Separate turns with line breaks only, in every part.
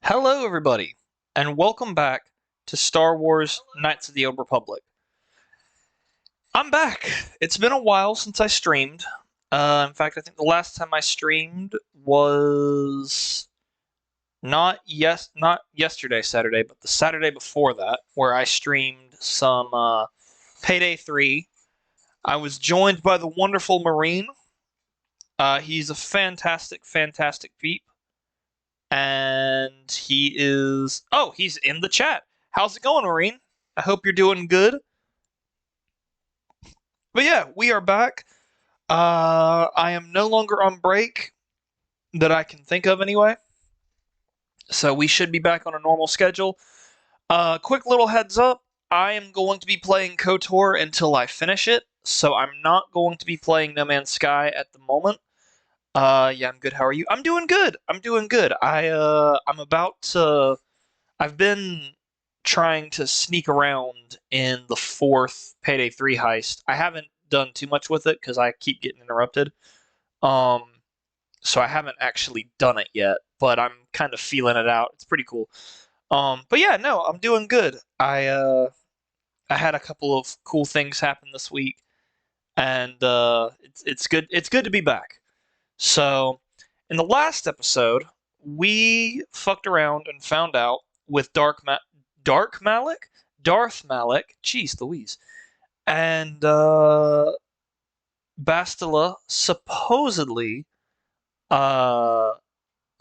Hello, everybody, and welcome back to Star Wars Knights of the Old Republic. I'm back. It's been a while since I streamed. In fact, I think the last time I streamed was not yesterday Saturday, but the Saturday before that, where I streamed some Payday 3. I was joined by the wonderful Marine. He's a fantastic peep. And he's in the chat. How's it going, Marine? I hope you're doing good. But yeah, we are back. I am no longer on break that I can think of anyway. So we should be back on a normal schedule. Quick little heads up. I am going to be playing KOTOR until I finish it. So I'm not going to be playing No Man's Sky at the moment. Yeah, I'm good. How are you? I'm doing good. I'm about to. I've been trying to sneak around in the fourth Payday 3 heist. I haven't done too much with it because I keep getting interrupted. So I haven't actually done it yet, but I'm kind of feeling it out. It's pretty cool. But yeah, no, I'm doing good. I had a couple of cool things happen this week, and it's good. It's good to be back. So, in the last episode, we fucked around and found out with Darth Malak, jeez Louise, and Bastila supposedly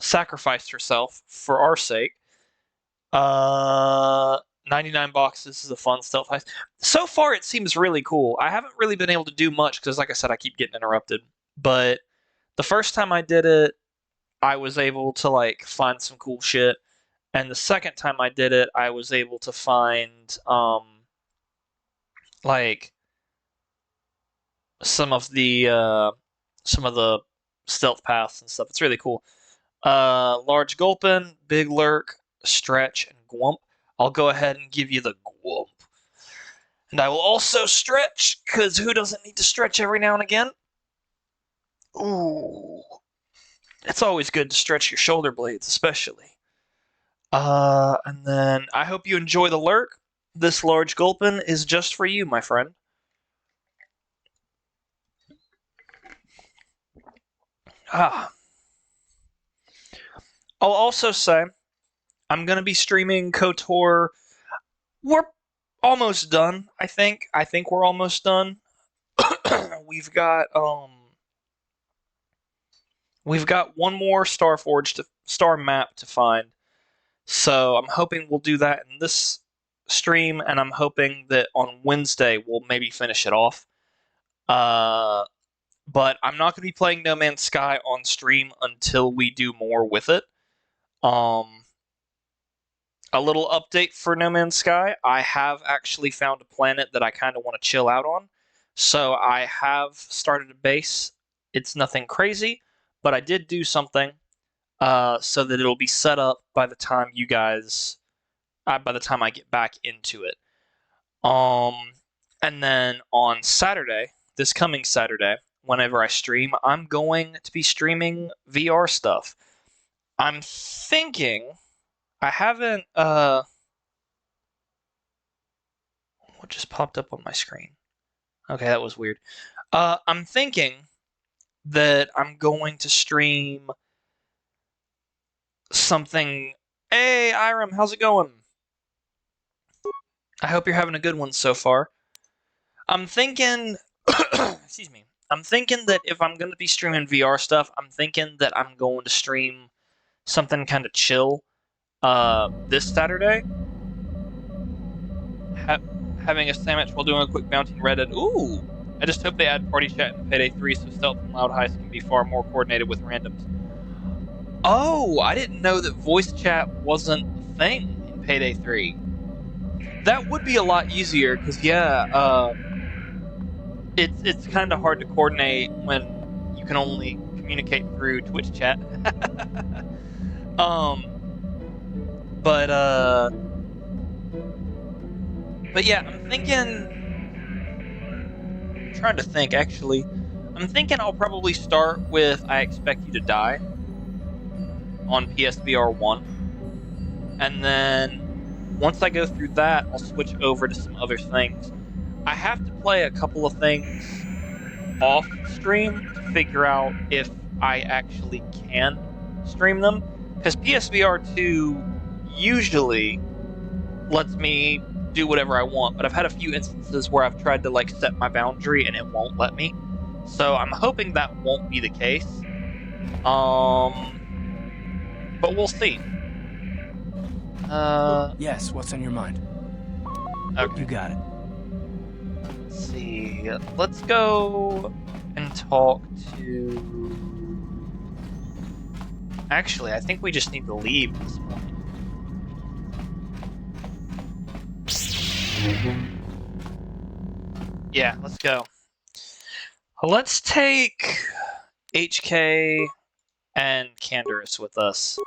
sacrificed herself for our sake. 99 boxes is a fun stealth heist. So far, it seems really cool. I haven't really been able to do much because, like I said, I keep getting interrupted, but the first time I did it, I was able to find some cool shit, and the second time I did it, I was able to find some of the stealth paths and stuff. It's really cool. Large Gulpin, Big Lurk, Stretch, and Gwump. I'll go ahead and give you the Gwump, and I will also stretch because who doesn't need to stretch every now and again? Ooh. It's always good to stretch your shoulder blades, especially. And then I hope you enjoy the lurk. This large gulpin is just for you, my friend. I'll also say I'm going to be streaming KOTOR. We're almost done, I think. I think we're almost done. We've got one more star map to find. So I'm hoping we'll do that in this stream, and I'm hoping that on Wednesday we'll maybe finish it off. But I'm not going to be playing No Man's Sky on stream until we do more with it. A little update for No Man's Sky. I have actually found a planet that I kind of want to chill out on. So I have started a base. It's nothing crazy, but I did do something so that it'll be set up by the time I get back into it. And then on Saturday, this coming Saturday, whenever I stream, I'm going to be streaming VR stuff. I'm thinking, I haven't, what just popped up on my screen? Okay, that was weird. I'm thinking that I'm going to stream something. Hey, Iram, how's it going? I hope you're having a good one so far. I'm thinking, excuse me. I'm thinking that if I'm going to be streaming VR stuff, I'm thinking that I'm going to stream something kind of chill this Saturday. Having a sandwich while doing a quick bounty in Reddit. Ooh! I just hope they add party chat in Payday 3 so stealth and loud heists can be far more coordinated with randoms. Oh, I didn't know that voice chat wasn't a thing in Payday 3. That would be a lot easier, because, it's kind of hard to coordinate when you can only communicate through Twitch chat. But yeah, I'm trying to think, actually. I'm thinking I'll probably start with I Expect You to Die on PSVR 1. and then once I go through that, I'll switch over to some other things. I have to play a couple of things off stream to figure out if I actually can stream them, because PSVR 2 usually lets me do whatever I want, but I've had a few instances where I've tried to like set my boundary and it won't let me. So I'm hoping that won't be the case. But we'll see.
Yes, what's on your mind?
Okay.
You got it.
Let's see. Let's go and talk to... Actually, I think we just need to leave at this point. Yeah, let's go. Let's take HK and Canderous with us.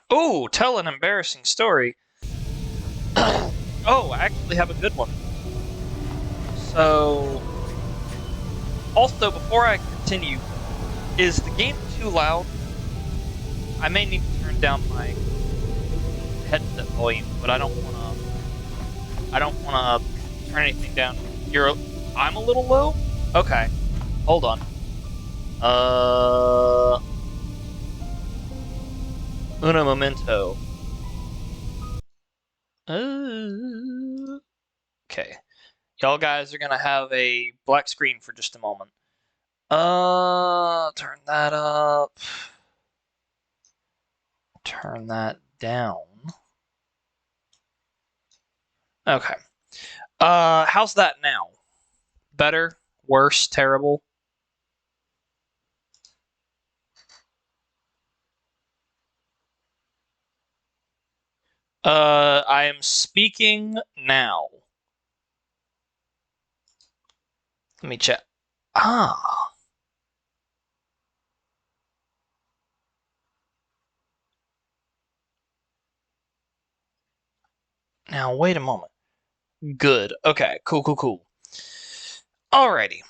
Oh, tell an embarrassing story. Oh, I actually have a good one. So, also, before I continue, is the game too loud? I may need to turn down my headset volume, but I don't wanna turn anything down. I'm a little low? Okay. Hold on. Uno momento. Okay. Y'all guys are gonna have a black screen for just a moment. Turn that up. Turn that down. Okay. How's that now? Better? Worse? Terrible? I am speaking now. Let me check. Ah. Now, wait a moment. Good. Okay, cool. Alrighty.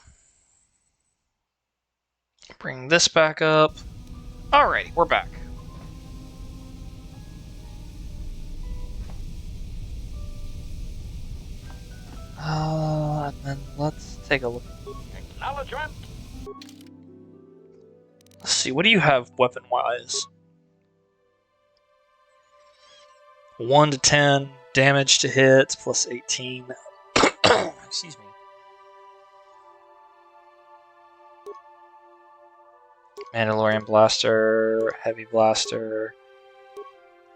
Bring this back up. Alrighty, we're back. And then let's take a look.
Acknowledgement.
Let's see, what do you have weapon-wise? 1 to 10, damage to hits, plus 18. Excuse me. Mandalorian Blaster, Heavy Blaster.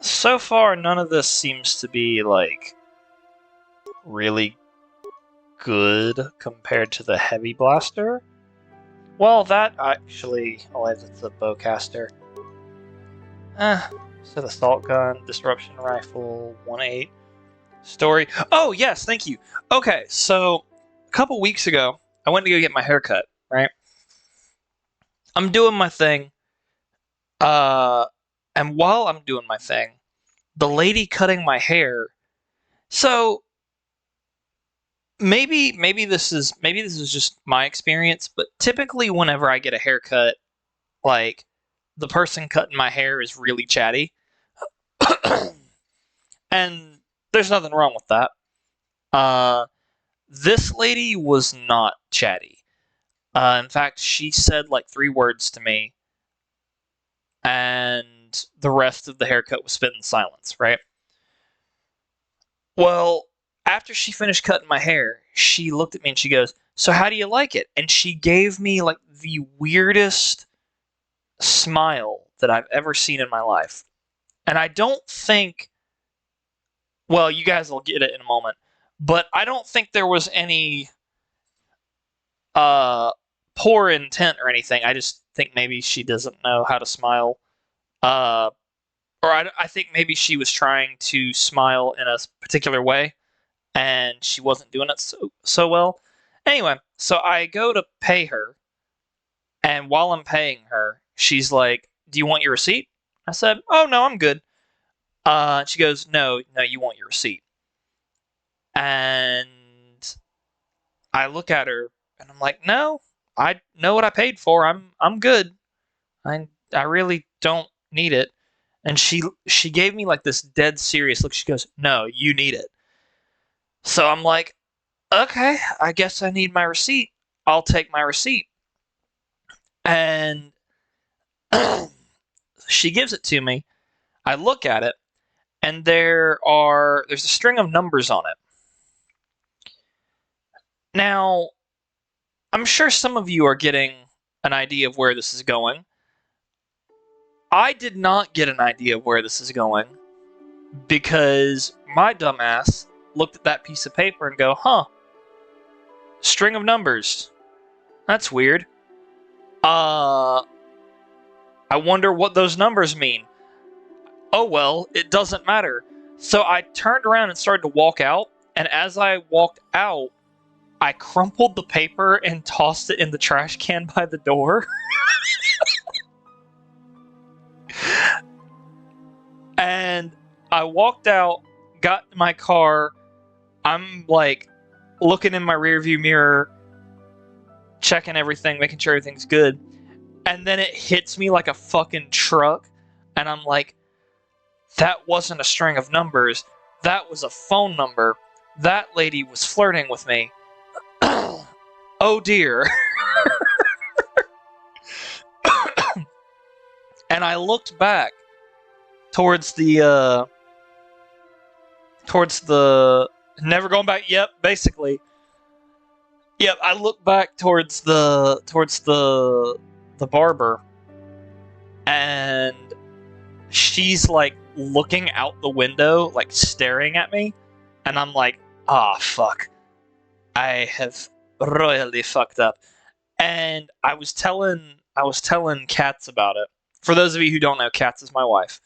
So far, none of this seems to be, like, really good compared to the Heavy Blaster. Well, that actually... Oh, that's a bowcaster. So the Assault Gun, Disruption Rifle, 1-8. Story. Oh, yes, thank you. Okay, so a couple weeks ago, I went to go get my hair cut, right? I'm doing my thing. And while I'm doing my thing, the lady cutting my hair. So maybe this is just my experience, but typically whenever I get a haircut, like the person cutting my hair is really chatty. And there's nothing wrong with that. This lady was not chatty. In fact, she said like 3 words to me, and the rest of the haircut was spent in silence, right? Well, after she finished cutting my hair, she looked at me and she goes, "So how do you like it?" And she gave me like the weirdest smile that I've ever seen in my life. And I don't think, well, you guys will get it in a moment, but I don't think there was any poor intent or anything. I just think maybe she doesn't know how to smile. Or I think maybe she was trying to smile in a particular way, and she wasn't doing it so well. Anyway, so I go to pay her, and while I'm paying her, she's like, "Do you want your receipt?" I said, "Oh, no, I'm good." She goes, no, you want your receipt. And I look at her, and I'm like, "No, I know what I paid for. I'm good. I really don't need it." And she gave me like this dead serious look. She goes, "No, you need it." So I'm like, "Okay, I guess I need my receipt. I'll take my receipt." And she gives it to me. I look at it, and there's a string of numbers on it. Now, I'm sure some of you are getting an idea of where this is going. I did not get an idea of where this is going because my dumbass looked at that piece of paper and go, "Huh, string of numbers. That's weird. I wonder what those numbers mean. Oh well, it doesn't matter." So I turned around and started to walk out, and as I walked out, I crumpled the paper and tossed it in the trash can by the door. And I walked out, got in my car. I'm like looking in my rearview mirror, checking everything, making sure everything's good. And then it hits me like a fucking truck. And I'm like, that wasn't a string of numbers. That was a phone number. That lady was flirting with me. Oh dear. And I looked back towards the never going back. Yep, basically. Yep, I looked back towards the barber, and she's like looking out the window, like staring at me, and I'm like, ah, fuck. I have royally fucked up. And I was telling Katz about it. For those of you who don't know, Katz is my wife.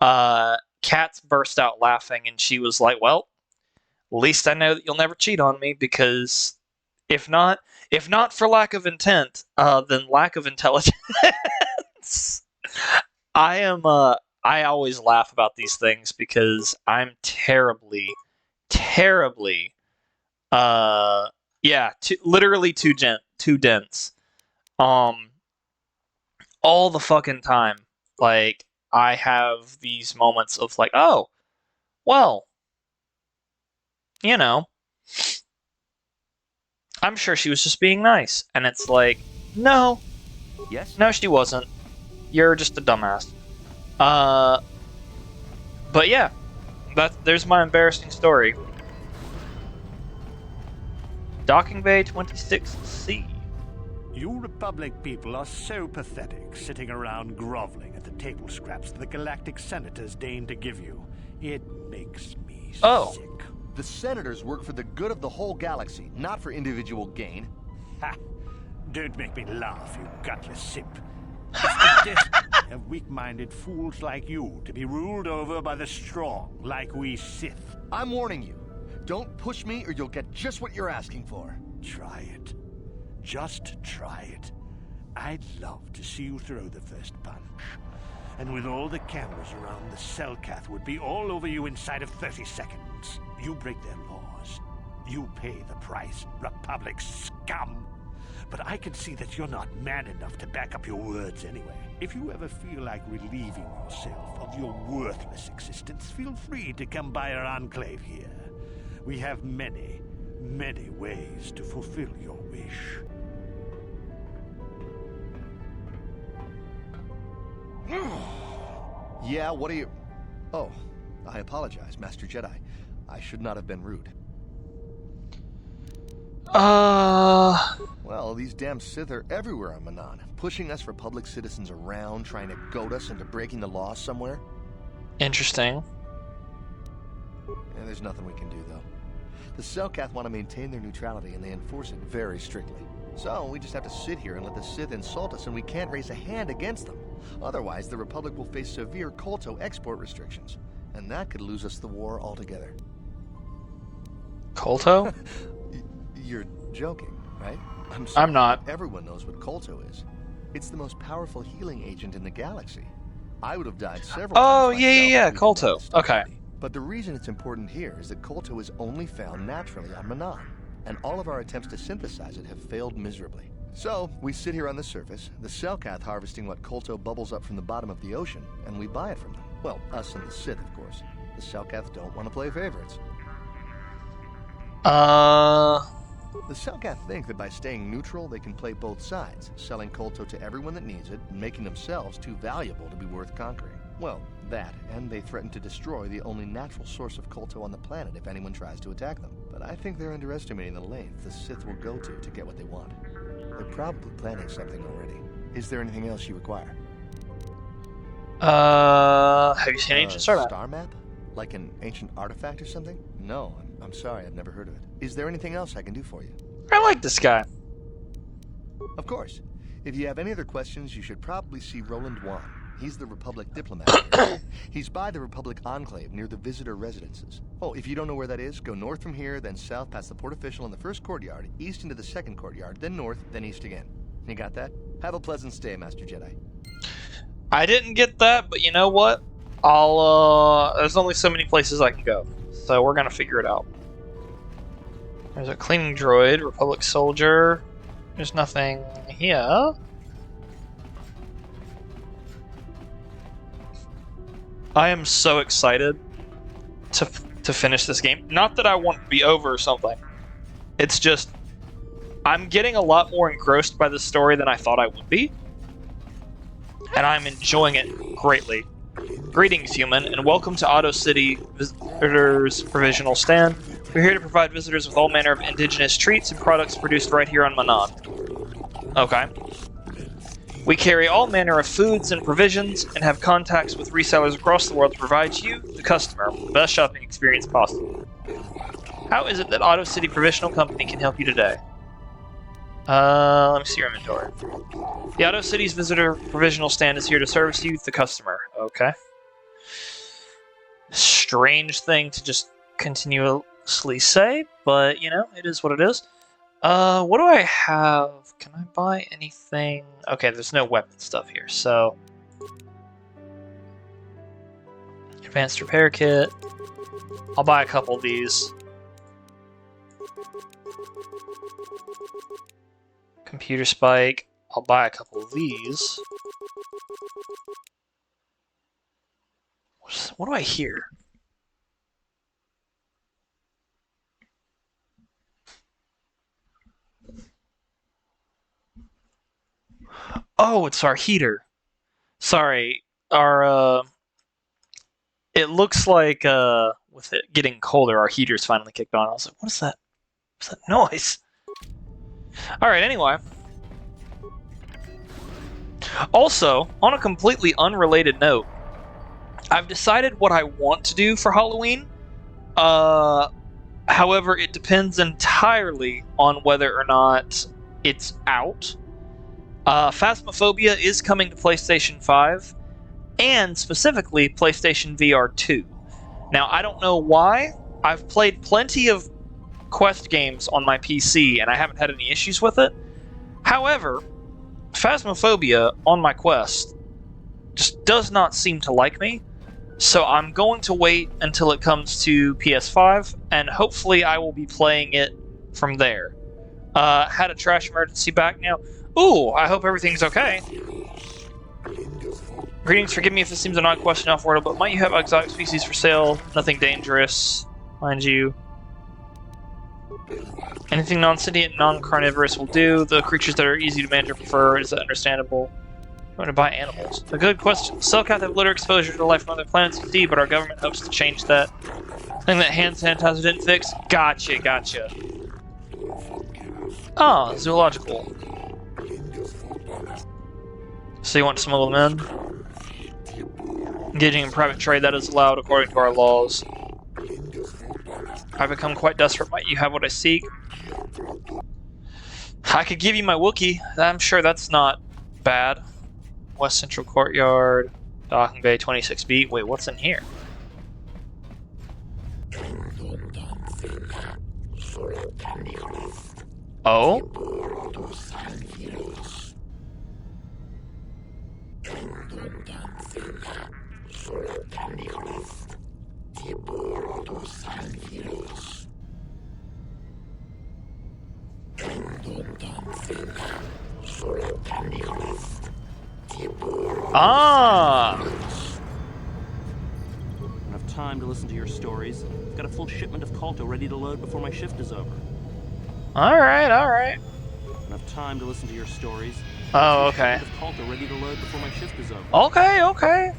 Katz burst out laughing, and she was like, "Well, at least I know that you'll never cheat on me, because if not for lack of intent, then lack of intelligence." I always laugh about these things because I'm terribly, literally too dense. All the fucking time. Like, I have these moments of like, oh, well, you know, I'm sure she was just being nice. And it's like, no.
Yes?
No, she wasn't. You're just a dumbass. But yeah, there's my embarrassing story. Docking Bay 26C.
You Republic people are so pathetic, sitting around groveling at the table scraps the galactic senators deign to give you. It makes me sick.
The senators work for the good of the whole galaxy, not for individual gain.
Ha! Don't make me laugh, you gutless simp. It's the destiny of weak-minded fools like you to be ruled over by the strong, like we Sith.
I'm warning you. Don't push me or you'll get just what you're asking for.
Try it. Just try it. I'd love to see you throw the first punch. And with all the cameras around, the Selkath would be all over you inside of 30 seconds. You break their laws. You pay the price, Republic scum. But I can see that you're not man enough to back up your words anyway. If you ever feel like relieving yourself of your worthless existence, feel free to come by our enclave here. We have many, many ways to fulfill your wish.
Yeah, what are you... Oh, I apologize, Master Jedi. I should not have been rude. Well, these damn Sith are everywhere on Manan, pushing us Republic citizens around, trying to goad us into breaking the law somewhere.
Interesting.
Yeah, there's nothing we can do, though. The Selkath want to maintain their neutrality, and they enforce it very strictly. So, we just have to sit here and let the Sith insult us, and we can't raise a hand against them. Otherwise, the Republic will face severe Kolto export restrictions, and that could lose us the war altogether.
Kolto?
You're joking, right?
I'm not.
Everyone knows what Kolto is. It's the most powerful healing agent in the galaxy. I would have died several times.
Oh, yeah, Kolto. Okay.
But the reason it's important here is that Kolto is only found naturally on Manan, and all of our attempts to synthesize it have failed miserably. So, we sit here on the surface, the Selkath harvesting what Kolto bubbles up from the bottom of the ocean, and we buy it from them. Well, us and the Sith, of course. The Selkath don't want to play favorites. The Selkath think that by staying neutral, they can play both sides, selling Kolto to everyone that needs it, and making themselves too valuable to be worth conquering. Well, that, and they threaten to destroy the only natural source of Kolto on the planet if anyone tries to attack them. But I think they're underestimating the length the Sith will go to get what they want. They're probably planning something already. Is there anything else you require?
Have you seen Ancient Star Map?
Star map? Like an ancient artifact or something? No, I'm sorry, I've never heard of it. Is there anything else I can do for you?
I like this guy.
Of course. If you have any other questions, you should probably see Roland Wan. He's the Republic diplomat here. He's by the Republic Enclave near the visitor residences. Oh, if you don't know where that is, go north from here, then south past the port official in the first courtyard, east into the second courtyard, then north, then east again. You got that? Have a pleasant stay, Master Jedi.
I didn't get that, but you know what? There's only so many places I can go, so we're gonna figure it out. There's a cleaning droid, Republic soldier. There's nothing here. I am so excited to finish this game. Not that I want it to be over or something. It's just, I'm getting a lot more engrossed by the story than I thought I would be. And I'm enjoying it greatly. Greetings, human, and welcome to Auto City Visitors Provisional Stand. We're here to provide visitors with all manner of indigenous treats and products produced right here on Manan. Okay. We carry all manner of foods and provisions and have contacts with resellers across the world to provide you, the customer, the best shopping experience possible. How is it that Auto City Provisional Company can help you today? Let me see your inventory. The Auto City's Visitor Provisional Stand is here to service you, the customer. Okay. Strange thing to just continuously say, but, you know, it is what it is. What do I have? Can I buy anything? Okay, there's no weapon stuff here, so... Advanced repair kit. I'll buy a couple of these. Computer spike. I'll buy a couple of these. What do I hear? Oh, it's our heater. Sorry, our it looks like with it getting colder, our heater's finally kicked on. I was like, what is that? What's that noise? Alright, anyway. Also, on a completely unrelated note, I've decided what I want to do for Halloween. However, it depends entirely on whether or not it's out. Phasmophobia is coming to PlayStation 5, and specifically PlayStation VR 2. Now, I don't know why. I've played plenty of Quest games on my PC, and I haven't had any issues with it. However, Phasmophobia on my Quest just does not seem to like me, so I'm going to wait until it comes to PS5, and hopefully I will be playing it from there. Had a trash emergency back now. Ooh, I hope everything's okay. Greetings, forgive me if this seems an odd question off-world, but might you have exotic species for sale? Nothing dangerous, mind you. Anything non-sentient, non-carnivorous will do. The creatures that are easy to manage or prefer, is that understandable? I'm going to buy animals. A good question. Selkath have little exposure to life on other planets indeed, but our government hopes to change that. Thing that hand sanitizer didn't fix? Gotcha, gotcha. Oh, zoological. So you want to smuggle them in? Engaging in private trade, that is allowed according to our laws. I've become quite desperate. Might you have what I seek? I could give you my Wookiee. I'm sure that's not bad. West Central Courtyard, Docking Bay 26B. Wait, what's in here? Oh? Ah!
listen to your stories. I've got a full shipment of Kotor ready to load before my shift is over.
Alright, alright.
Enough time to listen to your stories.
Oh, okay.
Shipment of Kotor ready to load before my shift is over.
Okay, okay.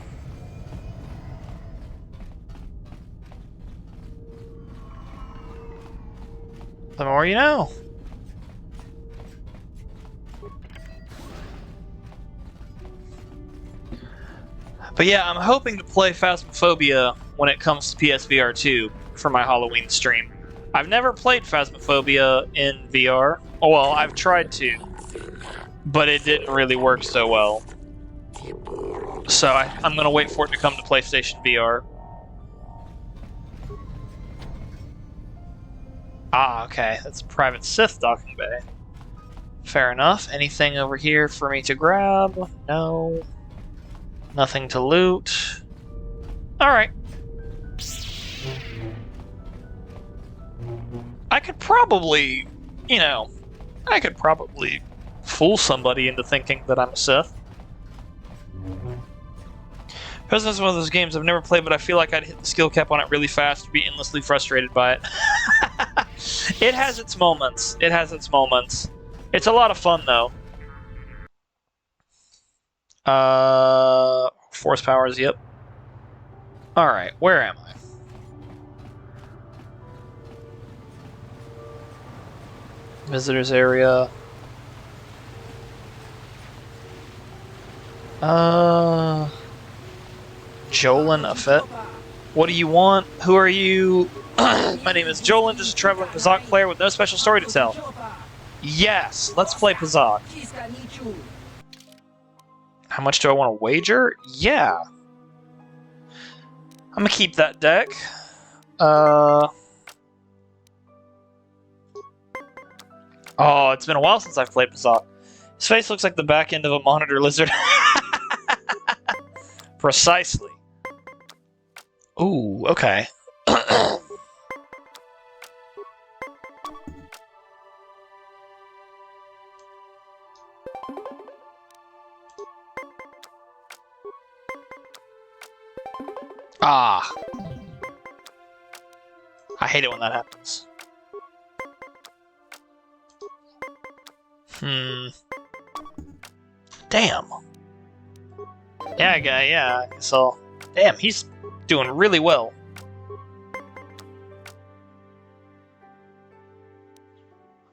The more you know. But yeah, I'm hoping to play Phasmophobia when it comes to PSVR 2 for my Halloween stream. I've never played Phasmophobia in VR. Oh, well, I've tried to, but it didn't really work so well. So I'm going to wait for it to come to PlayStation VR. Ah, okay. That's a private Sith docking bay. Fair enough. Anything over here for me to grab? No. Nothing to loot. Alright. I could probably, I could probably fool somebody into thinking that I'm a Sith. President's one of those games I've never played, but I feel like I'd hit the skill cap on it really fast and be endlessly frustrated by it. It has its moments. It has its moments. It's a lot of fun, though. Force powers, yep. Alright, where am I? Visitors area. Jolin Affet. What do you want? Who are you? My name is Jolin, just a traveling Pazak player with no special story to tell. Yes, let's play Pazak. How much do I want to wager? Yeah. I'm gonna keep that deck. Oh, it's been a while since I've played Pazak. His face looks like the back end of a monitor lizard. Precisely. Ooh, okay. Ah. I hate it when that happens. Damn. Yeah, guy, yeah. So, damn, he's doing really well.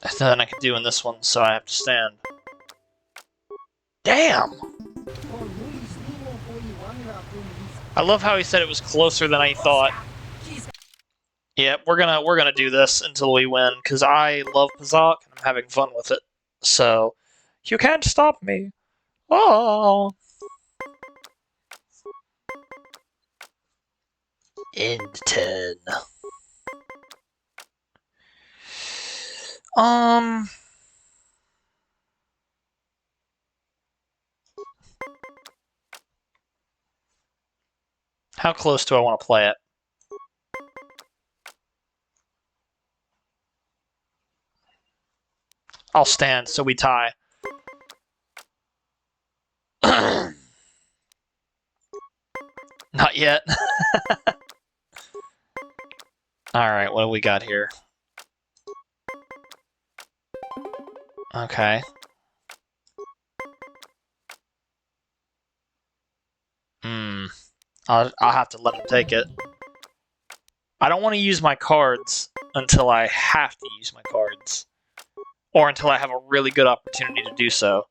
There's nothing I can do in this one, so I have to stand. Damn! I love how he said it was closer than I thought. Yep, we're gonna do this until we win, because I love Pazak and I'm having fun with it. So, you can't stop me. Oh! End 10. How close do I want to play it? I'll stand, so we tie. Not yet. Alright, what do we got here? Okay. I'll have to let him take it. I don't want to use my cards until I have to use my cards. Or until I have a really good opportunity to do so.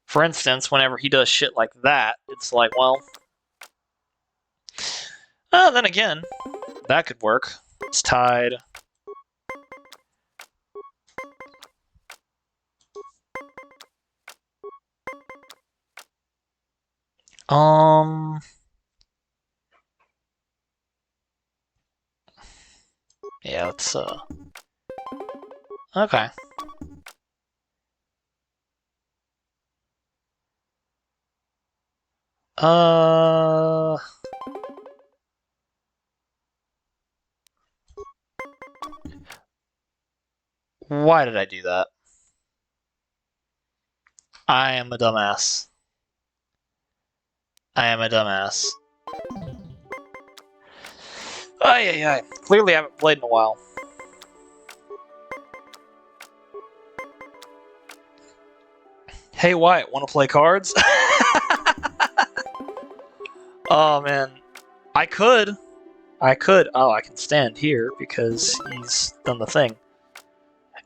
For instance, whenever he does shit like that, it's like, well... then again, that could work. It's tied. Yeah, let's, okay. Why did I do that? I am a dumbass. I am a dumbass. Ay, ay, ay. Clearly I haven't played in a while. Hey, Wyatt, want to play cards? Oh, man. I could. I could. Oh, I can stand here because he's done the thing.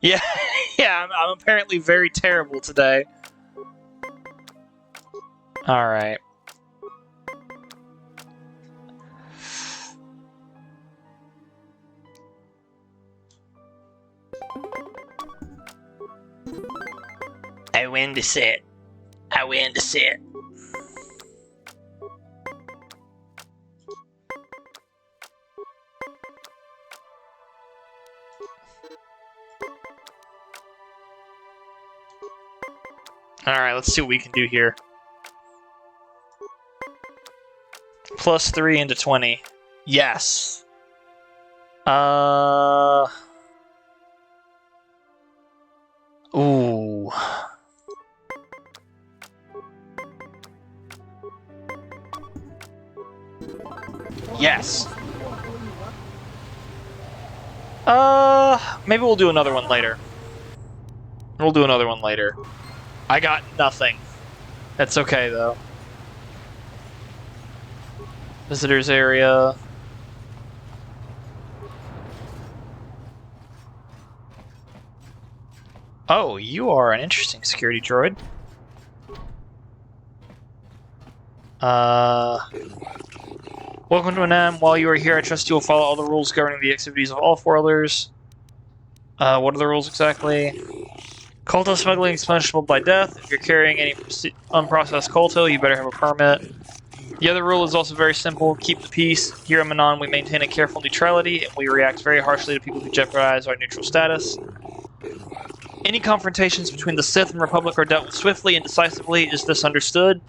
Yeah, yeah, I'm apparently very terrible today. Alright. I win the set. I win the set. Alright, let's see what we can do here. +3 into 20. Yes. Ooh. Yes. Maybe we'll do another one later. We'll do another one later. I got nothing. That's okay, though. Visitors area. Oh, you are an interesting security droid. Welcome to Anam. While you are here, I trust you will follow all the rules governing the activities of all four others. What are the rules exactly? Colto smuggling is punishable by death. If you're carrying any unprocessed colto, you better have a permit. The other rule is also very simple. Keep the peace. Here in Manon, we maintain a careful neutrality, and we react very harshly to people who jeopardize our neutral status. Any confrontations between the Sith and Republic are dealt with swiftly and decisively. Is this understood?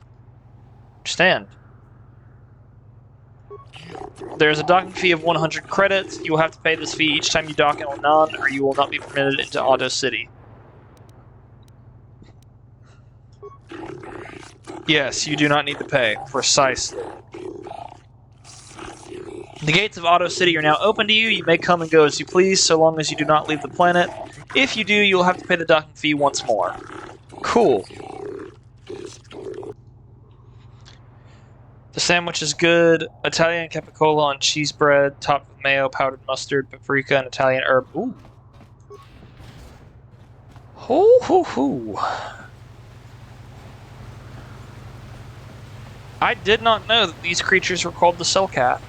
Understand. There's a docking fee of 100 credits. You will have to pay this fee each time you dock in Manon, or you will not be permitted into Auto City. Yes, you do not need to pay. Precisely. The gates of Auto City are now open to you. You may come and go as you please, so long as you do not leave the planet. If you do, you will have to pay the docking fee once more. Cool. The sandwich is good. Italian capicola on cheese bread, topped with mayo, powdered mustard, paprika, and Italian herb. Ooh. Hoo hoo hoo. I did not know that these creatures were called the Selkath.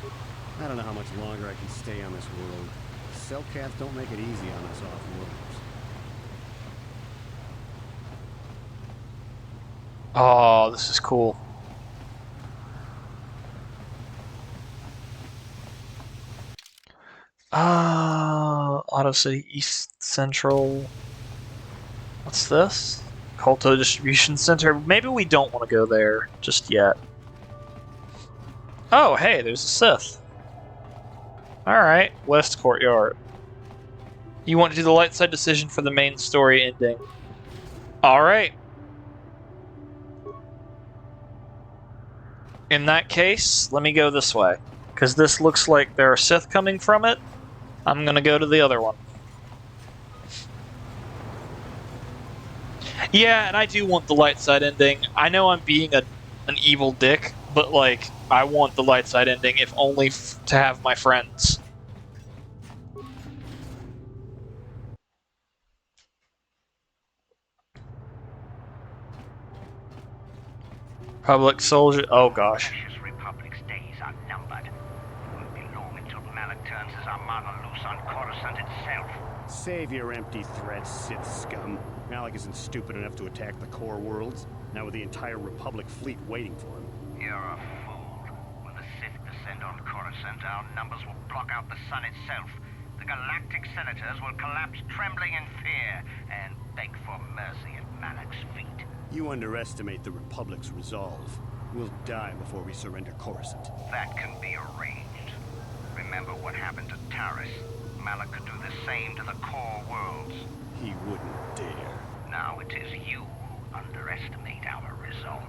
I don't know how much longer I can stay on this world. Selkath don't make it easy on us off-worlders.
Oh, this is cool. Auto City East Central. What's this? Colto Distribution Center. Maybe we don't want to go there just yet. Oh, hey, there's a Sith. Alright, West Courtyard. You want to do the light side decision for the main story ending. Alright. In that case, let me go this way. Because this looks like there are Sith coming from it. I'm gonna go to the other one. Yeah, and I do want the light side ending. I know I'm being an evil dick, but like, I want the light side ending, if only to have my friends. Public soldier. Oh gosh.
Republic's days are numbered. It won't be long until Malik turns his armada loose on Coruscant itself.
Save your empty threats, Sith scum. Malik isn't stupid enough to attack the core worlds, now with the entire Republic fleet waiting for him.
You're a fool. When the Sith descend on Coruscant, our numbers will block out the sun itself. The galactic senators will collapse trembling in fear and beg for mercy at Malik's feet.
You underestimate the Republic's resolve. We'll die before we surrender Coruscant.
That can be arranged. Remember what happened to Taris. Malik could do the same to the core worlds.
He wouldn't dare.
Now it is you who underestimate our resolve.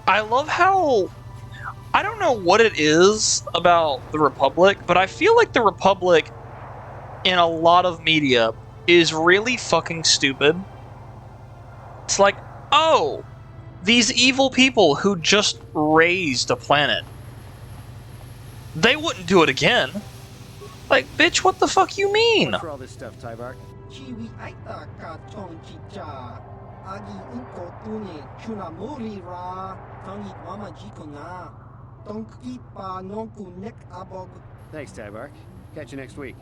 I love how I don't know what it is about the Republic, but I feel like the Republic in a lot of media is really fucking stupid. It's like, oh, these evil people who just raised a planet, they wouldn't do it again. Like, bitch, what the fuck you mean?
What's for all this stuff, Tybark? Thanks, Tybark. Catch you next week.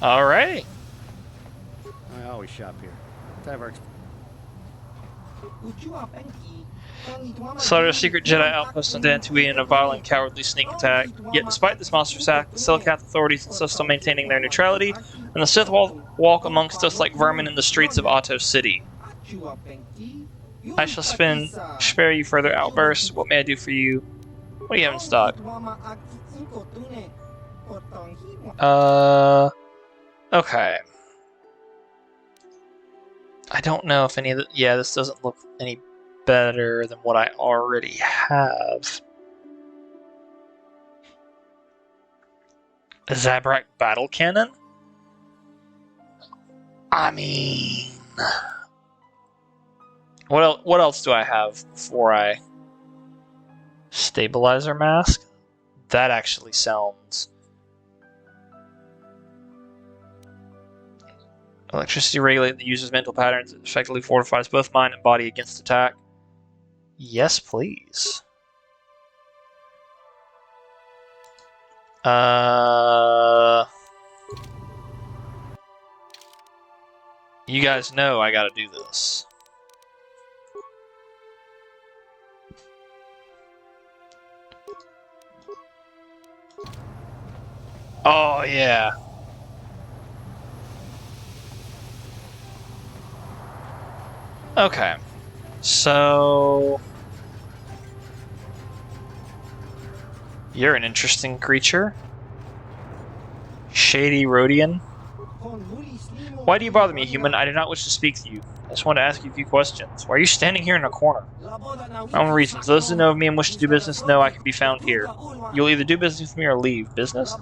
Alright.
I always shop here. Tybark's...
Slaughtered a secret Jedi outpost on Dantooine in a violent, cowardly sneak attack. Yet despite this monstrous act, the Selkath authorities insist on maintaining their neutrality, and the Sith walk amongst us like vermin in the streets of Otto City. I shall spare you further outbursts. What may I do for you? What do you have in stock? Okay. I don't know if any of the... Yeah, this doesn't look any better than what I already have. A Zabrak battle cannon? I mean... What else do I have before I... Stabilizer mask? That actually sounds... Electricity regulates the user's mental patterns. It effectively fortifies both mind and body against attack. Yes, please. You guys know I gotta do this. Oh, yeah. Okay. So... You're an interesting creature. Shady Rhodian. Why do you bother me, human? I do not wish to speak to you. I just want to ask you a few questions. Why are you standing here in a corner? My own reasons. Those who know of me and wish to do business know I can be found here. You'll either do business with me or leave. Business?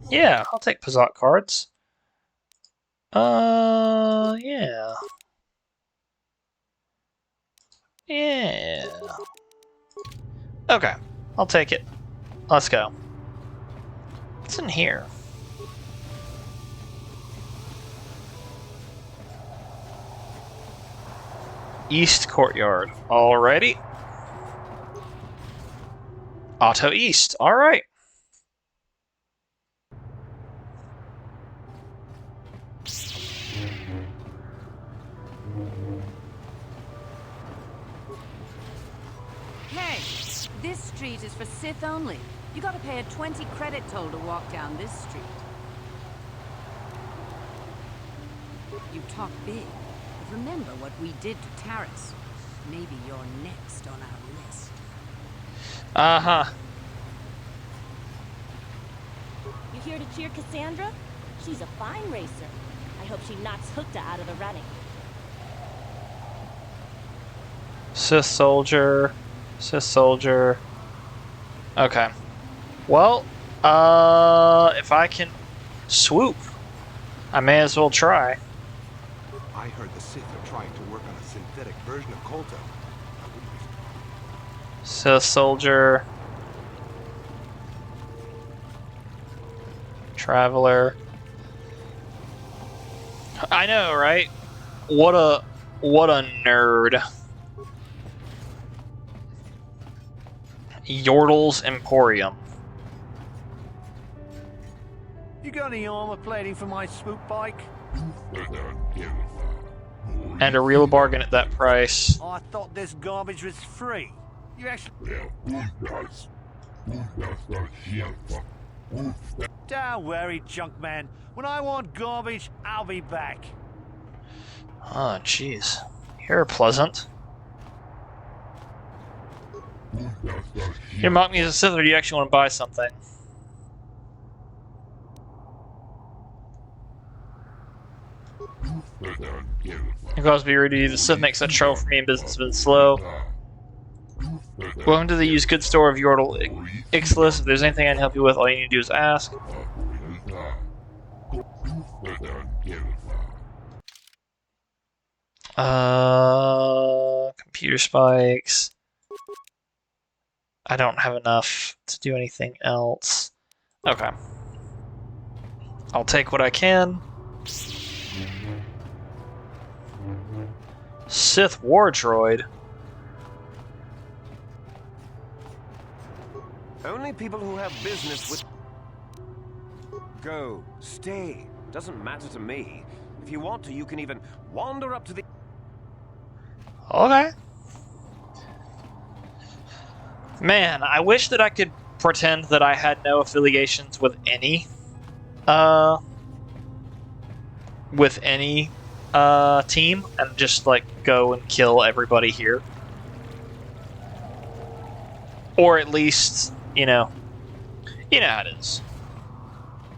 Yeah, I'll take Pazat cards. Yeah. Yeah. Okay, I'll take it. Let's go. What's in here? East Courtyard. Alrighty. Otto East. Alright.
Hey, this street is for Sith only. You gotta pay a 20 credit toll to walk down this street. You talk big, but remember what we did to Taris. Maybe you're next on our list.
Uh-huh.
You here to cheer Cassandra? She's a fine racer. I hope she knocks Hookta out of the running.
Sith soldier. Sith soldier. Okay. Well, if I can swoop, I may as well try.
I heard the Sith are trying to work on a synthetic version of Kotor.
Sith soldier. Traveler. I know, right? What a nerd. Yordle's Emporium.
You got any armor plating for my swoop bike?
And a real bargain at that price.
I thought this garbage was free. You actually... Don't worry, Junkman. When I want garbage, I'll be back.
Oh, jeez. You're pleasant. You mock me as a Sith, or do you actually want to buy something? It caused me rude. The Sith makes such trouble for me and business has been slow. Welcome to the used goods store of Yordle Ixalis. If there's anything I can help you with, all you need to do is ask. Computer spikes. I don't have enough to do anything else. Okay. I'll take what I can. Sith War Droid.
Only people who have business with... Go. Stay. Doesn't matter to me. If you want to, you can even wander up to the...
Okay. Man, I wish that I could pretend that I had no affiliations with any team and just like go and kill everybody here. Or at least, you know how it is.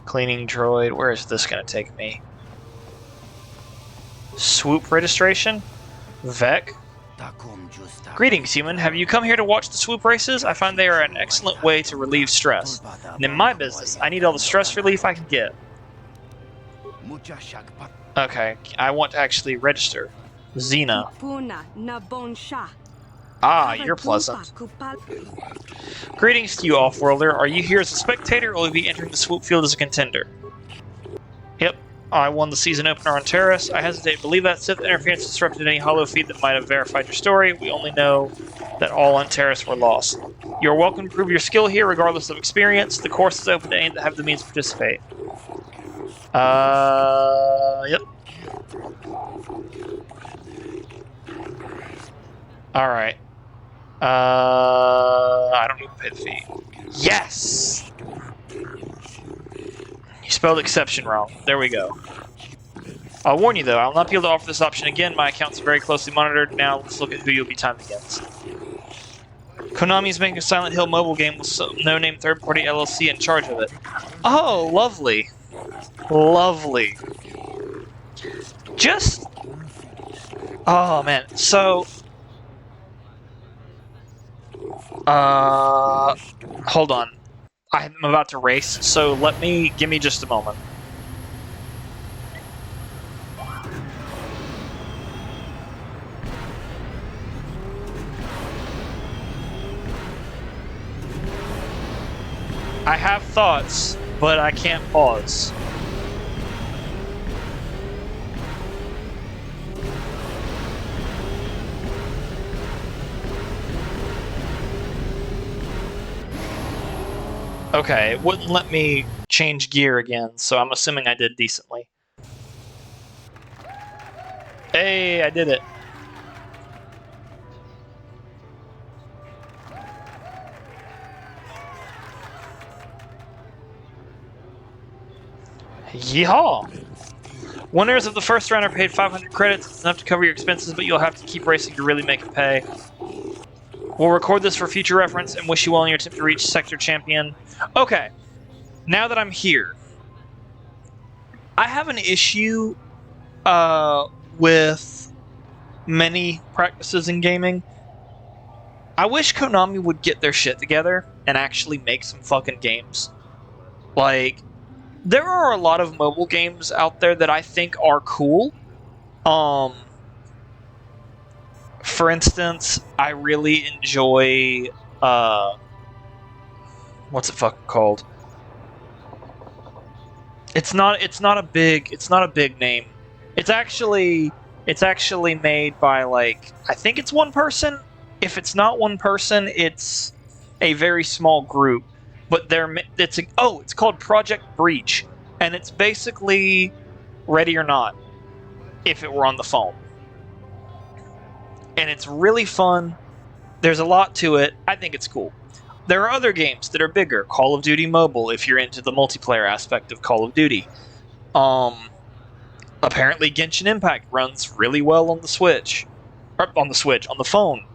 Cleaning droid, where is this gonna take me? Swoop registration? Vec? Greetings, human. Have you come here to watch the swoop races? I find they are an excellent way to relieve stress. And in my business, I need all the stress relief I can get. Okay, I want to actually register. Xena. Ah, you're pleasant. Greetings to you, Off-Worlder. Are you here as a spectator, or will you be entering the swoop field as a contender? Yep. I won the season opener on Terrace. I hesitate to believe that Sith interference disrupted any hollow feed that might have verified your story. We only know that all on Terrace were lost. You're welcome to prove your skill here, regardless of experience. The course is open to any that have the means to participate. Yep. Alright. I don't need to pay the fee. Yes! You spelled exception wrong. There we go. I'll warn you though, I will not be able to offer this option again. My account's very closely monitored. Now let's look at who you'll be timed against. Konami is making a Silent Hill mobile game with some no-name third-party LLC in charge of it. Oh, lovely. Lovely. Just... Oh, man. So... Hold on. I'm about to race, so give me just a moment. I have thoughts, but I can't pause. Okay, it wouldn't let me change gear again, so I'm assuming I did decently. Hey, I did it. Yeehaw! Winners of the first round are paid 500 credits. It's enough to cover your expenses, but you'll have to keep racing to really make it pay. We'll record this for future reference and wish you well in your attempt to reach Sector Champion. Okay, now that I'm here, I have an issue with many practices in gaming. I wish Konami would get their shit together and actually make some fucking games. Like, there are a lot of mobile games out there that I think are cool. For instance, I really enjoy what's it fucking called? It's not a big name. It's actually made by, like, I think it's one person. If it's not one person, it's a very small group. But it's called Project Breach, and it's basically Ready or Not if it were on the phone. And it's really fun. There's a lot to it. I think it's cool. There are other games that are bigger. Call of Duty Mobile, if you're into the multiplayer aspect of Call of Duty. Apparently Genshin Impact runs really well on the Switch. Or on the phone.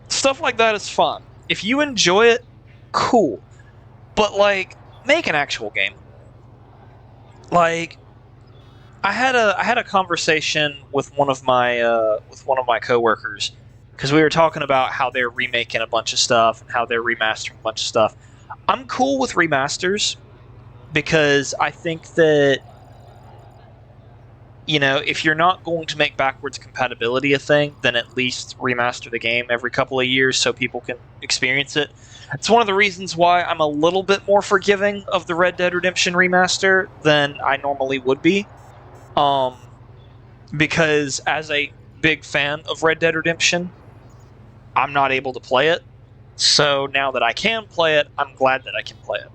Stuff like that is fun. If you enjoy it, cool. But, like, make an actual game. Like, I had a conversation with one of my coworkers because we were talking about how they're remaking a bunch of stuff and how they're remastering a bunch of stuff. I'm cool with remasters because I think that, you know, if you're not going to make backwards compatibility a thing, then at least remaster the game every couple of years so people can experience it. It's one of the reasons why I'm a little bit more forgiving of the Red Dead Redemption remaster than I normally would be. Because as a big fan of Red Dead Redemption, I'm not able to play it. So now that I can play it, I'm glad that I can play it.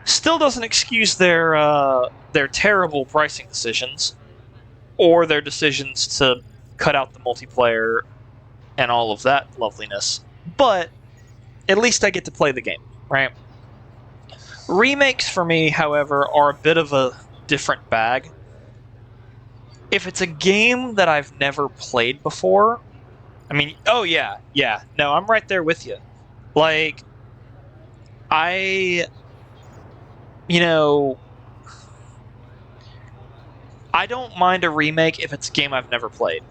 Still doesn't excuse their terrible pricing decisions or their decisions to cut out the multiplayer and all of that loveliness. But at least I get to play the game, right? Remakes for me, however, are a bit of a different bag. If it's a game that I've never played before, I mean, oh yeah, no, I'm right there with you. Like, you know, I don't mind a remake if it's a game I've never played,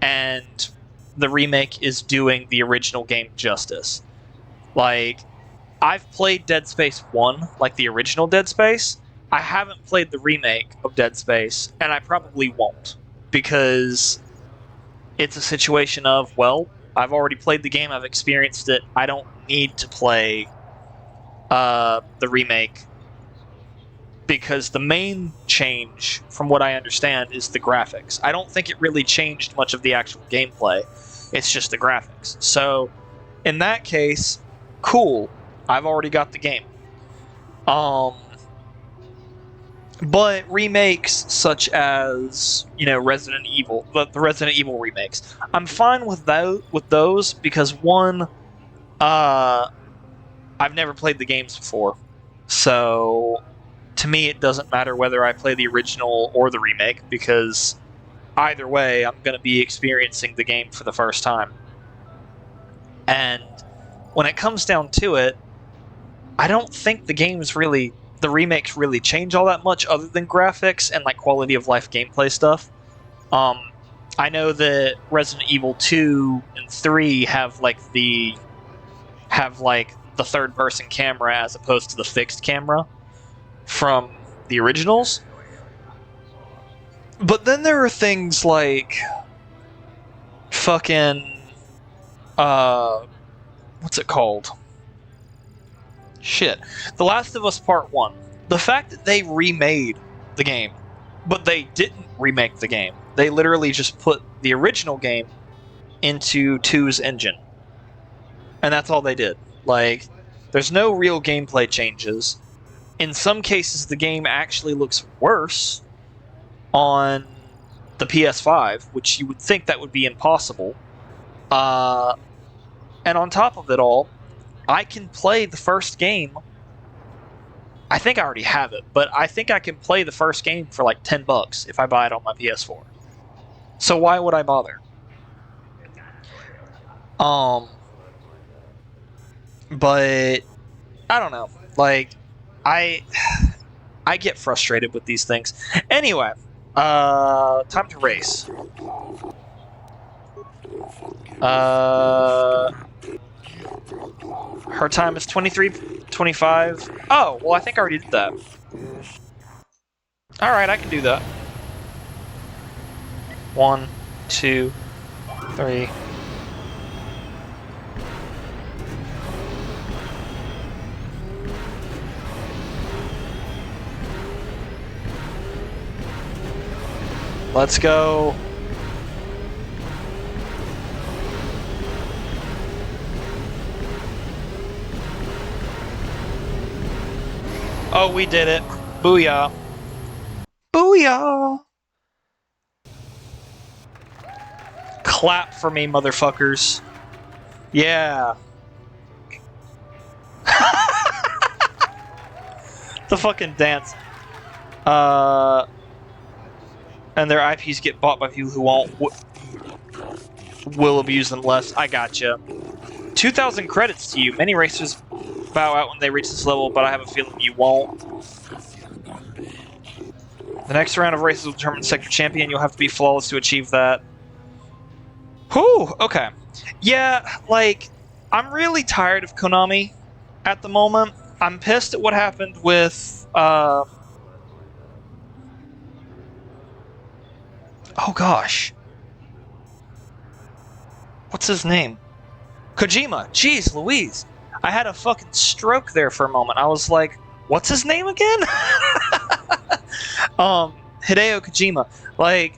and the remake is doing the original game justice. Like, I've played Dead Space 1, like the original Dead Space. I haven't played the remake of Dead Space, and I probably won't, because it's a situation of, well, I've already played the game, I've experienced it, I don't need to play the remake, because the main change, from what I understand, is the graphics. I don't think it really changed much of the actual gameplay, it's just the graphics. So, in that case, cool, I've already got the game. But remakes such as, you know, Resident Evil, the Resident Evil remakes, I'm fine with those because one, I've never played the games before, so to me it doesn't matter whether I play the original or the remake because either way I'm going to be experiencing the game for the first time. And when it comes down to it, I don't think the remakes really change all that much other than graphics and like quality of life gameplay stuff. I know that Resident Evil 2 and 3 have the third person camera as opposed to the fixed camera from the originals. But then there are things like fucking what's it called? Shit. The Last of Us Part 1. The fact that they remade the game, but they didn't remake the game. They literally just put the original game into 2's engine. And that's all they did. Like, there's no real gameplay changes. In some cases, the game actually looks worse on the PS5, which you would think that would be impossible. And on top of it all, I can play the first game. I think I already have it, but I think I can play the first game for like $10 if I buy it on my PS4. So why would I bother? But I don't know. Like, I get frustrated with these things. Anyway, time to race. Her time is 23:25. Oh, well, I think I already did that. Alright, I can do that. 1, 2, 3. Let's go. Oh, we did it. Booyah. Booyah! Clap for me, motherfuckers. Yeah. The fucking dance. And their IPs get bought by people who will abuse them less. I gotcha. 2,000 credits to you. Many racers bow out when they reach this level, but I have a feeling you won't. The next round of races will determine the sector champion. You'll have to be flawless to achieve that. Whew, okay. Yeah, like, I'm really tired of Konami at the moment. I'm pissed at what happened with, oh gosh. What's his name? Kojima. Jeez Louise. I had a fucking stroke there for a moment. I was like, what's his name again? Hideo Kojima. Like,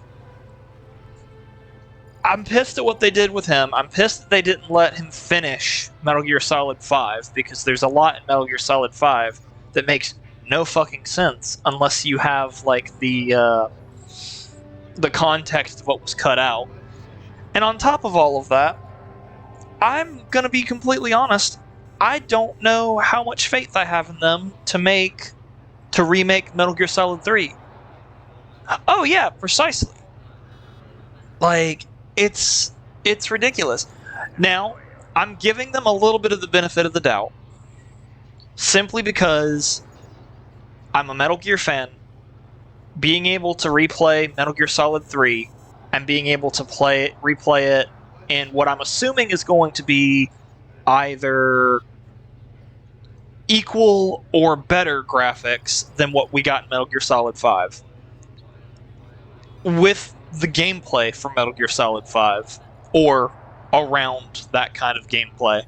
I'm pissed at what they did with him. I'm pissed that they didn't let him finish Metal Gear Solid 5, because there's a lot in Metal Gear Solid 5 that makes no fucking sense unless you have, like, the context of what was cut out. And on top of all of that, I'm gonna be completely honest, I don't know how much faith I have in them to remake Metal Gear Solid 3. Oh yeah, precisely. Like, it's ridiculous. Now, I'm giving them a little bit of the benefit of the doubt, simply because I'm a Metal Gear fan. Being able to replay Metal Gear Solid 3 and being able to replay it in what I'm assuming is going to be either equal or better graphics than what we got in Metal Gear Solid 5. With the gameplay from Metal Gear Solid 5, or around that kind of gameplay.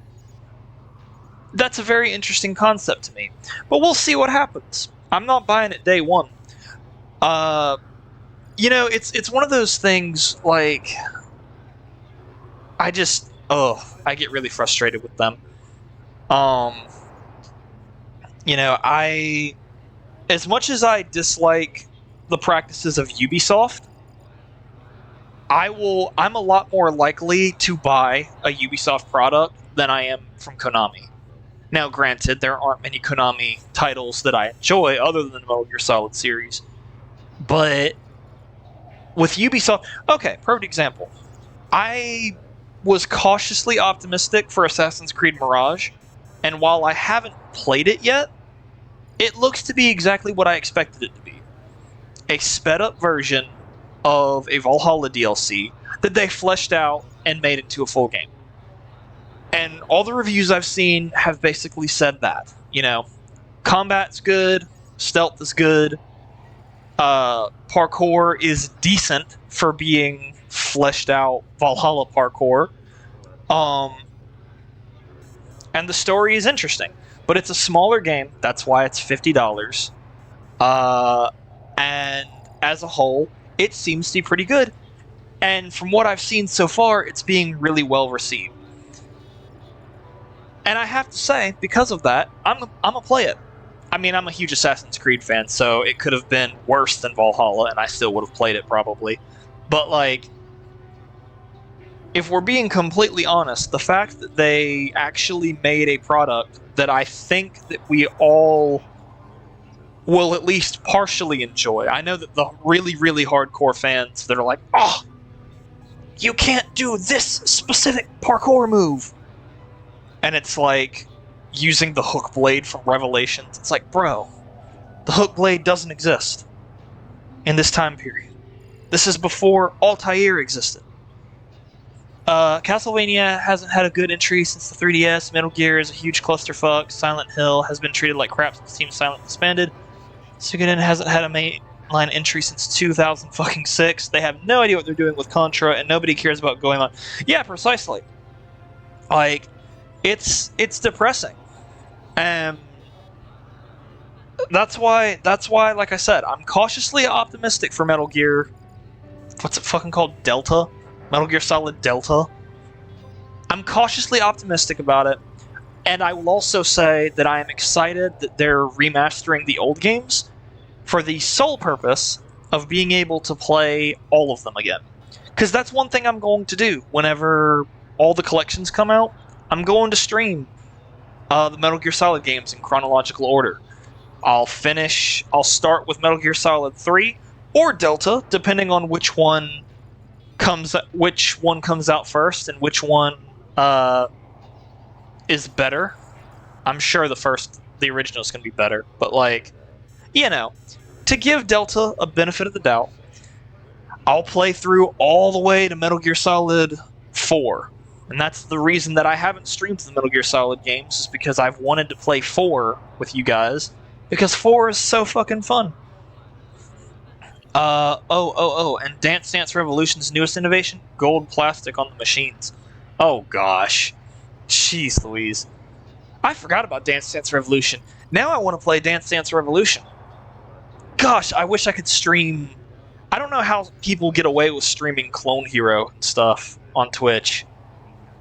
That's a very interesting concept to me. But we'll see what happens. I'm not buying it day one. You know, it's one of those things, like, I get really frustrated with them. You know, as much as I dislike the practices of Ubisoft, I'm a lot more likely to buy a Ubisoft product than I am from Konami. Now, granted, there aren't many Konami titles that I enjoy other than the Metal Gear Solid series. But with Ubisoft, okay, perfect example. I was cautiously optimistic for Assassin's Creed Mirage, and while I haven't played it yet, it looks to be exactly what I expected it to be. A sped-up version of a Valhalla DLC that they fleshed out and made into a full game. And all the reviews I've seen have basically said that. You know, combat's good, stealth is good, parkour is decent for being fleshed out Valhalla parkour. And the story is interesting. But it's a smaller game, that's why it's $50. And as a whole, it seems to be pretty good. And from what I've seen so far, it's being really well received. And I have to say, because of that, I'm gonna play it. I mean, I'm a huge Assassin's Creed fan, so it could have been worse than Valhalla, and I still would have played it probably. But, like, if we're being completely honest, the fact that they actually made a product that I think that we all will at least partially enjoy. I know that the really, really hardcore fans that are like, oh, you can't do this specific parkour move. And it's like using the hook blade from Revelations. It's like, bro, the hook blade doesn't exist in this time period. This is before Altair existed. Castlevania hasn't had a good entry since the 3DS. Metal Gear is a huge clusterfuck. Silent Hill has been treated like crap since Team Silent disbanded. Suikoden hasn't had a mainline entry since 2006. They have no idea what they're doing with Contra, and nobody cares about going on. Yeah, precisely. Like, it's depressing. And that's why, like I said, I'm cautiously optimistic for Metal Gear. What's it fucking called? Delta? Metal Gear Solid Delta. I'm cautiously optimistic about it, and I will also say that I am excited that they're remastering the old games for the sole purpose of being able to play all of them again. Because that's one thing I'm going to do whenever all the collections come out. I'm going to stream the Metal Gear Solid games in chronological order. I'll start with Metal Gear Solid 3 or Delta, depending on which one comes out first and which one is better. I'm sure the original is going to be better, but, like, you know, to give Delta a benefit of the doubt, I'll play through all the way to Metal Gear Solid 4. And that's the reason that I haven't streamed the Metal Gear Solid games, is because I've wanted to play 4 with you guys, because 4 is so fucking fun. And Dance Dance Revolution's newest innovation, gold plastic on the machines. Oh gosh. Jeez Louise. I forgot about Dance Dance Revolution. Now I want to play Dance Dance Revolution. Gosh, I wish I could stream. I don't know how people get away with streaming Clone Hero and stuff on Twitch.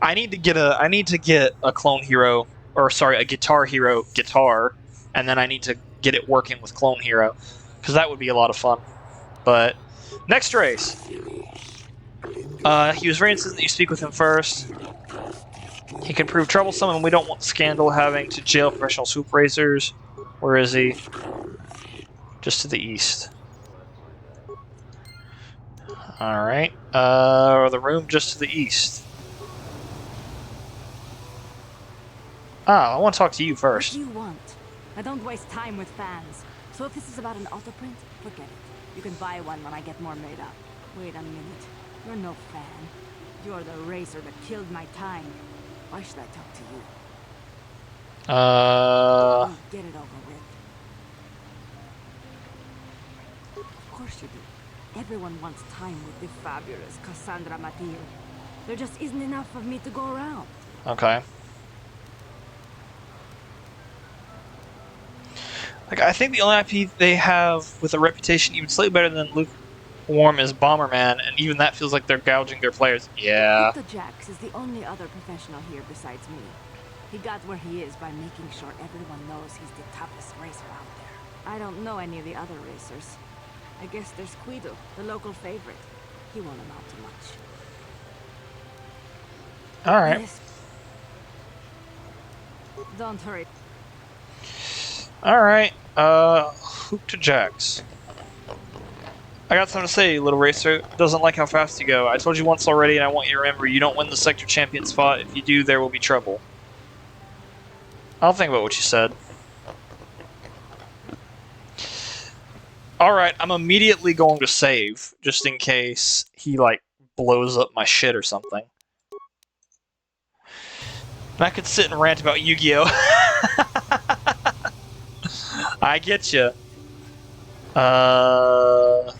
I need to get a Clone Hero, or sorry, a Guitar Hero guitar, and then I need to get it working with Clone Hero, because that would be a lot of fun. But next race. He was very insistent that you speak with him first. He can prove troublesome, and we don't want Scandal having to jail professional swoop racers. Where is he? Just to the east. Alright. The room just to the east. I want to talk to you first.
What do you want? I don't waste time with fans. So if this is about an auto print, forget it. You can buy one when I get more made up. Wait a minute. You're no fan. You're the racer that killed my time. Why should I talk to you? Get it over with. Of course you do. Everyone wants time with the fabulous Cassandra Matil. There just isn't enough of me to go around.
Okay. Like, I think the only IP they have with a reputation even slightly better than Lukewarm is Bomberman, and even that feels like they're gouging their players. Yeah.
Kotor Jax is the only other professional here besides me. He got where he is by making sure everyone knows he's the toughest racer out there. I don't know any of the other racers. I guess there's Guido, the local favorite. He won't amount to much.
Alright.
Yes. Don't hurry.
Alright, Hoop to Jax. I got something to say, little racer. Doesn't like how fast you go. I told you once already, and I want you to remember, you don't win the sector champion spot. If you do, there will be trouble. I'll think about what you said. Alright, I'm immediately going to save, just in case he, like, blows up my shit or something. And I could sit and rant about Yu-Gi-Oh! I get you. I'm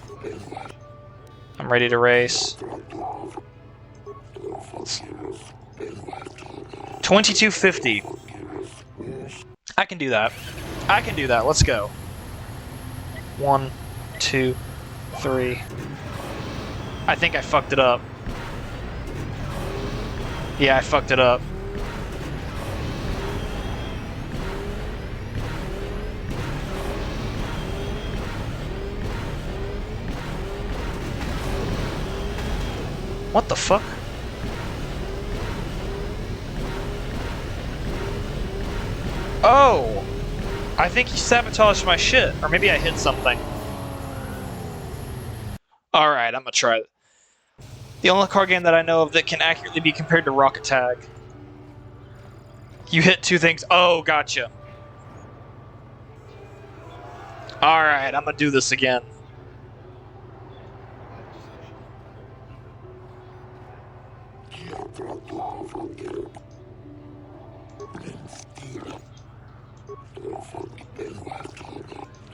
ready to race. 2250. I can do that. I can do that. Let's go. 1, 2, 3. I think I fucked it up. Yeah, I fucked it up. What the fuck? Oh! I think he sabotaged my shit. Or maybe I hit something. Alright, I'm gonna try it. The only card game that I know of that can accurately be compared to Rocket Tag. You hit 2 things. Oh, gotcha. Alright, I'm gonna do this again.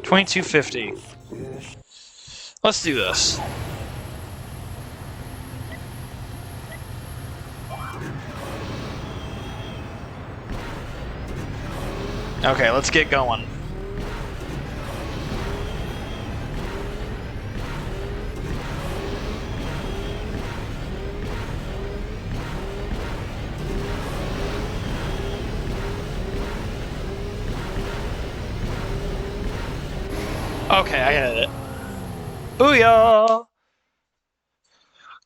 $22.50. Let's do this. Okay, let's get going. Okay, I hit it. Booyah!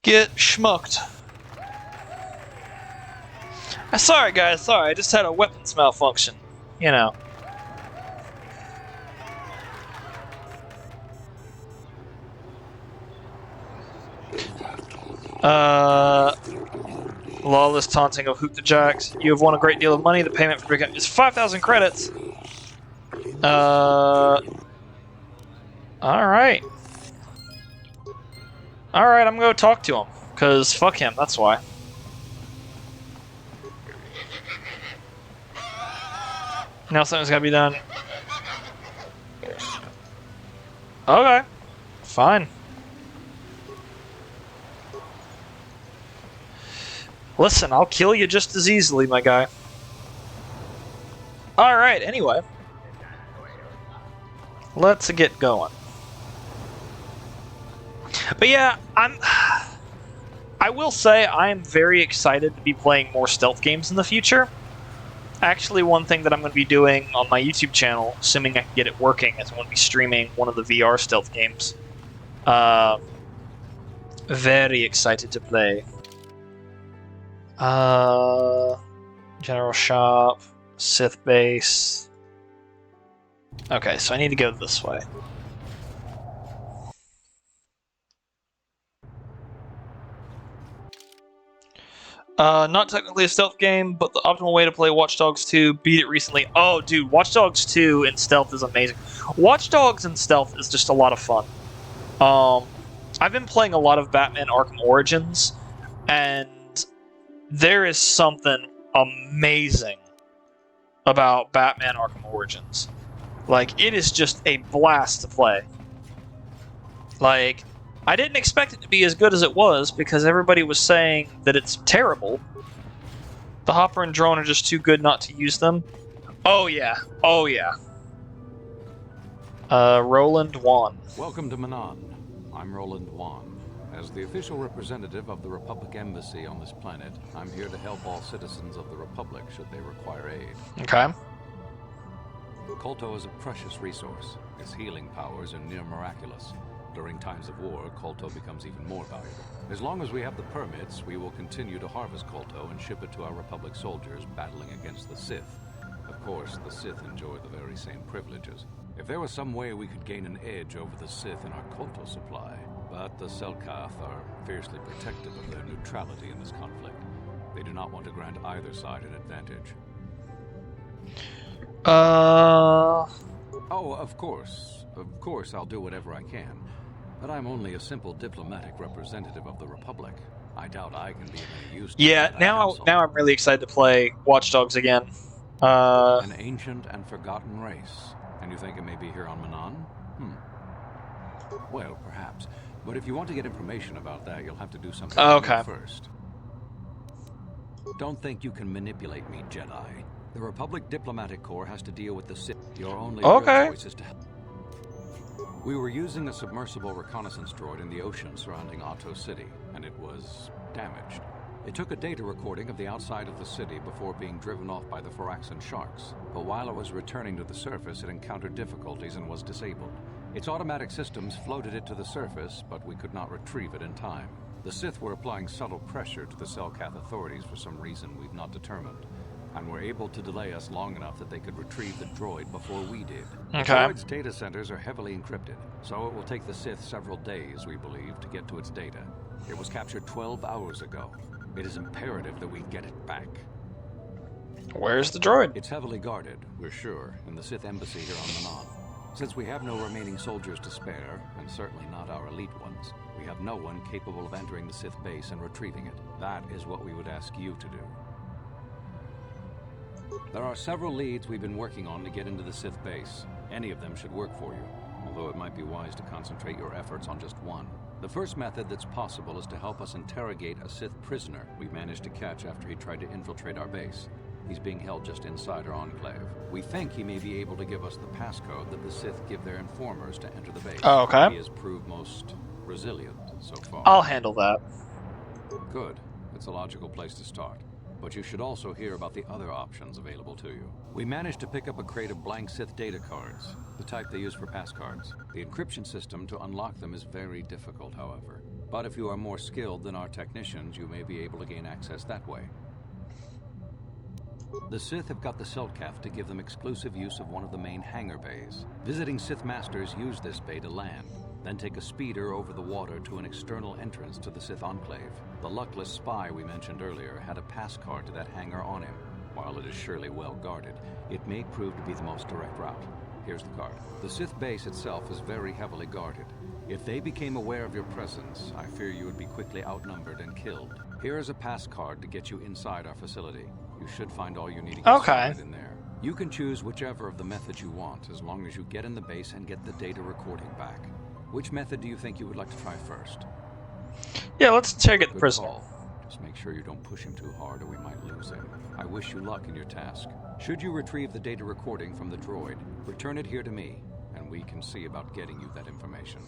Get schmucked. Sorry guys, sorry, I just had a weapons malfunction. You know. Lawless taunting of Hoop the Jacks. You have won a great deal of money. The payment for becoming is 5,000 credits. Alright. Alright, I'm gonna go talk to him. Because fuck him, that's why. Now something's gotta be done. Okay. Fine. Listen, I'll kill you just as easily, my guy. Alright, anyway. Let's get going. But yeah, I will say I am very excited to be playing more stealth games in the future. Actually, one thing that I'm going to be doing on my YouTube channel, assuming I can get it working, is I'm going to be streaming one of the VR stealth games. Very excited to play. General Shop, Sith Base. Okay, so I need to go this way. Not technically a stealth game, but the optimal way to play Watch Dogs 2. Beat it recently. Oh, dude, Watch Dogs 2 in stealth is amazing. Watch Dogs in stealth is just a lot of fun. I've been playing a lot of Batman Arkham Origins, and there is something amazing about Batman Arkham Origins. Like, it is just a blast to play. Like, I didn't expect it to be as good as it was because everybody was saying that it's terrible. The Hopper and Drone are just too good not to use them. Oh yeah, oh yeah. Roland Wan.
Welcome to Manan. I'm Roland Wan. As the official representative of the Republic Embassy on this planet, I'm here to help all citizens of the Republic should they require aid.
Okay.
Kolto is a precious resource. Its healing powers are near miraculous. During times of war, Kolto becomes even more valuable. As long as we have the permits, we will continue to harvest Kolto and ship it to our Republic soldiers battling against the Sith. Of course, the Sith enjoy the very same privileges. If there was some way we could gain an edge over the Sith in our Kolto supply, but the Selkath are fiercely protective of their neutrality in this conflict. They do not want to grant either side an advantage. Oh, of course I'll do whatever I can. But I'm only a simple diplomatic representative of the Republic. I doubt I can be of any use to
Yeah, now I'm really excited to play Watch Dogs again.
An ancient and forgotten race. And you think it may be here on Manan? Well, perhaps. But if you want to get information about that, you'll have to do something first. Don't think you can manipulate me, Jedi. The Republic Diplomatic Corps has to deal with the Sith. Your only real choice is to help. We were using a submersible reconnaissance droid in the ocean surrounding Otto City, and it was damaged. It took a data recording of the outside of the city before being driven off by the Phoraxan sharks, but while it was returning to the surface, it encountered difficulties and was disabled. Its automatic systems floated it to the surface, but we could not retrieve it in time. The Sith were applying subtle pressure to the Selkath authorities for some reason we've not determined, and were able to delay us long enough that they could retrieve the droid before we did. The droid's data centers are heavily encrypted, so it will take the Sith several days, we believe, to get to its data. It was captured 12 hours ago. It is imperative that we get it back.
Where's the droid?
It's heavily guarded, we're sure, in the Sith embassy here on Manan. Since we have no remaining soldiers to spare, and certainly not our elite ones, we have no one capable of entering the Sith base and retrieving it. That is what we would ask you to do. There are several leads we've been working on to get into the Sith base. Any of them should work for you, although it might be wise to concentrate your efforts on just one. The first method that's possible is to help us interrogate a Sith prisoner we managed to catch after he tried to infiltrate our base. He's being held just inside our enclave. We think he may be able to give us the passcode that the Sith give their informers to enter the base.
Oh, okay.
He has proved most resilient so far.
I'll handle that.
Good. It's a logical place to start. But you should also hear about the other options available to you. We managed to pick up a crate of blank Sith data cards, the type they use for pass cards. The encryption system to unlock them is very difficult, however. But if you are more skilled than our technicians, you may be able to gain access that way. The Sith have got the Selkath to give them exclusive use of one of the main hangar bays. Visiting Sith Masters use this bay to land, then take a speeder over the water to an external entrance to the Sith Enclave. The luckless spy we mentioned earlier had a pass card to that hangar on him. While it is surely well guarded, it may prove to be the most direct route. Here's the card. The Sith base itself is very heavily guarded. If they became aware of your presence, I fear you would be quickly outnumbered and killed. Here is a pass card to get you inside our facility. You should find all you need to get started in there. You can choose whichever of the methods you want, as long as you get in the base and get the data recording back. Which method do you think you would like to try first?
Yeah, let's interrogate the prisoner.
Just make sure you don't push him too hard or we might lose him. I wish you luck in your task. Should you retrieve the data recording from the droid, return it here to me, and we can see about getting you that information.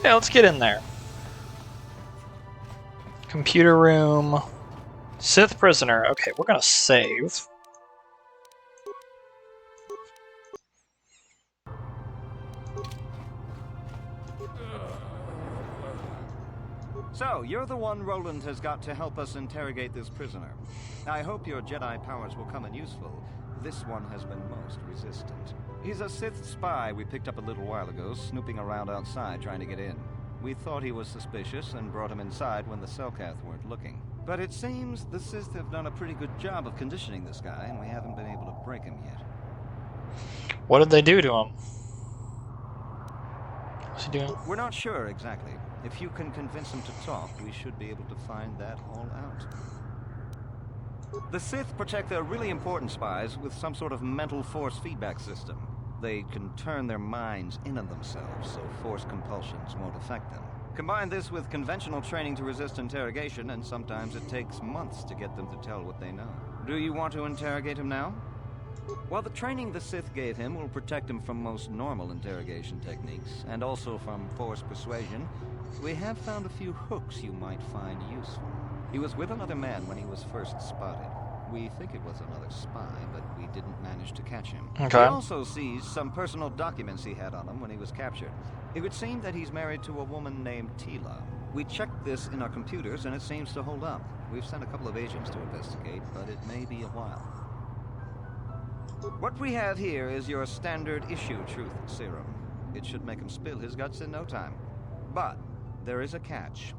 Yeah, let's get in there. Computer room. Sith prisoner. Okay, we're gonna save.
So, you're the one Roland has got to help us interrogate this prisoner. I hope your Jedi powers will come in useful. This one has been most resistant. He's a Sith spy we picked up a little while ago, snooping around outside trying to get in. We thought he was suspicious and brought him inside when the Selkath weren't looking. But it seems the Sith have done a pretty good job of conditioning this guy, and we haven't been able to break him yet.
What did they do to him? What's he doing?
We're not sure exactly. If you can convince him to talk, we should be able to find that all out. The Sith protect their really important spies with some sort of mental force feedback system. They can turn their minds in on themselves, so force compulsions won't affect them. Combine this with conventional training to resist interrogation, and sometimes it takes months to get them to tell what they know. Do you want to interrogate him now? While the training the Sith gave him will protect him from most normal interrogation techniques, and also from force persuasion, we have found a few hooks you might find useful. He was with another man when he was first spotted. We think it was another spy, but we didn't manage to catch him.
Okay.
We also seized some personal documents he had on him when he was captured. It would seem that he's married to a woman named Tila. We checked this in our computers, and it seems to hold up. We've sent a couple of agents to investigate, but it may be a while. What we have here is your standard issue truth serum. It should make him spill his guts in no time. But there is a catch.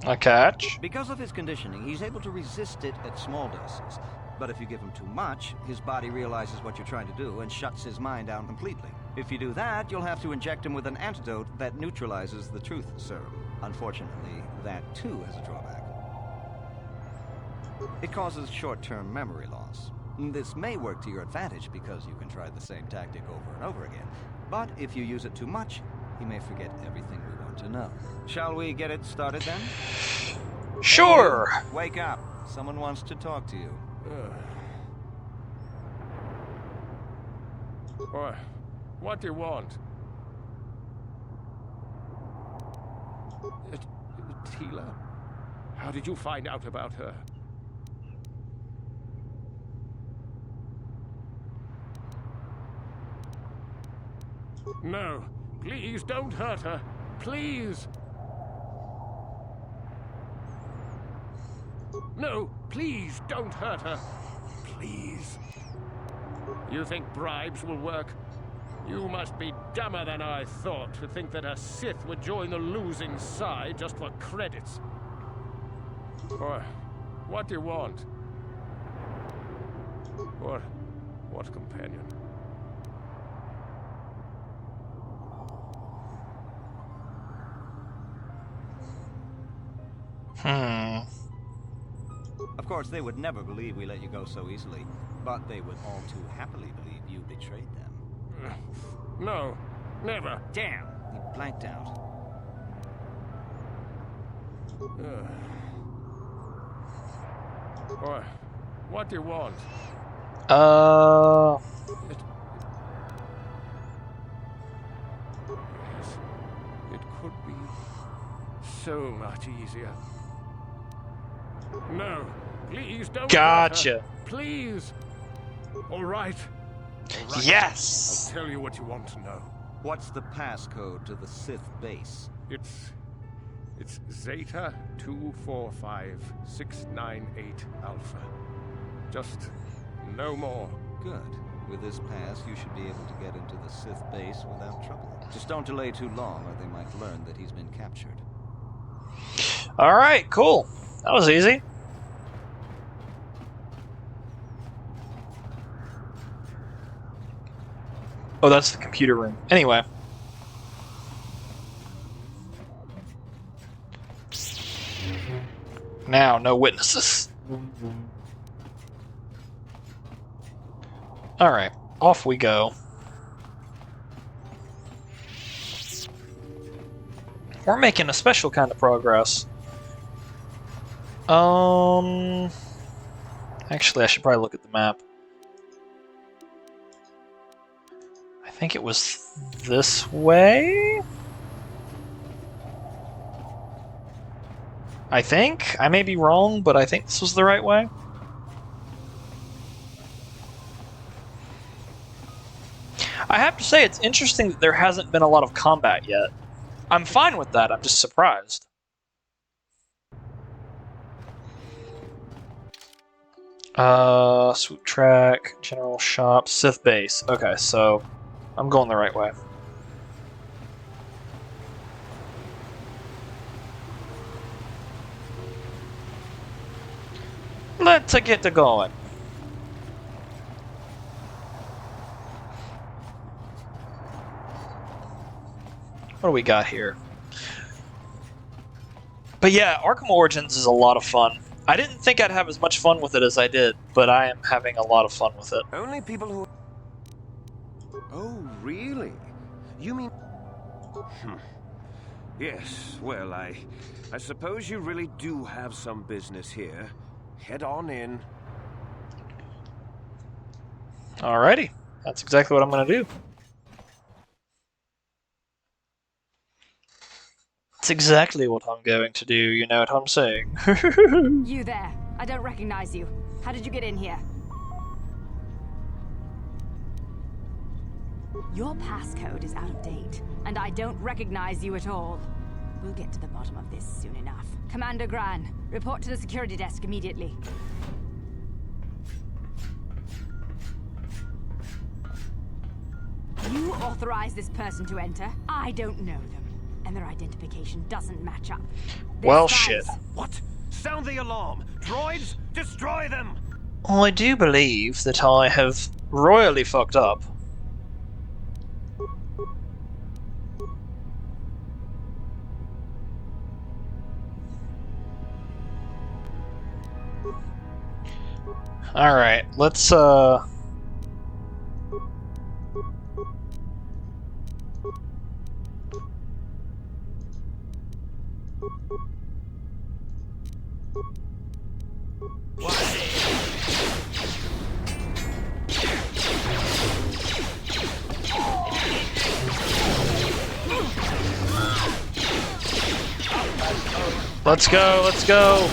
A catch?
Because of his conditioning, he's able to resist it at small doses. But if you give him too much, his body realizes what you're trying to do and shuts his mind down completely. If you do that, you'll have to inject him with an antidote that neutralizes the truth serum. Unfortunately, that too has a drawback. It causes short-term memory loss. This may work to your advantage because you can try the same tactic over and over again. But if you use it too much, he may forget everything we want to know. Shall we get it started then?
Sure.
Hey, wake up. Someone wants to talk to you.
What do you want? Tila? How did you find out about her? No, please don't hurt her. Please. No, please don't hurt her. Please. You think bribes will work? You must be dumber than I thought to think that a Sith would join the losing side just for credits. What do you want? What companion?
Of course, they would never believe we let you go so easily, but they would all too happily believe you betrayed them.
No, never.
Damn, he blanked out.
What do you want? Yes, it could be so much easier. No, please don't.
Gotcha.
Please. All right.
Yes.
I'll tell you what you want to know.
What's the passcode to the Sith base?
It's Zeta 245698 Alpha. Just no more.
Good. With this pass, you should be able to get into the Sith base without trouble. Just don't delay too long, or they might learn that he's been captured.
All right, cool. That was easy. Oh, that's the computer room. Anyway. Now, no witnesses. Alright, off we go. We're making a special kind of progress. Actually, I should probably look at the map. I think it was this way? I think? I may be wrong, but I think this was the right way. I have to say, it's interesting that there hasn't been a lot of combat yet. I'm fine with that, I'm just surprised. Swoop track, general shop, Sith base. Okay, so I'm going the right way. Let's get to going. What do we got here? But yeah, Arkham Origins is a lot of fun. I didn't think I'd have as much fun with it as I did, but I am having a lot of fun with it.
Only people who... Oh, really? You mean... Yes, well, I suppose you really do have some business here. Head on in.
Alrighty, that's exactly what I'm gonna do. That's exactly what I'm going to do, you know what I'm saying?
You there. I don't recognize you. How did you get in here? Your passcode is out of date, and I don't recognize you at all. We'll get to the bottom of this soon enough. Commander Gran, report to the security desk immediately. You authorized this person to enter. I don't know them. And their identification doesn't match up.
Well, shit.
What? Sound the alarm! Droids, destroy them!
I do believe that I have royally fucked up. Alright, let's Let's go, let's go!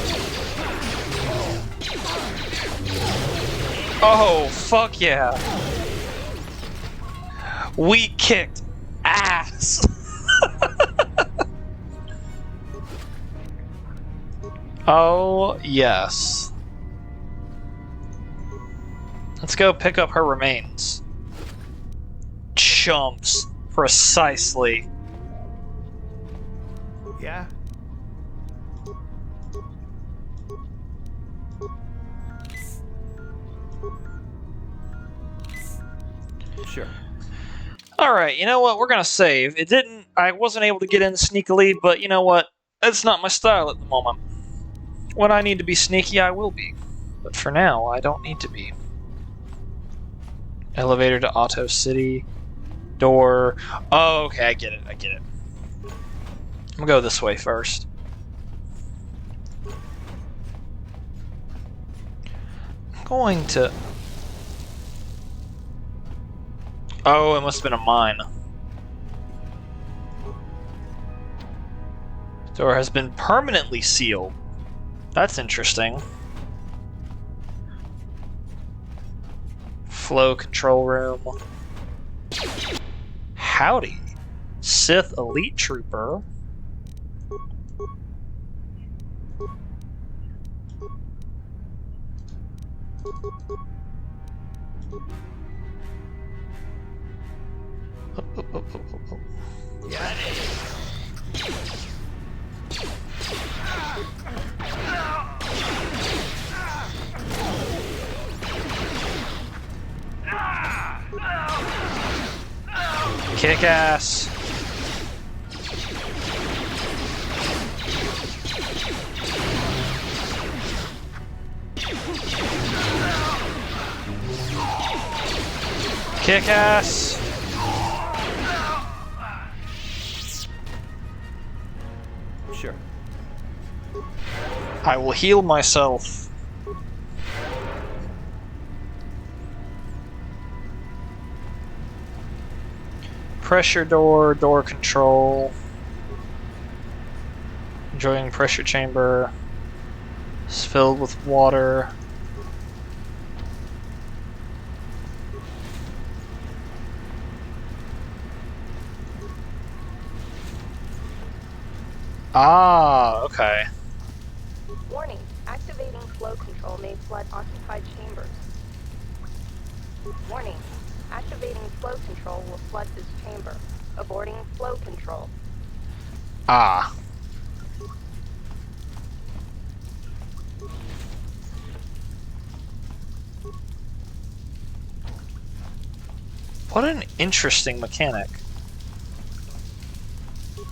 Oh, fuck yeah! We kicked ass! Oh, yes. Let's go pick up her remains. Chumps. Precisely.
Yeah? Sure.
Alright, you know what? We're gonna save. I wasn't able to get in sneakily, but you know what? That's not my style at the moment. When I need to be sneaky, I will be. But for now, I don't need to be. Elevator to Auto City. Door. Oh, okay, I get it, I get it. I'm gonna go this way first. I'm going to... Oh, it must have been a mine. Door has been permanently sealed. That's interesting. Flow control room. Howdy. Sith Elite Trooper. Kick ass. Kick ass.
Sure.
I will heal myself. Pressure door, door control. Enjoying pressure chamber. It's filled with water. Ah, okay.
Warning, activating flow control may flood occupied chambers. Warning, activating flow control will flood this chamber. Aborting flow control.
Ah. What an interesting mechanic.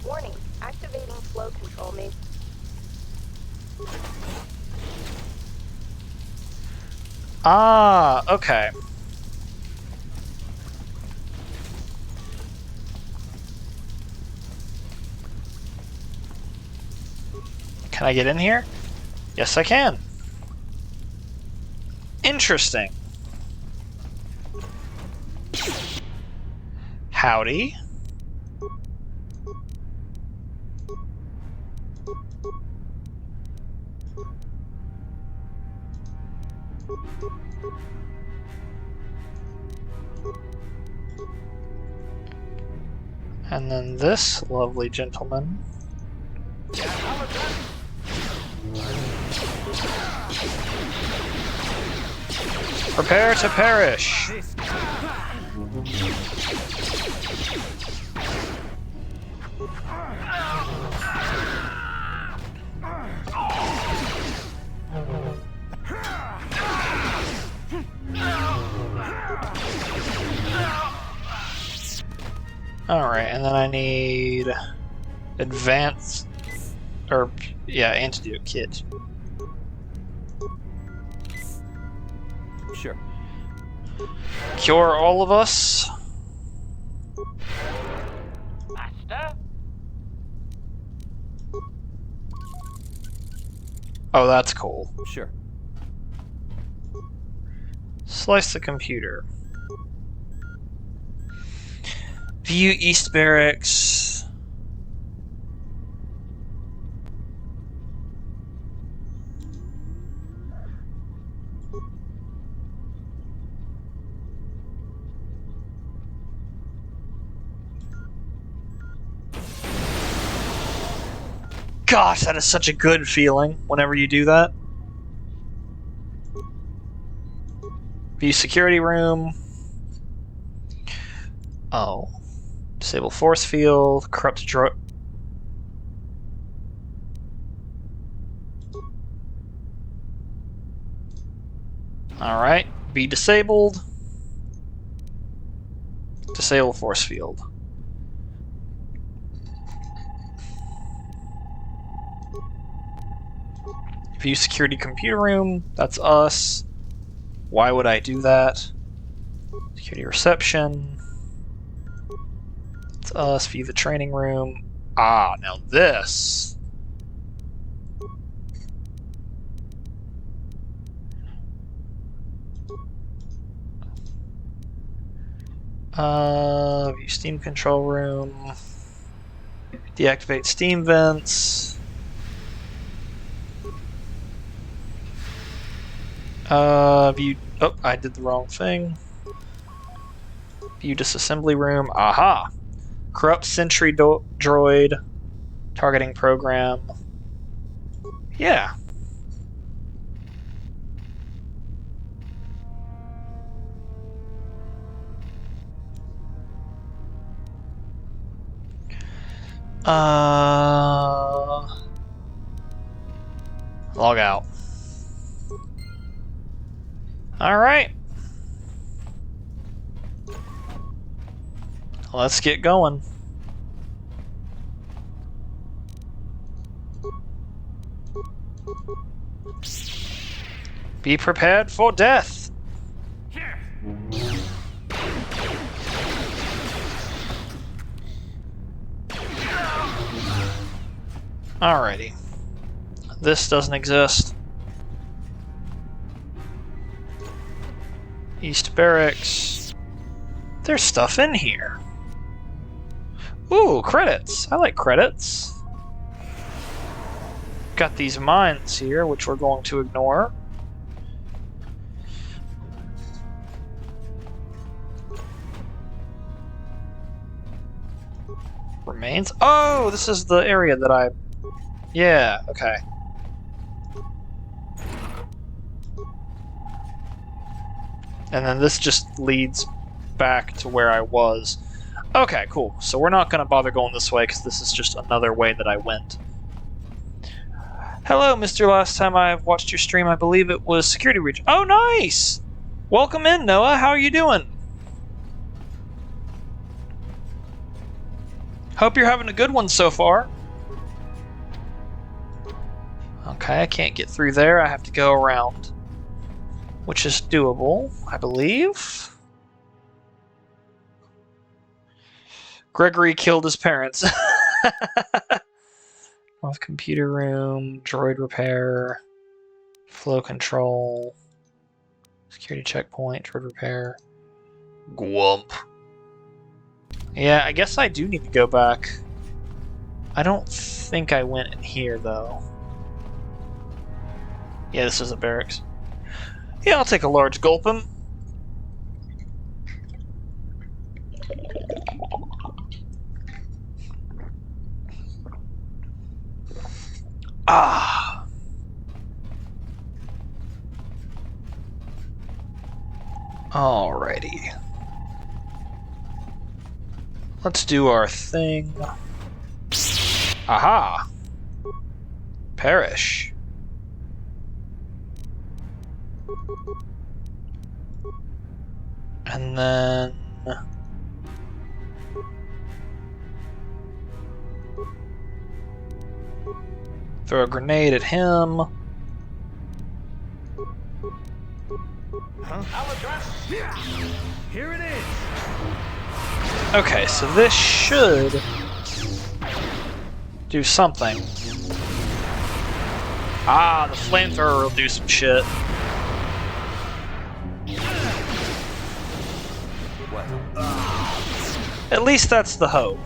Warning, activating flow control may...
Ah, okay. Can I get in here? Yes, I can. Interesting. Howdy. And then this lovely gentleman. Prepare to perish. Alright, and then I need advanced, or yeah, antidote kit.
Sure.
Cure all of us.
Master?
Oh, that's cool.
Sure.
Slice the computer. View East Barracks. Gosh, that is such a good feeling whenever you do that. View security room. Oh. Disable force field. Corrupt drug. Alright. Be disabled. Disable force field. View security computer room. That's us. Why would I do that? Security reception. That's us. View the training room. Ah, now this. View steam control room. Deactivate steam vents. View. Oh, I did the wrong thing. View disassembly room. Aha! Corrupt sentry droid. Targeting program. Yeah. Log out. Alright. Let's get going. Be prepared for death. Alrighty. This doesn't exist. East Barracks. There's stuff in here. Ooh, credits. I like credits. Got these mines here, which we're going to ignore. Remains. Oh, this is the area that I... Yeah, okay. And then this just leads back to where I was. Okay, cool. So we're not going to bother going this way because this is just another way that I went. Hello, Mr. Last time I watched your stream, I believe it was Security Breach. Oh, nice! Welcome in, Noah. How are you doing? Hope you're having a good one so far. Okay, I can't get through there. I have to go around. Which is doable, I believe. Gregory killed his parents. North computer room, droid repair, flow control, security checkpoint, droid repair. Gwump. Yeah, I guess I do need to go back. I don't think I went in here, though. Yeah, this is a barracks. Yeah, I'll take a large gulpum. Ah. Alrighty. Let's do our thing. Aha! Perish. And then... throw a grenade at him.
Here it is.
Okay, so this should do something. Ah, the flamethrower will do some shit.
What?
At least that's the hope.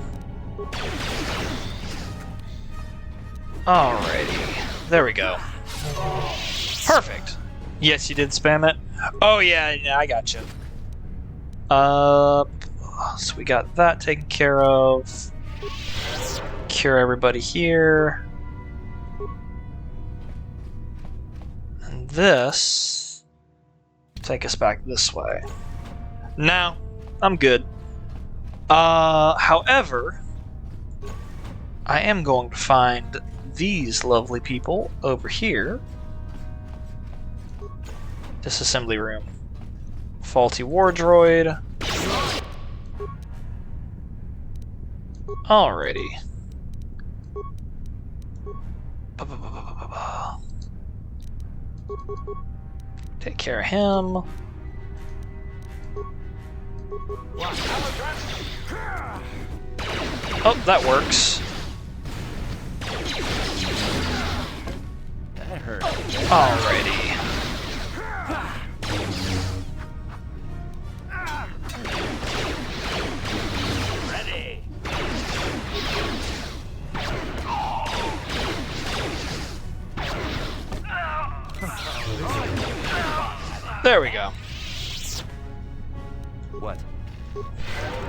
Alrighty. There we go. Perfect. Yes, you did spam it. Oh yeah, I gotcha. So we got that taken care of. Cure everybody here. And this take us back this way. Now, I'm good. However, I am going to find these lovely people over here. Disassembly room. Faulty war droid. Alrighty. Take care of him. Oh, that works.
That hurt.
Alrighty.
Ready.
There we go.
What?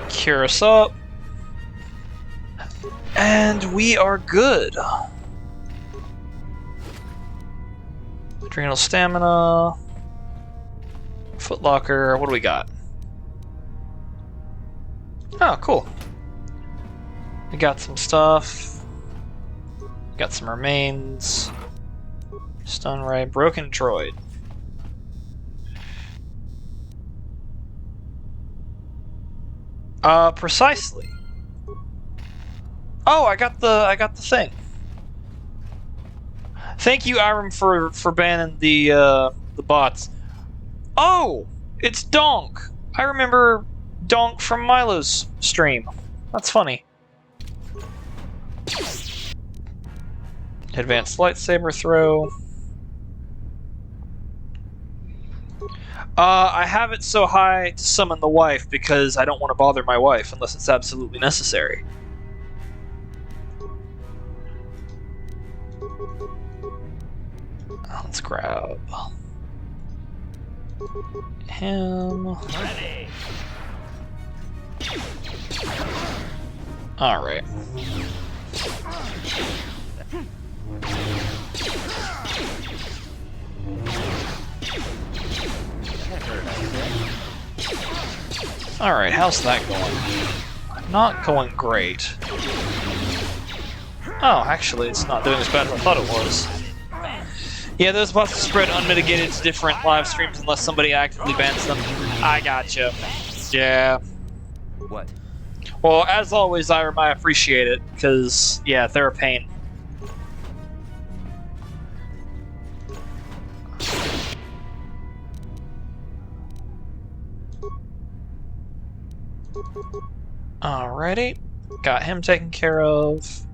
Cure us up. And we are good. Adrenal stamina. Footlocker. What do we got? Oh, cool. We got some stuff. Got some remains. Stun ray. Broken droid. Precisely. Oh, I got the thing. Thank you, Irem, for banning the bots. Oh, it's Donk. I remember Donk from Milo's stream. That's funny. Advanced lightsaber throw. I have it so high to summon the wife because I don't want to bother my wife unless it's absolutely necessary. Let's grab him. All right. All right, how's that going? Not going great. Oh, actually, it's not doing as bad as I thought it was. Yeah, those bots spread unmitigated to different live streams unless somebody actively bans them. I gotcha. Yeah.
What?
Well, as always, I appreciate it, because, yeah, they're a pain. Alrighty. Got him taken care of.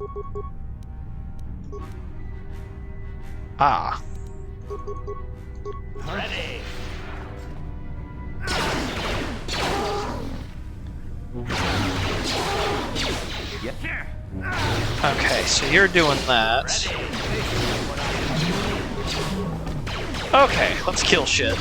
Ah.
Ready.
Okay, so you're doing that. Okay, let's kill shit.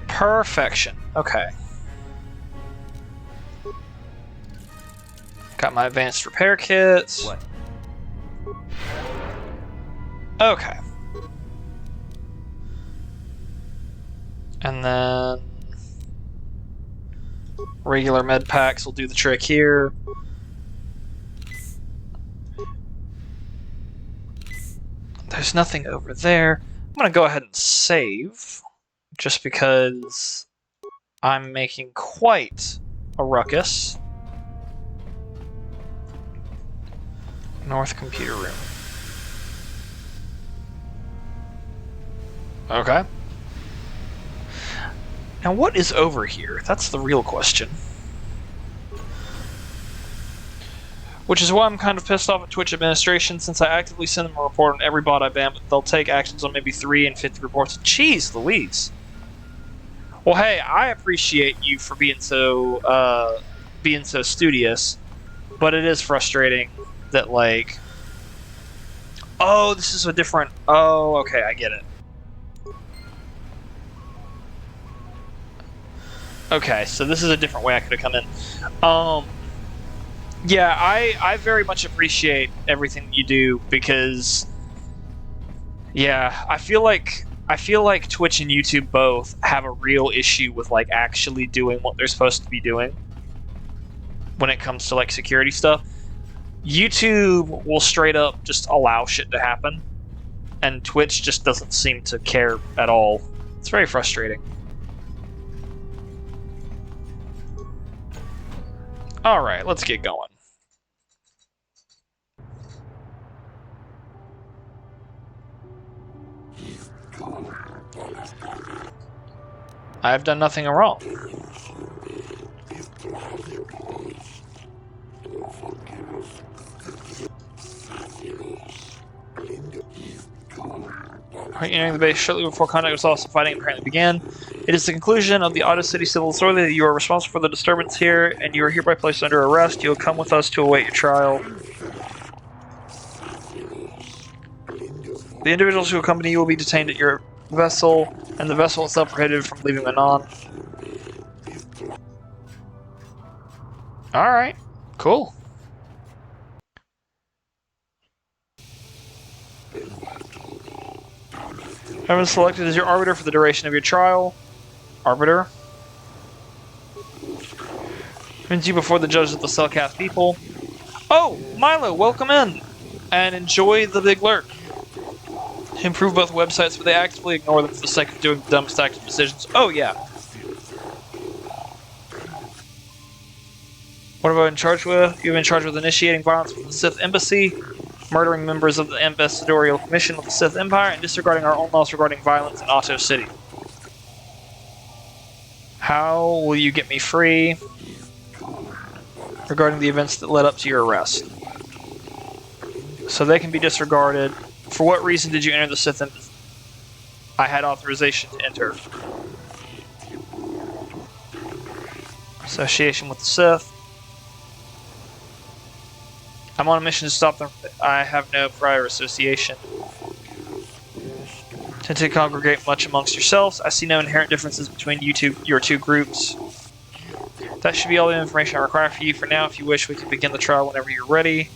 Perfection. Okay. Got my advanced repair kits.
What?
Okay. And then regular med packs will do the trick here. There's nothing over there. I'm gonna go ahead and save, just because I'm making quite a ruckus. North computer room. Okay. Now what is over here? That's the real question. Which is why I'm kind of pissed off at Twitch administration, since I actively send them a report on every bot I ban, but they'll take actions on maybe 3 and 50 reports. Jeez Louise. Well, hey, I appreciate you for being so studious, but it is frustrating that, like... Oh, this is a different... Oh, okay, I get it. Okay, so this is a different way I could have come in. Yeah, I very much appreciate everything that you do, because... Yeah, I feel like Twitch and YouTube both have a real issue with, like, actually doing what they're supposed to be doing when it comes to, like, security stuff. YouTube will straight up just allow shit to happen, and Twitch just doesn't seem to care at all. It's very frustrating. Alright, let's get going. I've done nothing wrong. Entering the base shortly before contact with Austin fighting apparently began. It is the conclusion of the Auto City Civil Authority that you are responsible for the disturbance here, and you are hereby placed under arrest. You will come with us to await your trial. The individuals who accompany you will be detained at your vessel, and the vessel itself prohibited from leaving Manon. Alright, cool. I've been selected as your arbiter for the duration of your trial. Arbiter. Brings you before the judge of the Cellcath people. Oh, Milo, welcome in! And enjoy the big lurk. Improve both websites, but they actively ignore them for the sake of doing the dumbest active decisions. Oh, yeah. What have I been charged with? You've been charged with initiating violence with the Sith Embassy, murdering members of the Ambassadorial Commission of the Sith Empire, and disregarding our own laws regarding violence in Otto City. How will you get me free? Regarding the events that led up to your arrest. So they can be disregarded. For what reason did you enter the Sith Embassy? I had authorization to enter. Association with the Sith. I'm on a mission to stop them. I have no prior association. Tend to congregate much amongst yourselves. I see no inherent differences between your two groups. That should be all the information I require for you for now. If you wish, we can begin the trial whenever you're ready.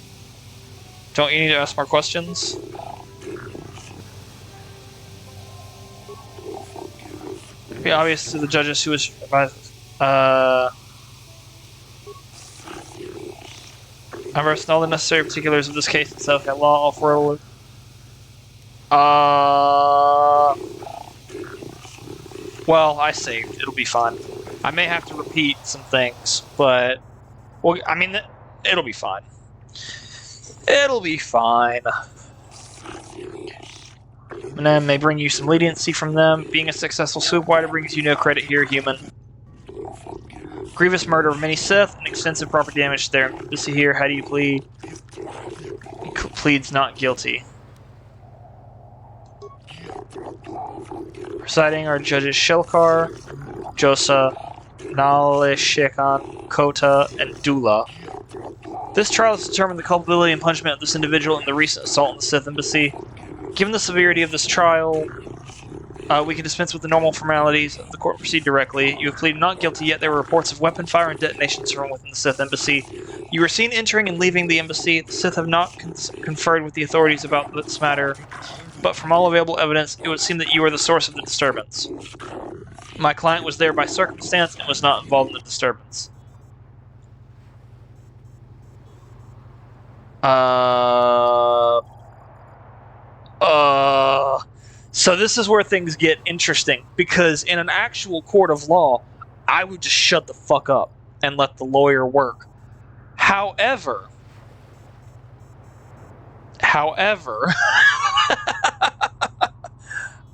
Don't you need to ask more questions? It'd be obvious to the judges who was I'm versed in all the necessary particulars of this case itself. Got law, all four. Well, I saved. It'll be fine. I may have to repeat some things, but well, I mean, it'll be fine. It'll be fine. And then may bring you some leniency from them. Being a successful swoop wider brings you no credit here, human. Grievous murder of many Sith and extensive property damage there. Let's see here. How do you plead? He pleads not guilty. Presiding are Judges Shelkar, Josa, Naleshekan, Kota, and Dula. This trial has determined the culpability and punishment of this individual in the recent assault on the Sith Embassy. Given the severity of this trial, we can dispense with the normal formalities of the court. Proceed directly. You have pleaded not guilty, yet there were reports of weapon fire and detonations from within the Sith Embassy. You were seen entering and leaving the embassy. The Sith have not conferred with the authorities about this matter, but from all available evidence, it would seem that you are the source of the disturbance. My client was there by circumstance and was not involved in the disturbance. So this is where things get interesting, because in an actual court of law, I would just shut the fuck up and let the lawyer work. However,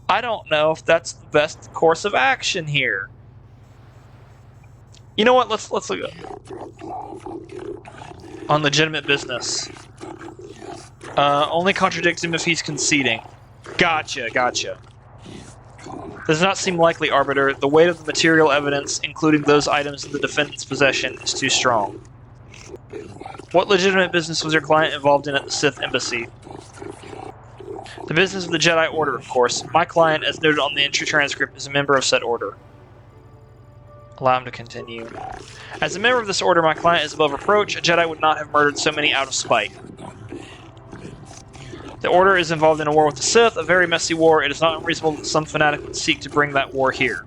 I don't know if that's the best course of action here. You know what? Let's look at on legitimate business. Only contradicts him if he's conceding. Gotcha. Does not seem likely, Arbiter. The weight of the material evidence, including those items in the defendant's possession, is too strong. What legitimate business was your client involved in at the Sith Embassy? The business of the Jedi Order, of course. My client, as noted on the entry transcript, is a member of said order. Allow him to continue. As a member of this order, my client is above reproach. A Jedi would not have murdered so many out of spite. The Order is involved in a war with the Sith, a very messy war. It is not unreasonable that some fanatic would seek to bring that war here.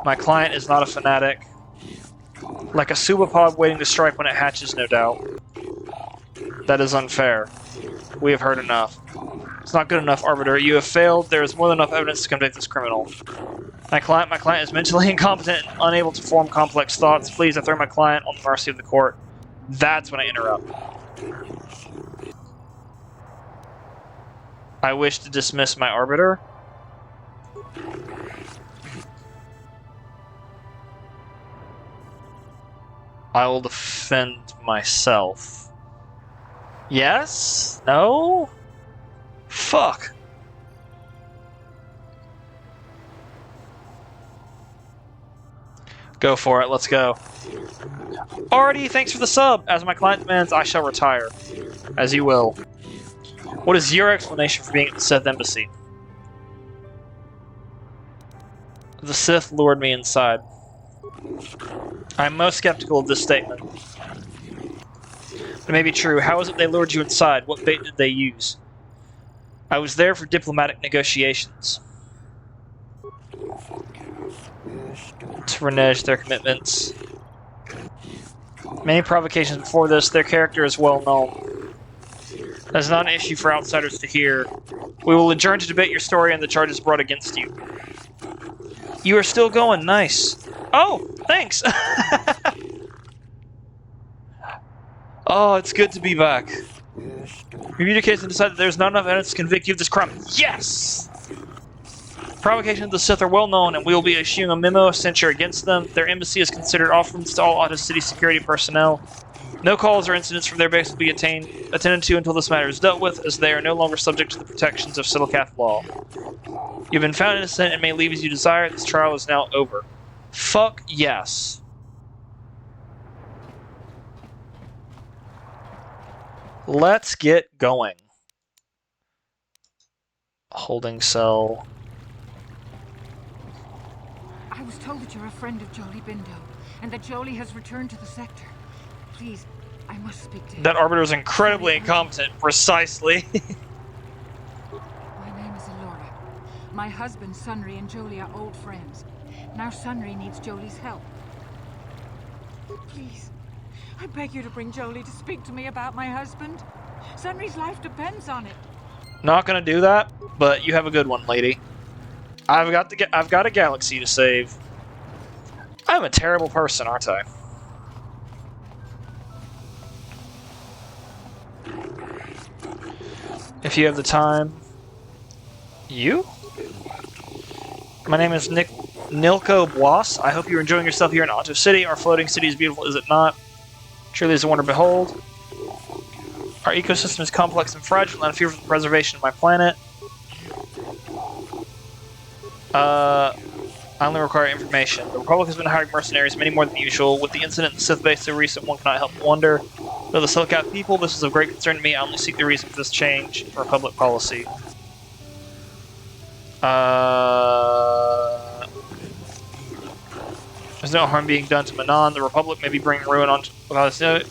My client is not a fanatic. Like a subapod waiting to strike when it hatches, no doubt. That is unfair. We have heard enough. It's not good enough, Arbiter. You have failed. There is more than enough evidence to convict this criminal. My client is mentally incompetent and unable to form complex thoughts. Please, I throw my client on the mercy of the court. That's when I interrupt. I wish to dismiss my Arbiter. I will defend myself. Yes? No? Fuck. Go for it, let's go. Alrighty, thanks for the sub. As my client demands, I shall retire. As you will. What is your explanation for being at the Sith Embassy? The Sith lured me inside. I am most skeptical of this statement. But it may be true. How is it they lured you inside? What bait did they use? I was there for diplomatic negotiations. To renege their commitments. Many provocations before this, their character is well known. That's not an issue for outsiders to hear. We will adjourn to debate your story and the charges brought against you. You are still going. Nice. Oh, thanks. Oh, it's good to be back. Review the case and decide that there's not enough evidence to convict you of this crime. Yes! Provocation of the Sith are well known, and we will be issuing a memo of censure against them. Their embassy is considered off limits to all Otto City security personnel. No calls or incidents from their base will be attended to until this matter is dealt with, as they are no longer subject to the protections of Sittlecath law. You've been found innocent and may leave as you desire. This trial is now over. Fuck yes. Let's get going. Holding cell.
I was told that you're a friend of Jolie Bindo, and that Jolie has returned to the sector. Please, I must speak to him.
That arbiter is incredibly incompetent. Precisely.
My name is Elora. My husband, Sunry, and Jolie are old friends. Now Sunry needs Jolie's help. Please, I beg you to bring Jolie to speak to me about my husband. Sunry's life depends on it.
Not gonna do that, but you have a good one, lady. I've got a galaxy to save. I'm a terrible person, aren't I? If you have the time. You? My name is Nilko Bois. I hope you're enjoying yourself here in Otto City. Our floating city is beautiful, is it not? Truly is a wonder to behold. Our ecosystem is complex and fragile, and I fear for the preservation of my planet. I only require information. The Republic has been hiring mercenaries, many more than usual. With the incident in the Sith base so recent, one cannot help but wonder. Though the Sittlecath people, this is of great concern to me. I only seek the reason for this change in Republic policy. There's no harm being done to Manon. The Republic may be bringing ruin on without us knowing.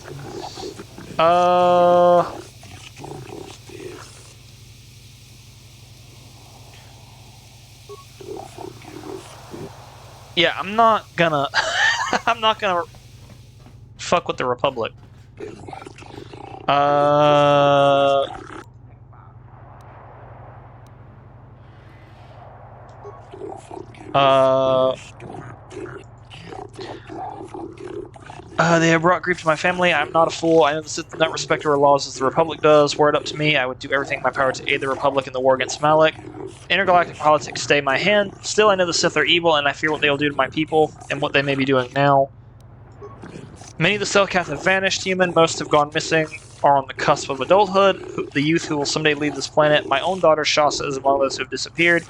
Yeah, I'm not gonna I'm not gonna fuck with the Republic. They have brought grief to my family. I'm not a fool. I know the Sith do not respect our laws as the Republic does. Were it up to me, I would do everything in my power to aid the Republic in the war against Malak. Intergalactic politics stay my hand. Still, I know the Sith are evil, and I fear what they will do to my people, and what they may be doing now. Many of the Selkath have vanished, human. Most have gone missing, are on the cusp of adulthood. The youth who will someday leave this planet. My own daughter, Shasa, is among those who have disappeared.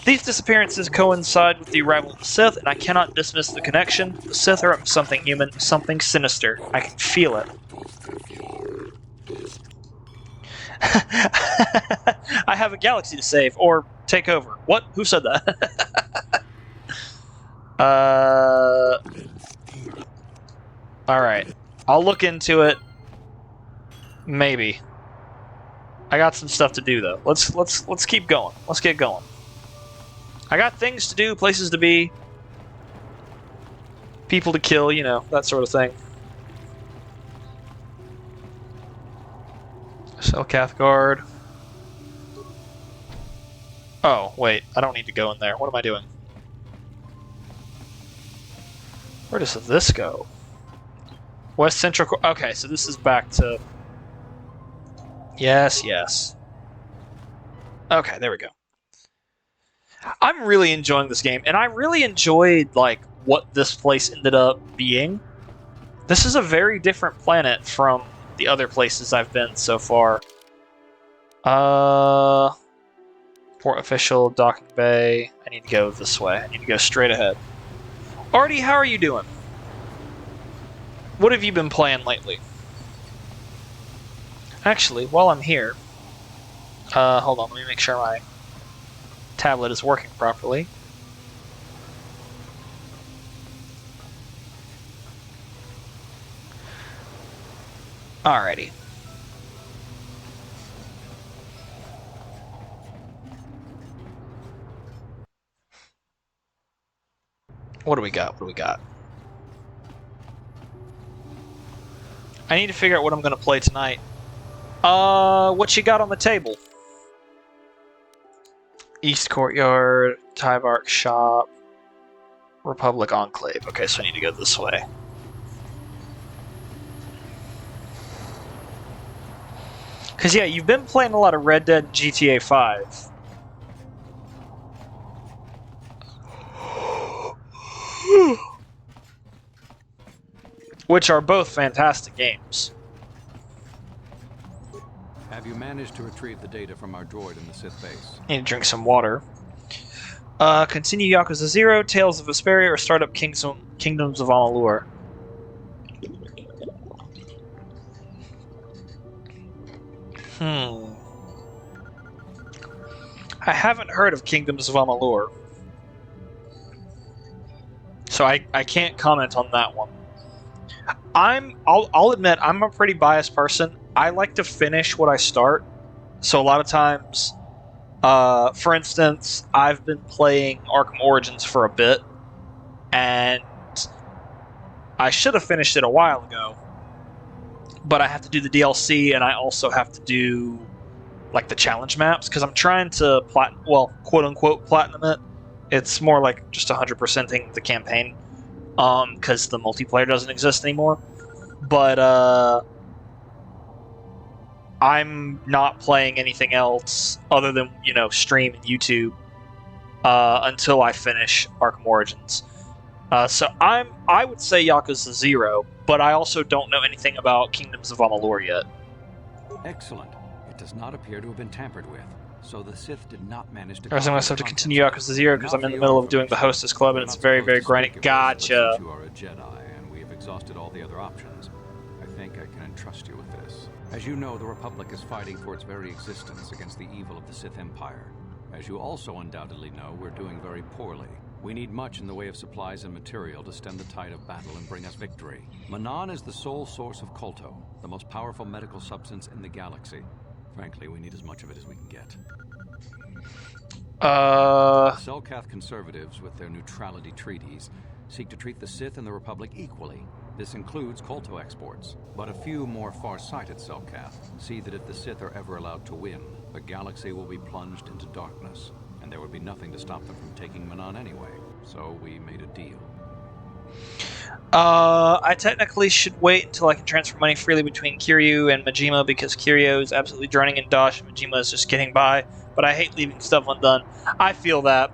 These disappearances coincide with the arrival of the Sith, and I cannot dismiss the connection. The Sith are up to something human, something sinister. I can feel it. I have a galaxy to save, or take over. What? Who said that? Alright. I'll look into it. Maybe. I got some stuff to do though. Let's keep going. Let's get going. I got things to do, places to be, people to kill, you know, that sort of thing. Selkath guard. Oh, wait, I don't need to go in there. What am I doing? Where does this go? West Central... Okay, so this is back to... Yes, yes. Okay, there we go. I'm really enjoying this game, and I really enjoyed, like, what this place ended up being. This is a very different planet from the other places I've been so far. Port official, docking bay. I need to go this way. I need to go straight ahead. Artie, how are you doing? What have you been playing lately? Actually, while I'm here, hold on, let me make sure my tablet is working properly. Alrighty. What do we got? What do we got? I need to figure out what I'm going to play tonight. What you got on the table? East Courtyard, Tybark Shop, Republic Enclave. Okay, so I need to go this way. Because, yeah, you've been playing a lot of Red Dead and GTA 5. Which are both fantastic games.
Have you managed to retrieve the data from our droid in the Sith base?
Need to drink some water. Continue Yakuza 0, Tales of Vesperia, or start up Kingdoms of Amalur. I haven't heard of Kingdoms of Amalur. So I can't comment on that one. I'll admit, I'm a pretty biased person. I like to finish what I start. So a lot of times, for instance, I've been playing Arkham Origins for a bit, and I should have finished it a while ago, but I have to do the DLC, and I also have to do like the challenge maps, because I'm trying to quote-unquote platinum it. It's more like just 100%ing the campaign, because the multiplayer doesn't exist anymore. But I'm not playing anything else other than, stream and YouTube until I finish Arkham Origins. So I would say Yakuza 0, but I also don't know anything about Kingdoms of Amalur yet.
Excellent. It does not appear to have been tampered with, so the Sith did not manage to...
I have to continue Yakuza 0 because I'm in the middle of doing the Hostess Club and it's very, very grinding. Gotcha.
Since you are a Jedi and we have exhausted all the other options, I think I can entrust you with this. As you know, the Republic is fighting for its very existence against the evil of the Sith Empire. As you also undoubtedly know, we're doing very poorly. We need much in the way of supplies and material to stem the tide of battle and bring us victory. Manan is the sole source of Kolto, the most powerful medical substance in the galaxy. Frankly, we need as much of it as we can get. The Selkath conservatives, with their neutrality treaties, seek to treat the Sith and the Republic equally. This includes Kolto exports. But a few more far-sighted Selkath see that if the Sith are ever allowed to win, the galaxy will be plunged into darkness, and there would be nothing to stop them from taking Manan anyway. So we made a deal.
I technically should wait until I can transfer money freely between Kiryu and Majima because Kiryu is absolutely drowning in dosh and Majima is just getting by. But I hate leaving stuff undone. I feel that.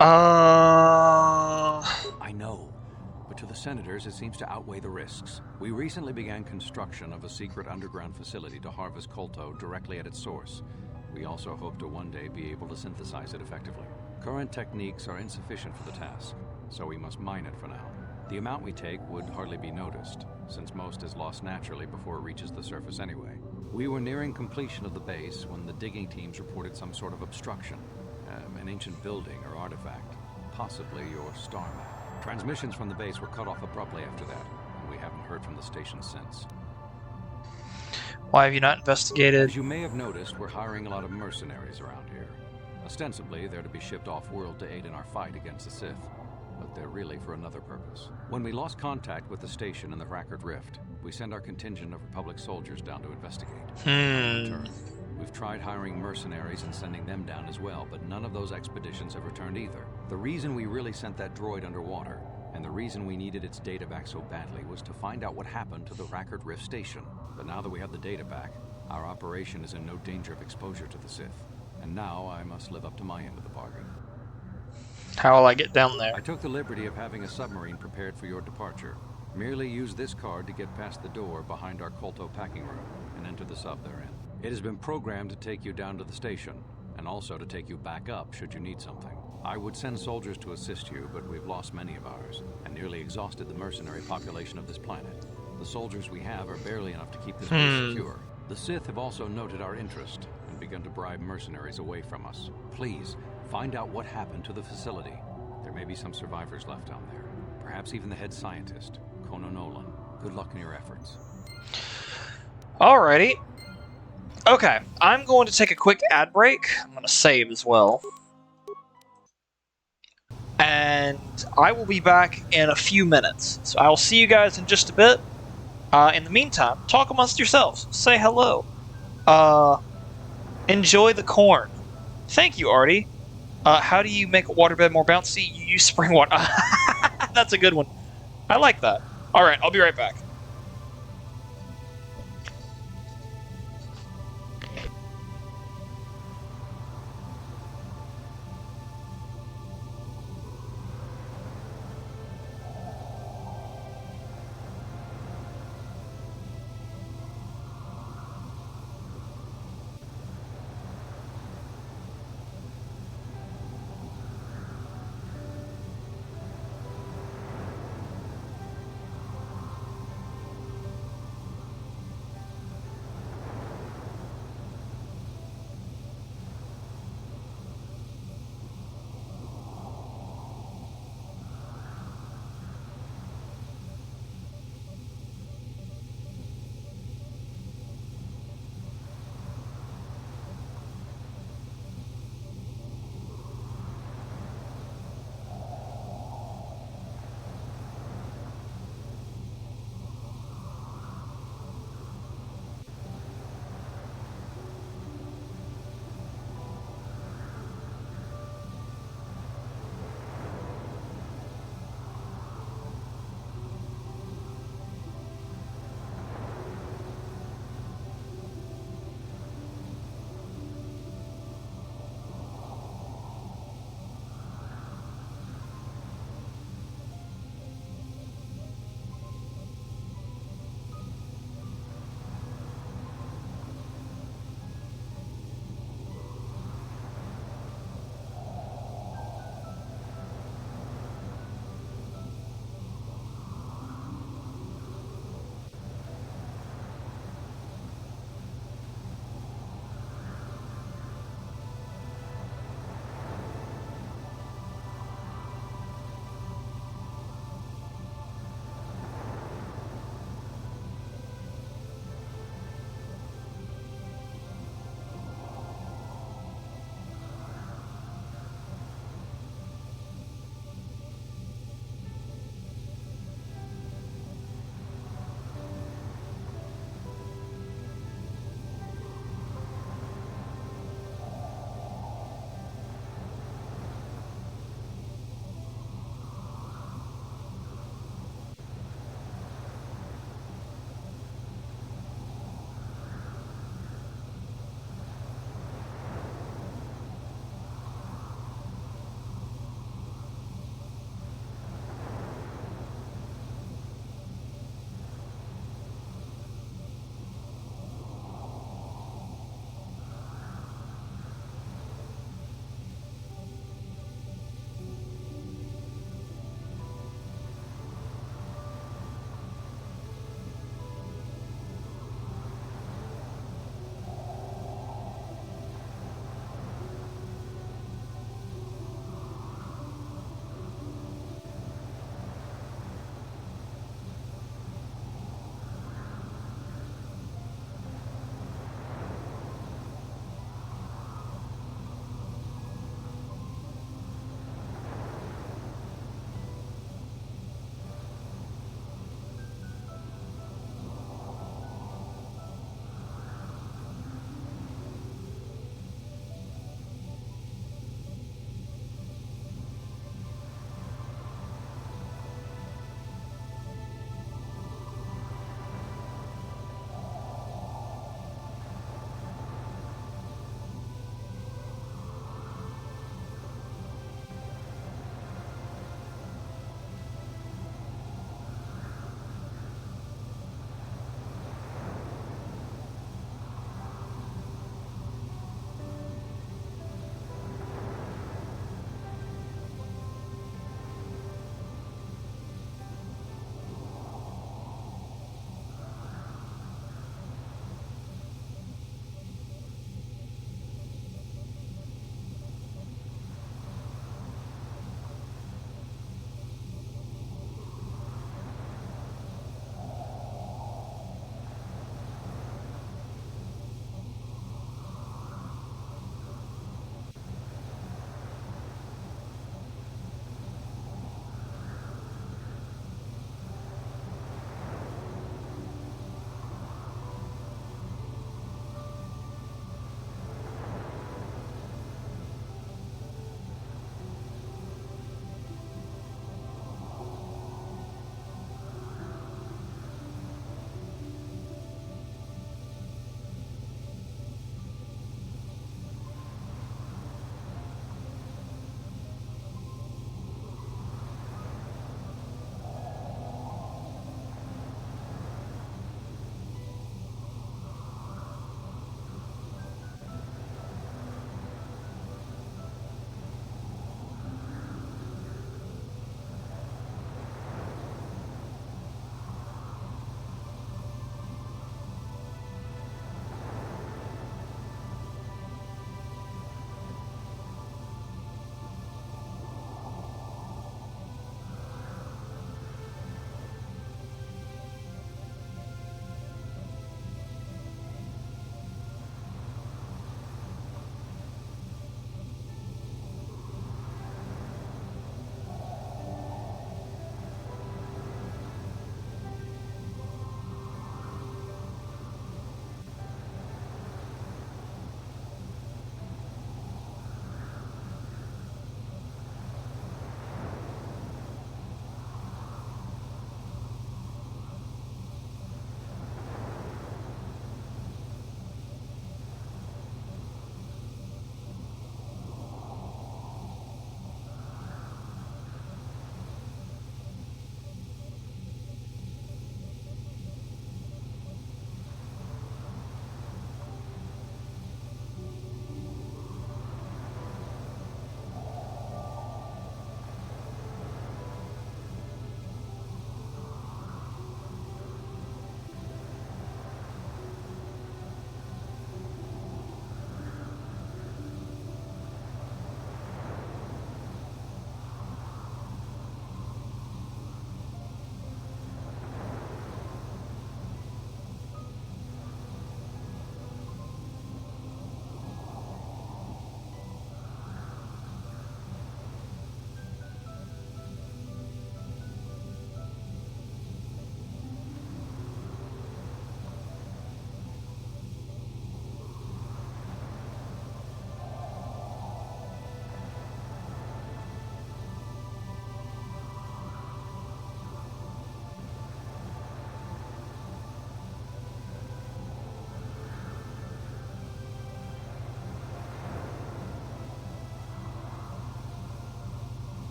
I know. But to the senators, it seems to outweigh the risks. We recently began construction of a secret underground facility to harvest Kolto directly at its source. We also hope to one day be able to synthesize it effectively. Current techniques are insufficient for the task, so we must mine it for now. The amount we take would hardly be noticed, since most is lost naturally before it reaches the surface anyway. We were nearing completion of the base when the digging teams reported some sort of obstruction. An ancient building or artifact, possibly your star map. Transmissions from the base were cut off abruptly after that, and we haven't heard from the station since.
Why have you not investigated?
As you may have noticed, we're hiring a lot of mercenaries around here. Ostensibly, they're to be shipped off-world to aid in our fight against the Sith, but they're really for another purpose. When we lost contact with the station in the Rackard Rift, we sent our contingent of Republic soldiers down to investigate. In return, we've tried hiring mercenaries and sending them down as well, but none of those expeditions have returned either. The reason we really sent that droid underwater, and the reason we needed its data back so badly, was to find out what happened to the Rackard Rift station. But now that we have the data back, our operation is in no danger of exposure to the Sith. And now I must live up to my end of the bargain.
How will I get down there?
I took the liberty of having a submarine prepared for your departure. Merely use this card to get past the door behind our Kolto packing room and enter the sub therein. It has been programmed to take you down to the station, and also to take you back up should you need something. I would send soldiers to assist you, but we've lost many of ours, and nearly exhausted the mercenary population of this planet. The soldiers we have are barely enough to keep this place secure. The Sith have also noted our interest, and begun to bribe mercenaries away from us. Please, find out what happened to the facility. There may be some survivors left down there. Perhaps even the head scientist, Kono Nolan. Good luck in your efforts.
Alrighty. Okay, I'm going to take a quick ad break. I'm going to save as well. And I will be back in a few minutes. So I will see you guys in just a bit. In the meantime, talk amongst yourselves. Say hello. Enjoy the corn. Thank you, Artie. How do you make a waterbed more bouncy? You use spring water. That's a good one. I like that. All right, I'll be right back.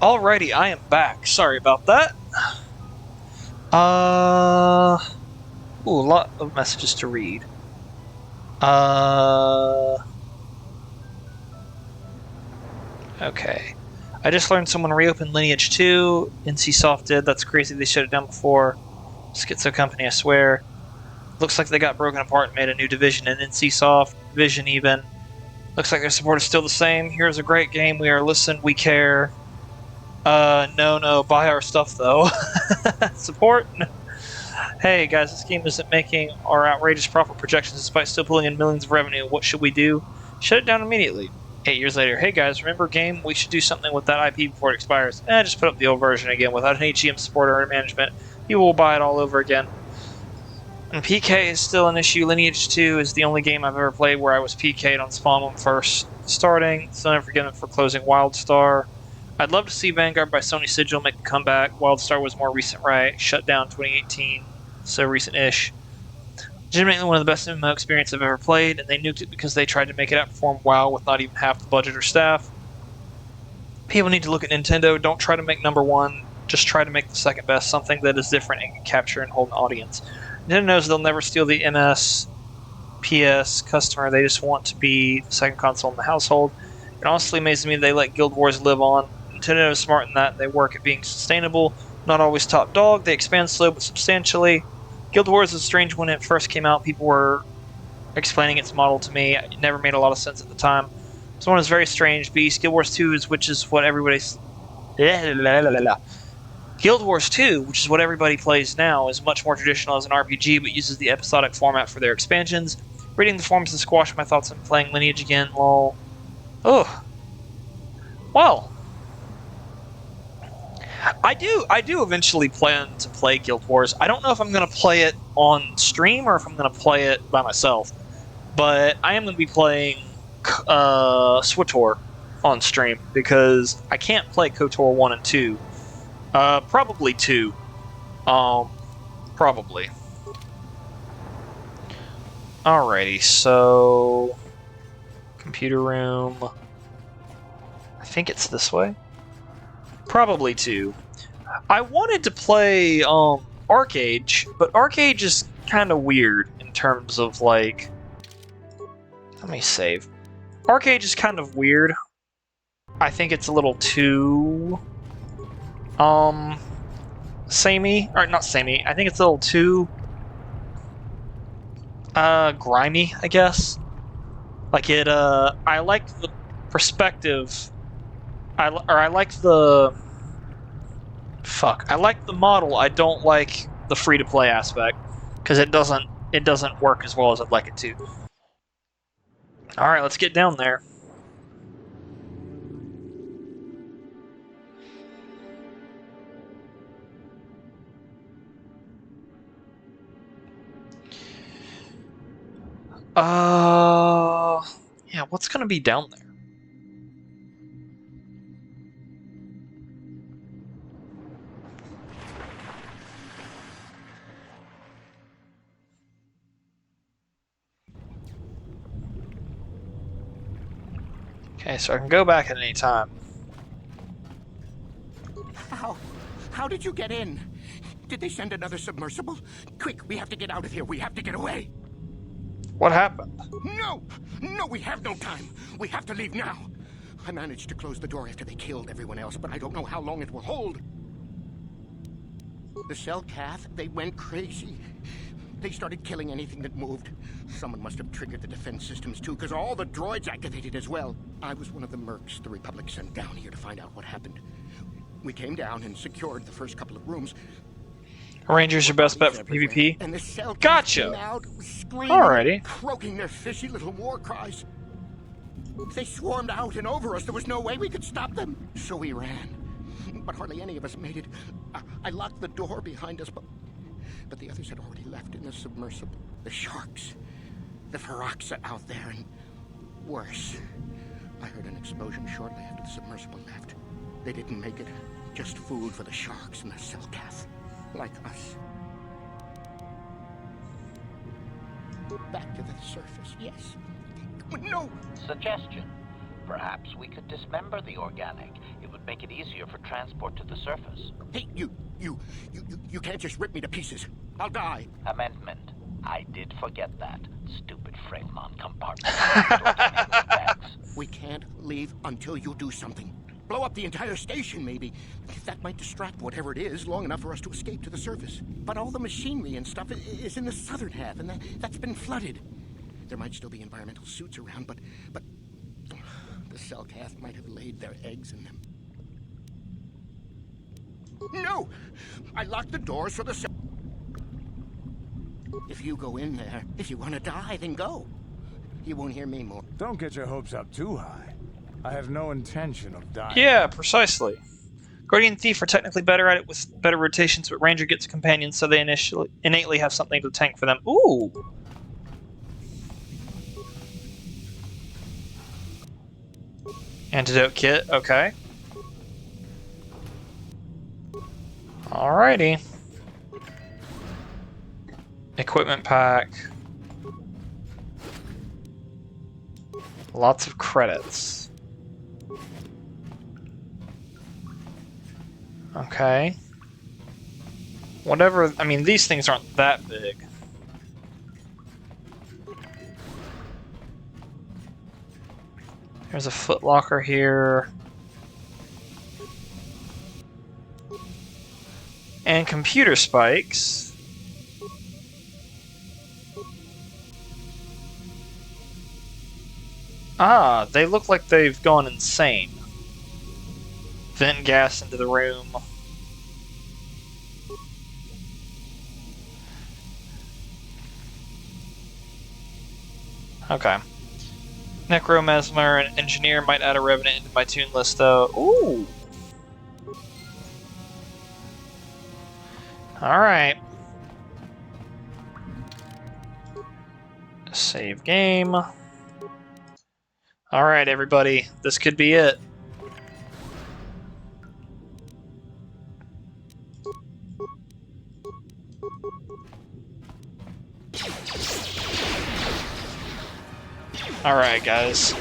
Alrighty, I am back. Sorry about that. Ooh, a lot of messages to read. Okay. I just learned someone reopened Lineage 2. NCSoft did. That's crazy. They shut it down before. Schizo Company, I swear. Looks like they got broken apart and made a new division in NCSoft. Division even. Looks like their support is still the same. Here's a great game. We are listened. We care. No. Buy our stuff, though. Support? No. Hey, guys, this game isn't making our outrageous profit projections despite still pulling in millions of revenue. What should we do? Shut it down immediately. 8 years later. Hey, guys, remember game? We should do something with that IP before it expires. Just put up the old version again without any GM support or management. People will buy it all over again. And PK is still an issue. Lineage 2 is the only game I've ever played where I was PK'd on spawn when first starting. Still never forgiven for closing WildStar. I'd love to see Vanguard by Sony Sigil make a comeback. WildStar was more recent, right? Shut down 2018, so recent-ish. Legitimately one of the best MMO experiences I've ever played, and they nuked it because they tried to make it outperform WoW with not even half the budget or staff. People need to look at Nintendo. Don't try to make #1. Just try to make the second best, something that is different and can capture and hold an audience. Nintendo knows they'll never steal the MS, PS customer. They just want to be the second console in the household. It honestly amazes me they let Guild Wars live on. Nintendo is smart in that they work at being sustainable, not always top dog. They expand slow but substantially. Guild Wars is strange. When it first came out, people were explaining its model to me. It never made a lot of sense at the time. This one is very strange. Beast. Guild Wars 2 which is what everybody's... Guild Wars 2, which is what everybody plays now, is much more traditional as an RPG, but uses the episodic format for their expansions. Reading the forums has squashed my thoughts on playing Lineage again, lol. Ugh. Well, I do eventually plan to play Guild Wars. I don't know if I'm going to play it on stream or if I'm going to play it by myself, but I am going to be playing Kotor on stream because I can't play Kotor 1 and 2. Probably 2. Probably. Alrighty, so... Computer room... I think it's this way? Probably 2. I wanted to play, Arcade, but Arcade is kind of weird in terms of, like... Let me save. Arcade is kind of weird. I think it's a little too... samey, or not samey, I think it's a little too, grimy, I guess. Like it, I like the perspective, I like the, I like the model, I don't like the free-to-play aspect, because it doesn't work as well as I'd like it to. Alright, let's get down there. Yeah, what's gonna be down there? Okay, so I can go back at any time.
How did you get in? Did they send another submersible? Quick, we have to get out of here. We have to get away.
What happened?
No! No, we have no time. We have to leave now. I managed to close the door after they killed everyone else, but I don't know how long it will hold. The Selkath, they went crazy. They started killing anything that moved. Someone must have triggered the defense systems too, because all the droids activated as well. I was one of the mercs the Republic sent down here to find out what happened. We came down and secured the first couple of rooms.
Ranger's your best bet for PvP.
And the Selkath
Gotcha!
came out, screaming,
Alrighty.
croaking their fishy little war cries. They swarmed out and over us. There was no way we could stop them. So we ran. But hardly any of us made it. I locked the door behind us, but the others had already left in the submersible. The sharks. The Ferox are out there, and worse. I heard an explosion shortly after the submersible left. They didn't make it. Just food for the sharks and the Selkath. Like us. Back to the surface, yes. No!
Suggestion.
Perhaps we could dismember the organic. It would make it easier for transport to the surface.
Hey, you can't just rip me to pieces. I'll die.
Amendment. I did forget that. Stupid Fragmon compartment.
We can't leave until you do something. Blow up the entire station, maybe. That might distract whatever it is long enough for us to escape to the surface. But all the machinery and stuff is in the southern half, and that's been flooded. There might still be environmental suits around, but the Cellcath might have laid their eggs in them. No! I locked the doors for the cell. If you go in there, if you want to die, then go. You won't hear me more.
Don't get your hopes up too high. I have no intention of dying.
Yeah, precisely. Guardian and Thief are technically better at it with better rotations, but Ranger gets companions, so they innately have something to tank for them. Ooh! Antidote kit, okay. Alrighty. Equipment pack. Lots of credits. Okay. Whatever, I mean, these things aren't that big. There's a footlocker here. And computer spikes. Ah, they look like they've gone insane. Vent gas into the room. Okay. Necromesmer and Engineer might add a Revenant into my tune list, though. Ooh! Alright. Save game. Alright, everybody. This could be it. Alright, guys.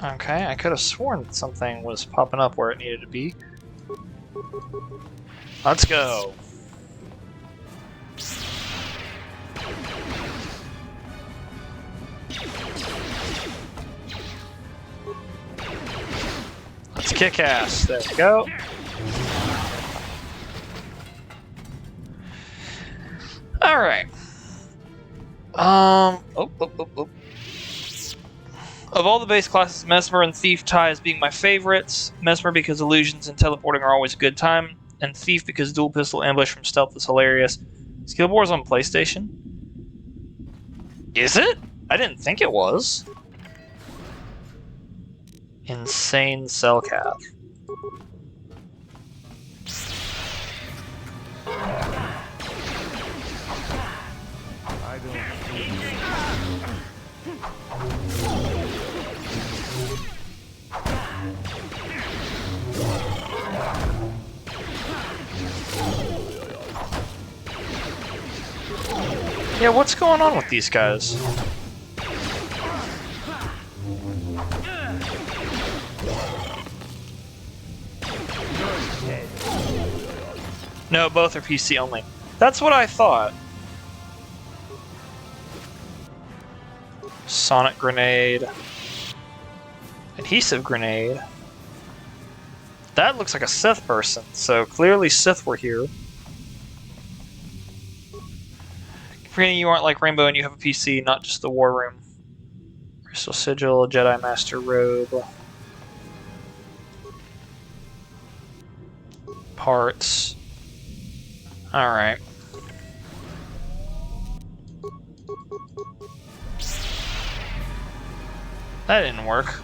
Okay, I could have sworn that something was popping up where it needed to be. Let's go. Let's kick ass. There we go. Alright. Oh. Of all the base classes, Mesmer and Thief tie as being my favorites. Mesmer because illusions and teleporting are always a good time, and Thief because dual pistol ambush from stealth is hilarious. Skill War's on PlayStation? Is it? I didn't think it was. Insane Cellcath.
I don't.
Yeah, what's going on with these guys? No, both are PC only. That's what I thought. Sonic grenade. Adhesive grenade. That looks like a Sith person, so clearly Sith were here. Forgetting you aren't like Rainbow and you have a PC, not just the War Room. Crystal Sigil, Jedi Master Robe. Parts. Alright. That didn't work.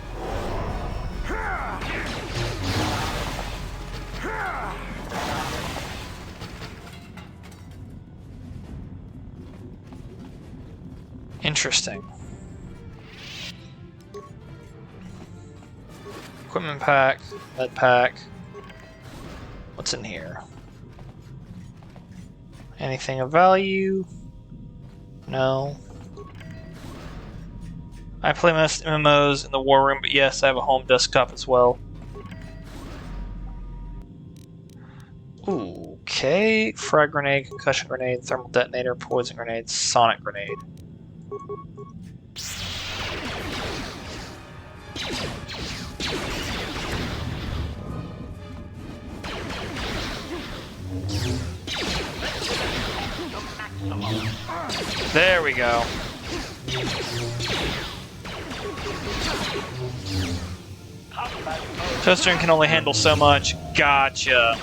Interesting. Equipment pack, med pack. What's in here? Anything of value? No. I play most MMOs in the war room, but yes, I have a home desktop as well. Okay. Frag grenade, concussion grenade, thermal detonator, poison grenade, sonic grenade. There we go. Toaster can only handle so much. Gotcha.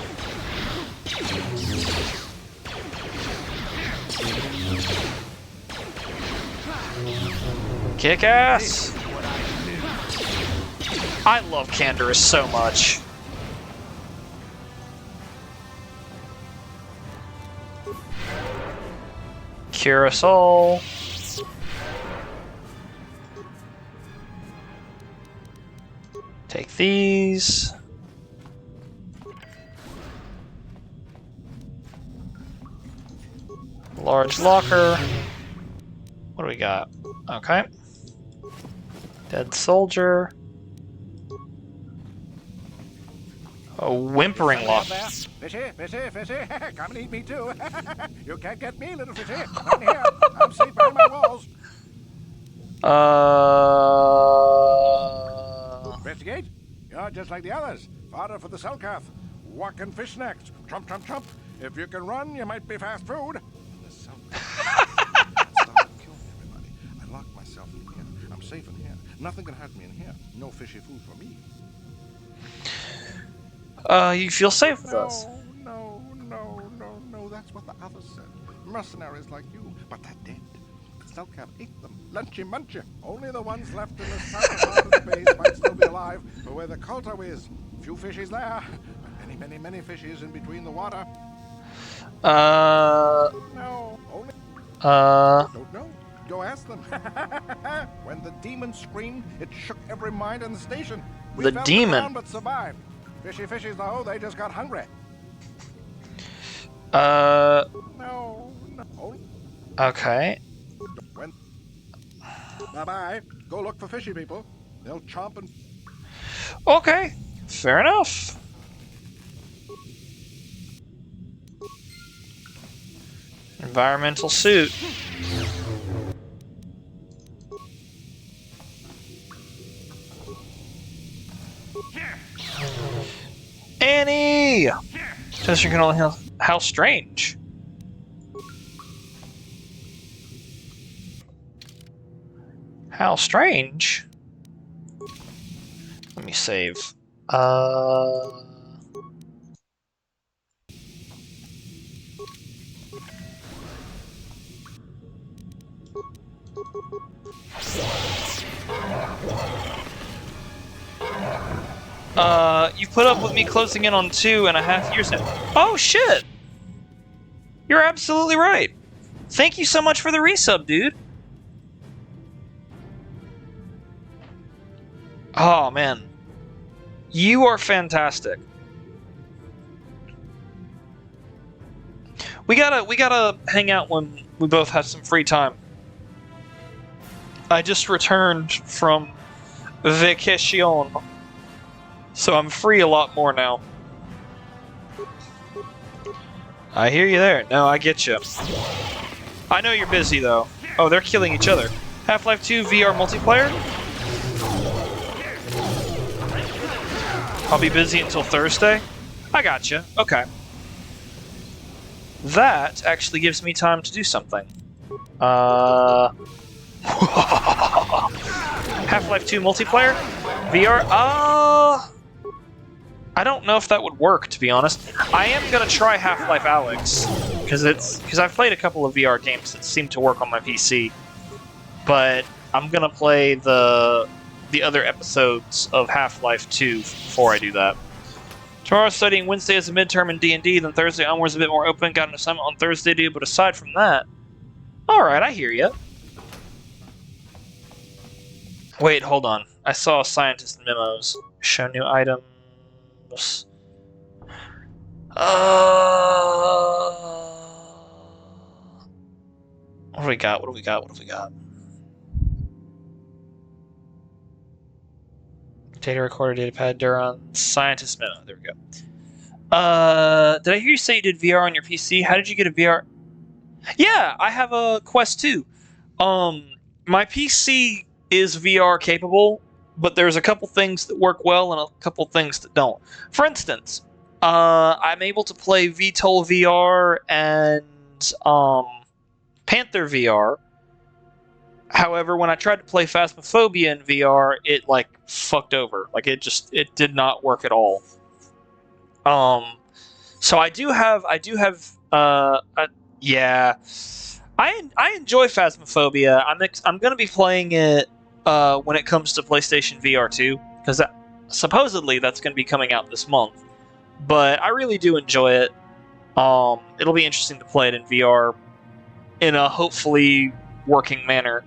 Kick ass! I love Canderous so much. Cure us all. Take these. Large locker. What do we got? Okay. Dead soldier. A whimpering locker.
Fishy, fishy, fishy, come and eat me too. You can't get me, little fishy. Come here. I'm safe behind my walls. Investigate. You're just like the others. Fodder for the Selkath. Walking fish snacks. Trump, trump, trump. If you can run, you might be fast food.
The Selkath. Stop and kill me, everybody. I locked myself in here. I'm safe in here. Nothing can hurt me in here. No fishy food for me.
You feel safe with us.
No. That's what the others said. Mercenaries like you, but they're dead. The Selkath ate them. Lunchy munchy. Only the ones left in the southern part of the base might still be alive, but where the Kotor is, few fishies there, but many fishies in between the water. No, only... Don't know. Go ask them. When the demon screamed, it shook every mind in the station. We
The
fell
demon?
down but survived. Fishy fishies, though, they just got hungry. No.
Okay.
Bye-bye. Go look for fishy people. They'll chomp and...
Okay. Fair enough. Environmental suit. Annie! Toaster can only handle... How strange. How strange. Let me save. You've put up with me closing in on 2.5 years now. Oh, shit! You're absolutely right. Thank you so much for the resub, dude. Oh, man. You are fantastic. We gotta hang out when we both have some free time. I just returned from vacation, so I'm free a lot more now. I hear you there. No, I get you. I know you're busy, though. Oh, they're killing each other. Half-Life 2 VR multiplayer? I'll be busy until Thursday? I gotcha. Okay. That actually gives me time to do something. Half-Life 2 multiplayer? VR? I don't know if that would work, to be honest. I am gonna try Half-Life Alyx, because I've played a couple of VR games that seem to work on my PC, but I'm gonna play the other episodes of Half-Life 2 before I do that. Tomorrow studying, Wednesday is a midterm in D&D, then Thursday onwards a bit more open. Got an assignment on Thursday to do, but aside from that, all right, I hear you. Wait, hold on. I saw scientist memos. Show new items. What do we got? What do we got? What do we got? Data recorder, data pad, Duron, scientist memo. There we go. Did I hear you say you did VR on your PC? How did you get a VR? Yeah, I have a Quest 2. My PC is VR capable, but there's a couple things that work well and a couple things that don't. For instance, I'm able to play VTOL VR and Panther VR. However, when I tried to play Phasmophobia in VR, it like fucked over. Like it did not work at all. So I do have yeah. I enjoy Phasmophobia. I'm gonna be playing it when it comes to PlayStation VR 2, because supposedly that's gonna be coming out this month. But I really do enjoy it. It'll be interesting to play it in VR in a hopefully working manner.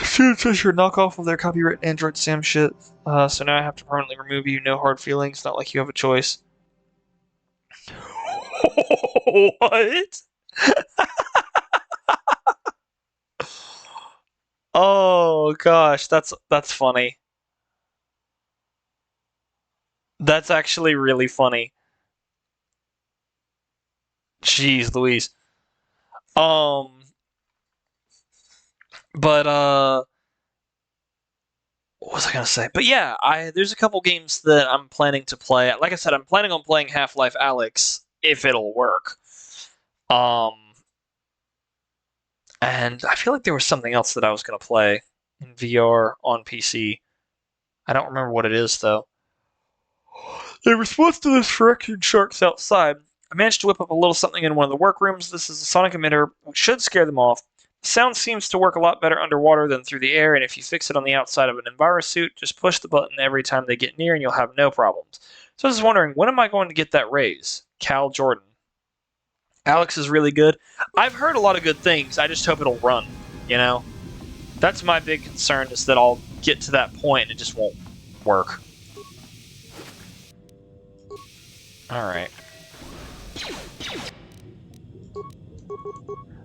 Student says you're a knockoff of their copyright Android Sam shit. So now I have to permanently remove you. No hard feelings. Not like you have a choice. What? Oh gosh, that's funny. That's actually really funny. Jeez Louise. But what was I gonna say? But yeah, there's a couple games that I'm planning to play. Like I said, I'm planning on playing Half-Life Alyx if it'll work. And I feel like there was something else that I was gonna play in VR on PC. I don't remember what it is though. In response to this fractured sharks outside, I managed to whip up a little something in one of the workrooms. This is a sonic emitter, which should scare them off. The sound seems to work a lot better underwater than through the air, and if you fix it on the outside of an EnviroSuit, just push the button every time they get near and you'll have no problems. So I was wondering, when am I going to get that raise? Cal Jordan. Alyx is really good. I've heard a lot of good things. I just hope it'll run, you know? That's my big concern, is that I'll get to that point and it just won't work. Alright.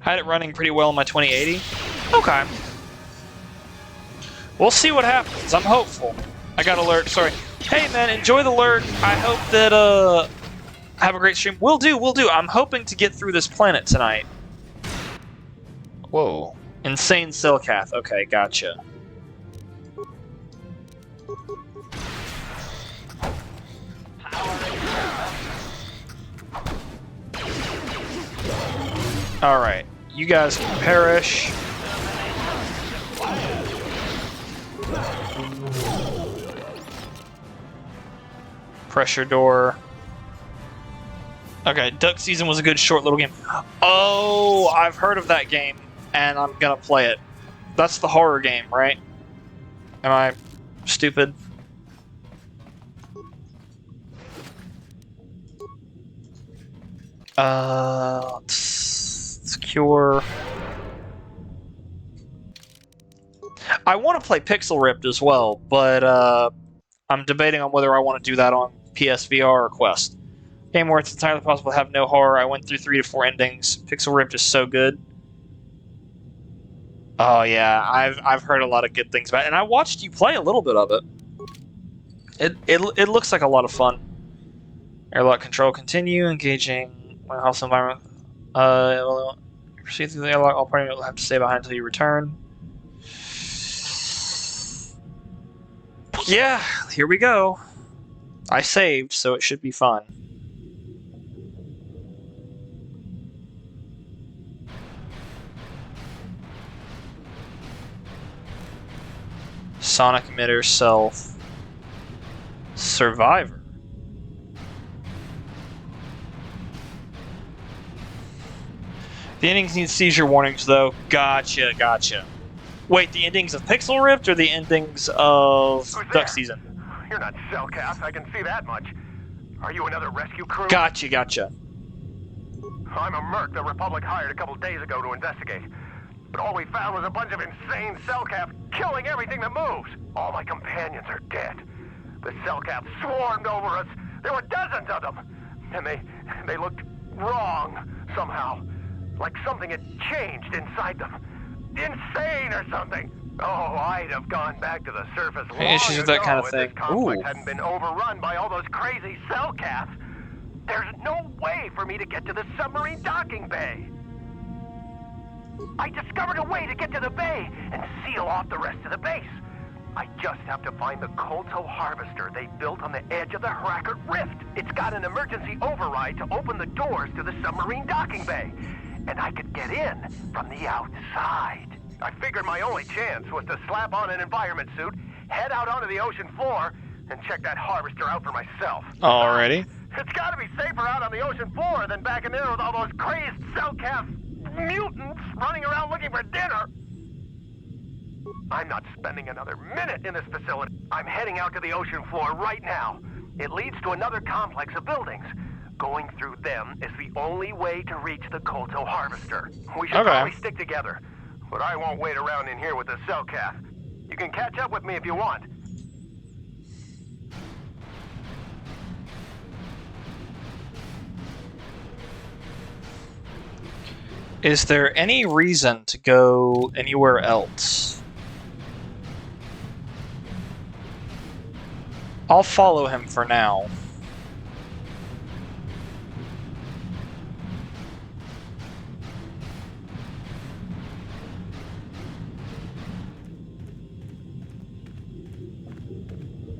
Had it running pretty well in my 2080. Okay. We'll see what happens. I'm hopeful. I got alert. Sorry. Hey, man, enjoy the lurk. I hope that, have a great stream. Will do, will do. I'm hoping to get through this planet tonight. Whoa. Insane Cellcath. Okay, gotcha. Alright. You guys can perish. Pressure door. Okay, Duck Season was a good short little game. Oh, I've heard of that game, and I'm gonna play it. That's the horror game, right? Am I stupid? Secure. I want to play Pixel Ripped as well, but I'm debating on whether I want to do that on PSVR or Quest. Game where it's entirely possible to have no horror. I went through 3 to 4 endings. Pixel Ripped is so good. Oh yeah, I've heard a lot of good things about it, and I watched you play a little bit of it. It looks like a lot of fun. Airlock control continue, engaging my hostile environment. Proceed through the airlock. All party will have to stay behind until you return. Yeah, here we go. I saved, so it should be fun. Sonic emitter self. Survivor. The endings need seizure warnings, though. Gotcha, gotcha. Wait, the endings of Pixel Rift or the endings of Duck Season?
You're not Cellcath, I can see that much. Are you another rescue crew?
Gotcha, gotcha.
I'm a merc the Republic hired a couple days ago to investigate. But all we found was a bunch of insane cellcaths killing everything that moves. All my companions are dead. The cellcaths swarmed over us. There were dozens of them. And they looked wrong somehow. Like something had changed inside them. Insane or something. Oh, I'd have gone back to the surface long
issues with that kind of
ago
thing.
if this complex
Ooh.
hadn't been overrun by all those crazy cellcaths. There's no way for me to get to the submarine docking bay. I discovered a way to get to the bay and seal off the rest of the base. I just have to find the Kotor harvester they built on the edge of the Harakert Rift. It's got an emergency override to open the doors to the submarine docking bay. And I could get in from the outside. I figured my only chance was to slap on an environment suit, head out onto the ocean floor, and check that harvester out for myself.
Alrighty.
It's gotta be safer out on the ocean floor than back in there with all those crazed cellcath mutants running around looking for dinner. I'm not spending another minute in this facility. I'm heading out to the ocean floor right now. It leads to another complex of buildings. Going through them is the only way to reach the Kotor harvester. We should probably stick together, but I won't wait around in here with the cellcath. You can catch up with me if you want.
Is there any reason to go anywhere else? I'll follow him for now.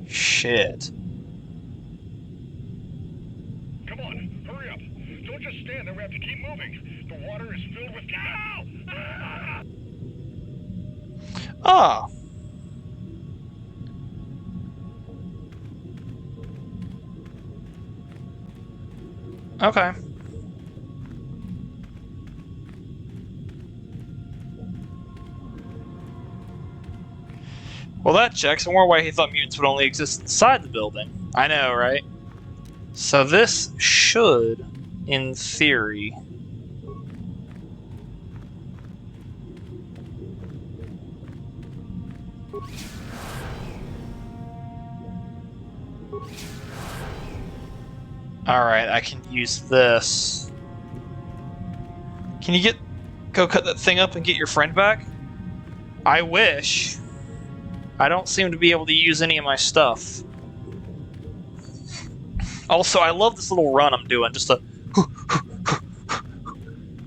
Shit.
Come on, hurry up. Don't just stand there, we have to keep moving. The water is filled with...
Ah. Okay. Well, that checks. I wonder why he thought mutants would only exist inside the building. I know, right? So this should, in theory... Alright, I can use this. Can you go cut that thing up and get your friend back? I wish. I don't seem to be able to use any of my stuff. Also, I love this little run I'm doing, just a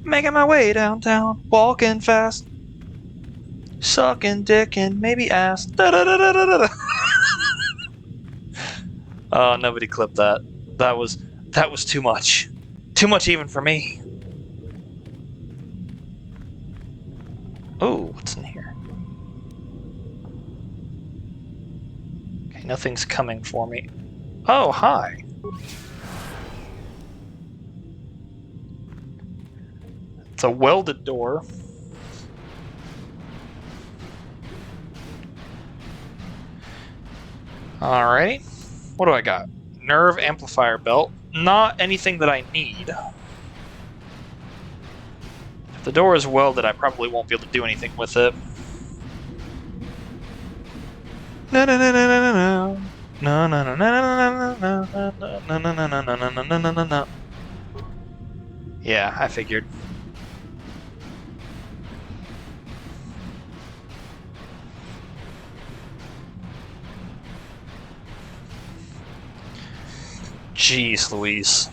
making my way downtown, walking fast, sucking dick and maybe ass. Da -da -da -da -da -da. Oh, nobody clipped that. That was too much. Too much even for me. Oh, what's in here? Okay, nothing's coming for me. Oh, hi. It's a welded door. Alrighty. What do I got? Nerve amplifier belt. Not anything that I need. If the door is welded, I probably won't be able to do anything with it. No no no no no no no no no no no no no no no. Yeah, I figured. Jeez Louise.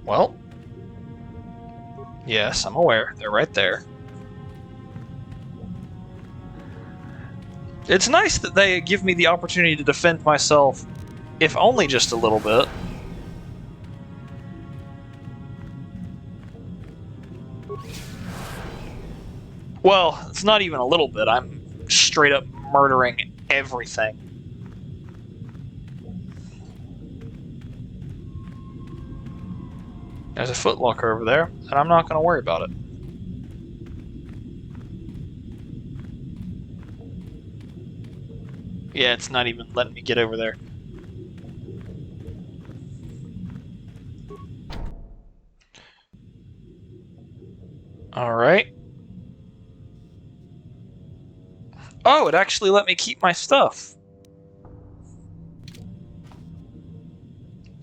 Well, yes, I'm aware. They're right there. It's nice that they give me the opportunity to defend myself, if only just a little bit. Well, it's not even a little bit. I'm straight up murdering everything. There's a footlocker over there, and I'm not going to worry about it. Yeah, it's not even letting me get over there. Alright. Oh, it actually let me keep my stuff.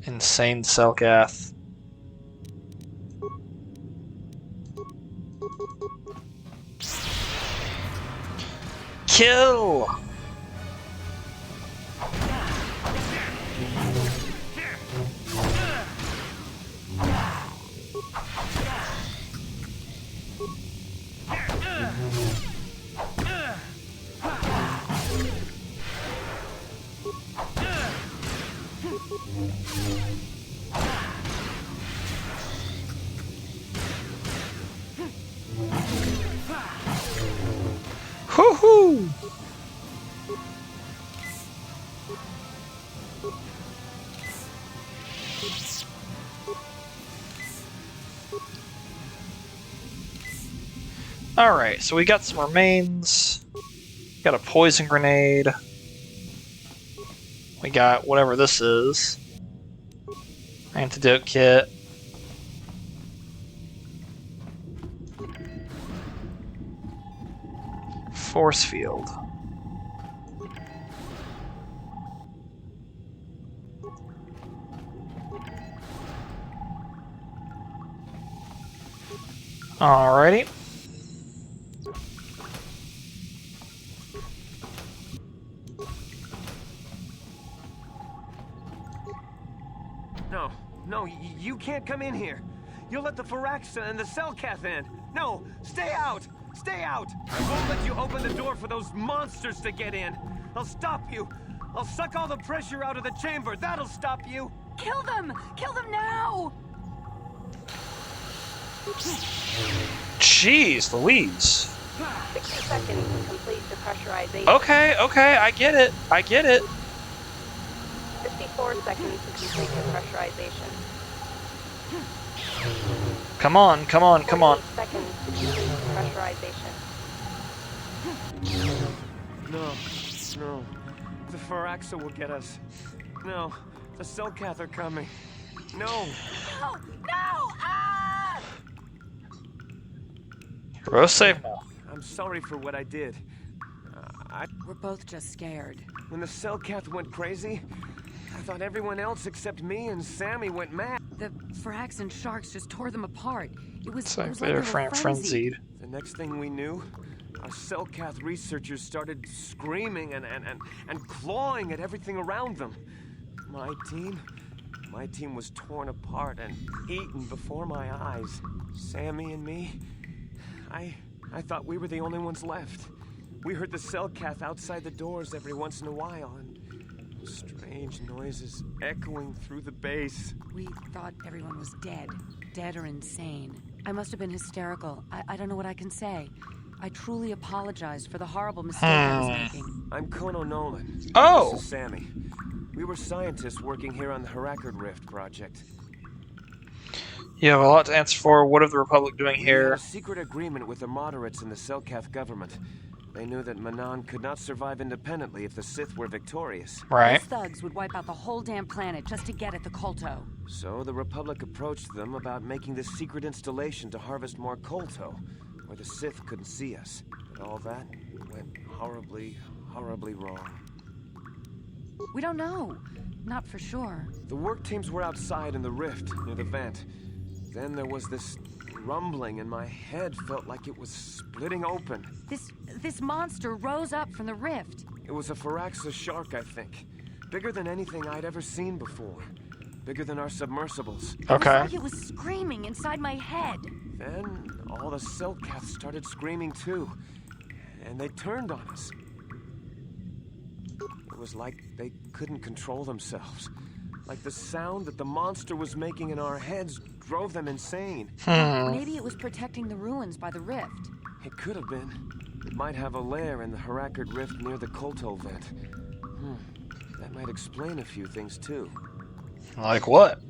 Insane Selkath. Kill! Hoo-hoo! Alright, so we got some remains. Got a poison grenade. We got whatever this is. Antidote kit. Force field. Alrighty.
No, you can't come in here. You'll let the Firaxa and the Selkath in. No, stay out! Stay out! I won't let you open the door for those monsters to get in. I'll stop you. I'll suck all the pressure out of the chamber. That'll stop you.
Kill them! Kill them now!
Jeez Louise.
60 seconds to complete depressurization.
Okay, I get it. I get it.
54 seconds to complete depressurization.
Come on.
28 seconds to complete depressurization.
No. The Firaxa will get us. No, the Selkath are coming. No!
No! Ah!
We're both safe now.
I'm sorry for what I did.
We're both just scared.
When the Selkath went crazy, I thought everyone else except me and Sammy went mad.
The Frax and Sharks just tore them apart. It was
like
like
they were
frenzied.
frenzied.
The next thing we knew, our Selkath researchers started screaming and clawing at everything around them. My team was torn apart and eaten before my eyes. Sammy and me, I thought we were the only ones left. We heard the Selkath outside the doors every once in a while, and strange noises echoing through the base.
We thought everyone was dead or insane. I must have been hysterical. I don't know what I can say. I truly apologize for the horrible mistake I was making.
I'm Kono Nolan.
Oh!
This is Sammy. We were scientists working here on the Harakard Rift project.
You have a lot to answer for. What is the Republic doing here?
We had a secret agreement with the moderates in the Selkath government. They knew that Manan could not survive independently if the Sith were victorious.
Right.
Those thugs would wipe out the whole damn planet just to get at the Kolto.
So the Republic approached them about making this secret installation to harvest more Kolto, where the Sith couldn't see us. But all that went horribly wrong.
We don't know. Not for sure.
The work teams were outside in the rift, near the vent. Then there was this rumbling and my head felt like it was splitting open.
This monster rose up from the rift.
It was a Firaxa shark, I think. Bigger than anything I'd ever seen before. Bigger than our submersibles.
Okay. It was like it was screaming inside my head.
Then all the Selkaths started screaming too. And they turned on us. It was like they couldn't control themselves. Like the sound that the monster was making in our heads drove them insane.
Maybe it was protecting the ruins by the rift.
It could have been. It might have a lair in the Harakard Rift near the Kolto vent. That might explain a few things too.
Like what?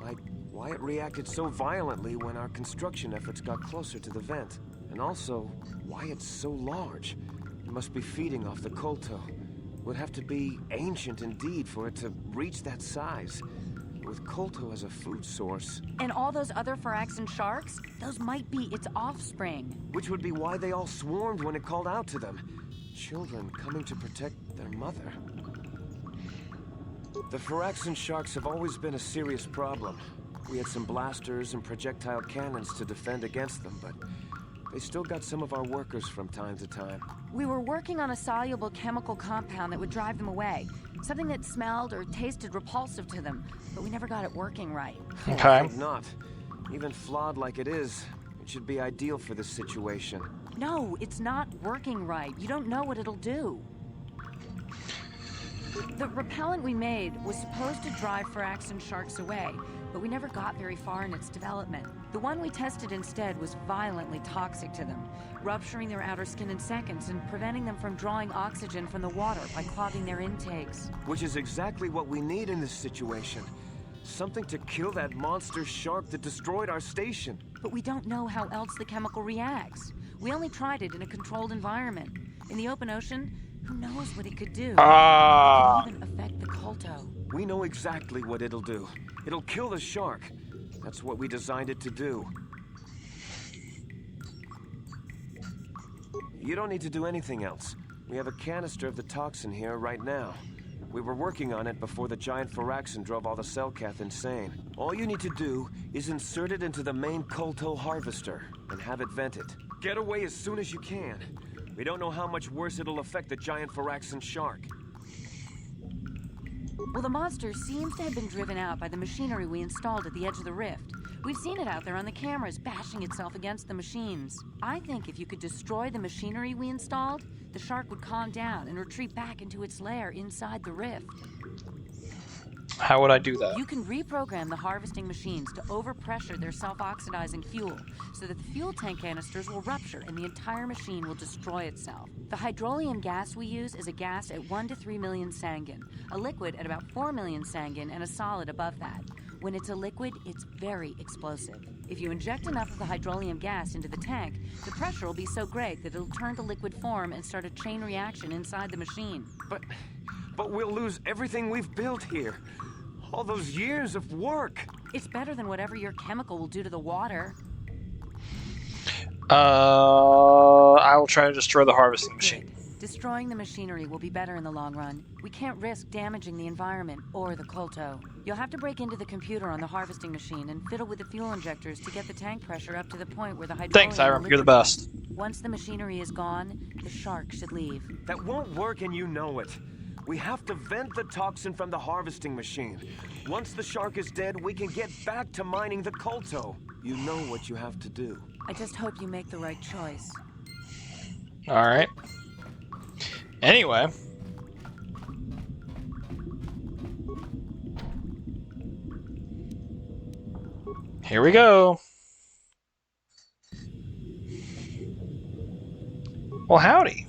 Like why it reacted so violently when our construction efforts got closer to the vent. And also, why it's so large. It must be feeding off the Kolto. Would have to be ancient indeed for it to reach that size. with Kolto as a food source.
And all those other Phyraxan sharks? Those might be its offspring.
Which would be why they all swarmed when it called out to them. Children coming to protect their mother. The Phyraxan sharks have always been a serious problem. We had some blasters and projectile cannons to defend against them, but they still got some of our workers from time to time.
We were working on a soluble chemical compound that would drive them away. Something that smelled or tasted repulsive to them, but we never got it working right.
Okay. I think not. Even flawed like it is, it should be ideal for this situation.
No, it's not working right. You don't know what it'll do. The repellent we made was supposed to drive Phyraxan sharks away, but we never got very far in its development. The one we tested instead was violently toxic to them, rupturing their outer skin in seconds and preventing them from drawing oxygen from the water by clogging their intakes.
Which is exactly what we need in this situation. Something to kill that monster shark that destroyed our station.
But we don't know how else the chemical reacts. We only tried it in a controlled environment. In the open ocean, who knows what it could do? It could even affect the Kolto.
We know exactly what it'll do. It'll kill the shark. That's what we designed it to do. You don't need to do anything else. We have a canister of the toxin here right now. We were working on it before the giant Phyraxan drove all the Selkath insane. All you need to do is insert it into the main Kolto harvester and have it vented. Get away as soon as you can. We don't know how much worse it'll affect the giant Phyraxan shark.
Well, the monster seems to have been driven out by the machinery we installed at the edge of the rift. We've seen it out there on the cameras, bashing itself against the machines. I think if you could destroy the machinery we installed, the shark would calm down and retreat back into its lair inside the rift.
How would I do that?
You can reprogram the harvesting machines to overpressure their self-oxidizing fuel so that the fuel tank canisters will rupture and the entire machine will destroy itself. The hydrolium gas we use is a gas at 1 to 3 million Sangin, a liquid at about 4 million Sangin, and a solid above that. When it's a liquid, it's very explosive. If you inject enough of the hydrolium gas into the tank, the pressure will be so great that it'll turn to liquid form and start a chain reaction inside the machine.
But we'll lose everything we've built here. All those years of work.
It's better than whatever your chemical will do to the water.
I will try to destroy the harvesting machine.
Good. Destroying the machinery will be better in the long run. We can't risk damaging the environment or the Kolto. You'll have to break into the computer on the harvesting machine and fiddle with the fuel injectors to get the tank pressure up to the point where the hydrolium...
Thanks, Hiram. You're the best.
Once the machinery is gone, the shark should leave.
That won't work and you know it. We have to vent the toxin from the harvesting machine. Once the shark is dead, we can get back to mining the Kolto. You know what you have to do.
I just hope you make the right choice.
Alright. Anyway. Here we go. Well, howdy.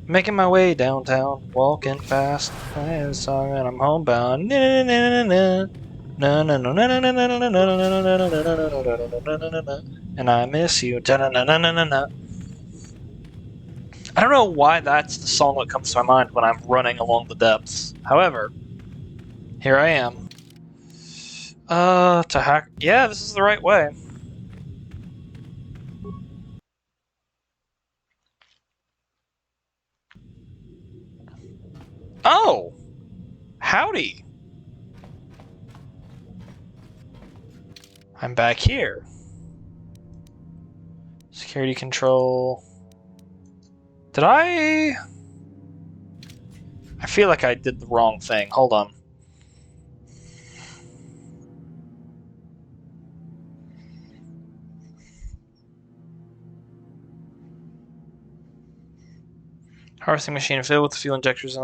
Making my way downtown, walking fast. I have a song and I'm homebound. And I miss you. I don't know why that's the song that comes to my mind when I'm running along the depths. However, here I am. To hack. Yeah, this is the right way. Oh! Howdy! I'm back here. Security control. Did I feel like I did the wrong thing. Hold on. Harvesting machine filled with fuel injectors.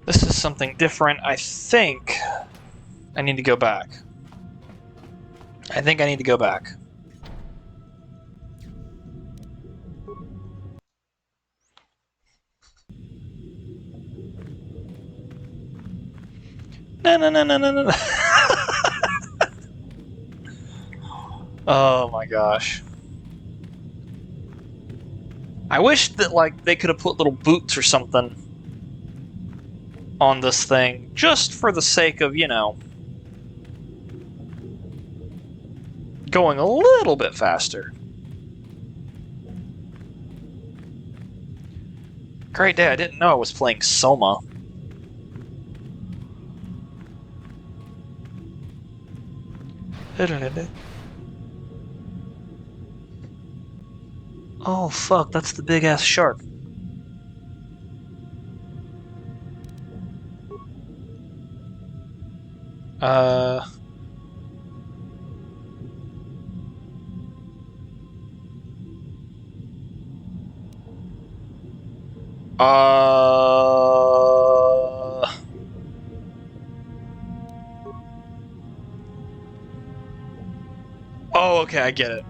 This is something different. I think I need to go back. I think I need to go back. No. Oh my gosh. I wish that, like, they could have put little boots or something on this thing, just for the sake of, you know, going a little bit faster. Great day, I didn't know I was playing Soma. Oh fuck, that's the big ass shark. Uh... Oh, okay, I get it.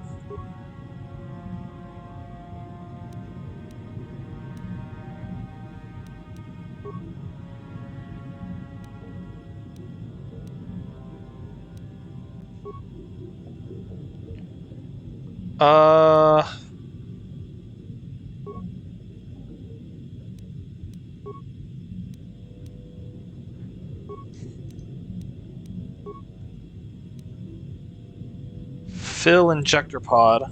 Fill injector pod.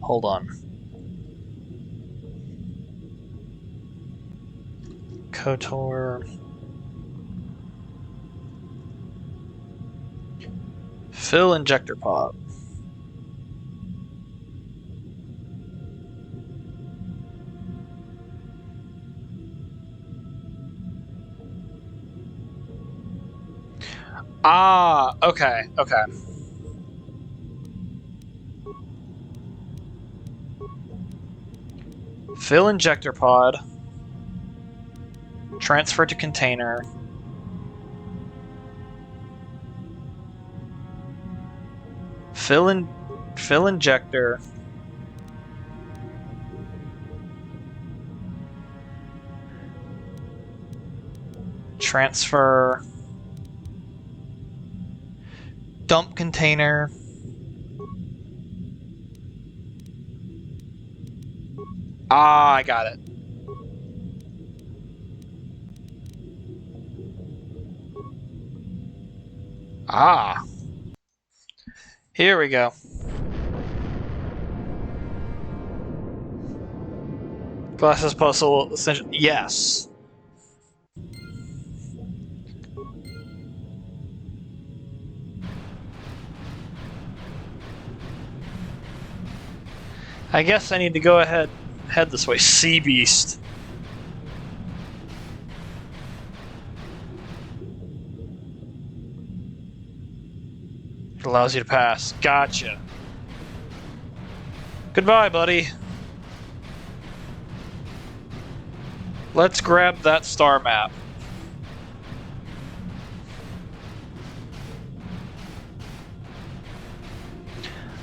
Hold on. Kotor. Fill injector pod. Ah, okay, okay. Fill injector pod. Transfer to container. Fill injector. Transfer. Dump container. Ah, I got it. Ah. Here we go. Glasses puzzle, essentially. Yes. I guess I need to go ahead, head this way. Sea Beast. It allows you to pass. Gotcha. Goodbye, buddy. Let's grab that star map.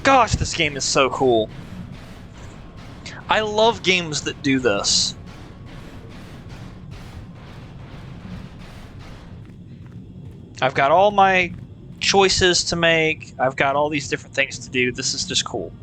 Gosh, this game is so cool. I love games that do this. I've got all my choices to make. I've got all these different things to do. This is just cool.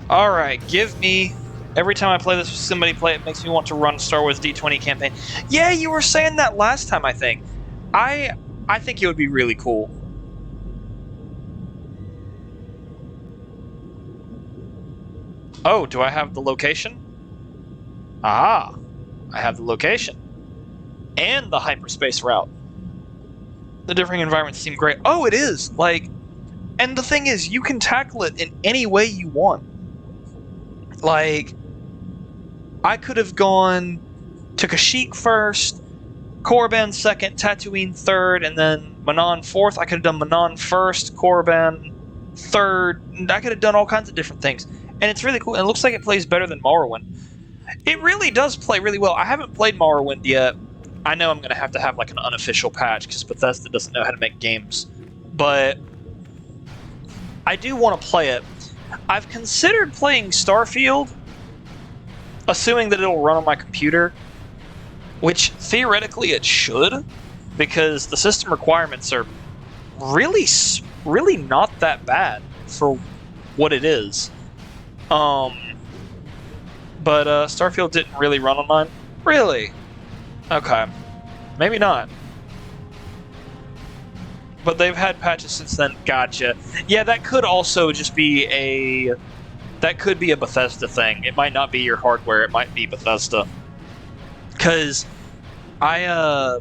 Alright, give me... Every time I play this with somebody it makes me want to run Star Wars D20 campaign. Yeah, you were saying that last time, I think. I think it would be really cool. Oh, do I have the location? Ah, I have the location. And the hyperspace route. The differing environments seem great. Oh, it is! Like, and the thing is, you can tackle it in any way you want. Like, I could have gone to Kashyyyk first, Korriban second, Tatooine third, and then Manon fourth. I could have done Manon first, Korriban third. I could have done all kinds of different things. And it's really cool. And it looks like it plays better than Morrowind. It really does play really well. I haven't played Morrowind yet. I know I'm going to have like an unofficial patch because Bethesda doesn't know how to make games. But I do want to play it. I've considered playing Starfield, assuming that it'll run on my computer, which theoretically it should, because the system requirements are really not that bad for what it is. But Starfield didn't really run on mine. Really? Okay. Maybe not. But they've had patches since then. Gotcha. Yeah, that could also just be a... That could be a Bethesda thing. It might not be your hardware, it might be Bethesda. Because my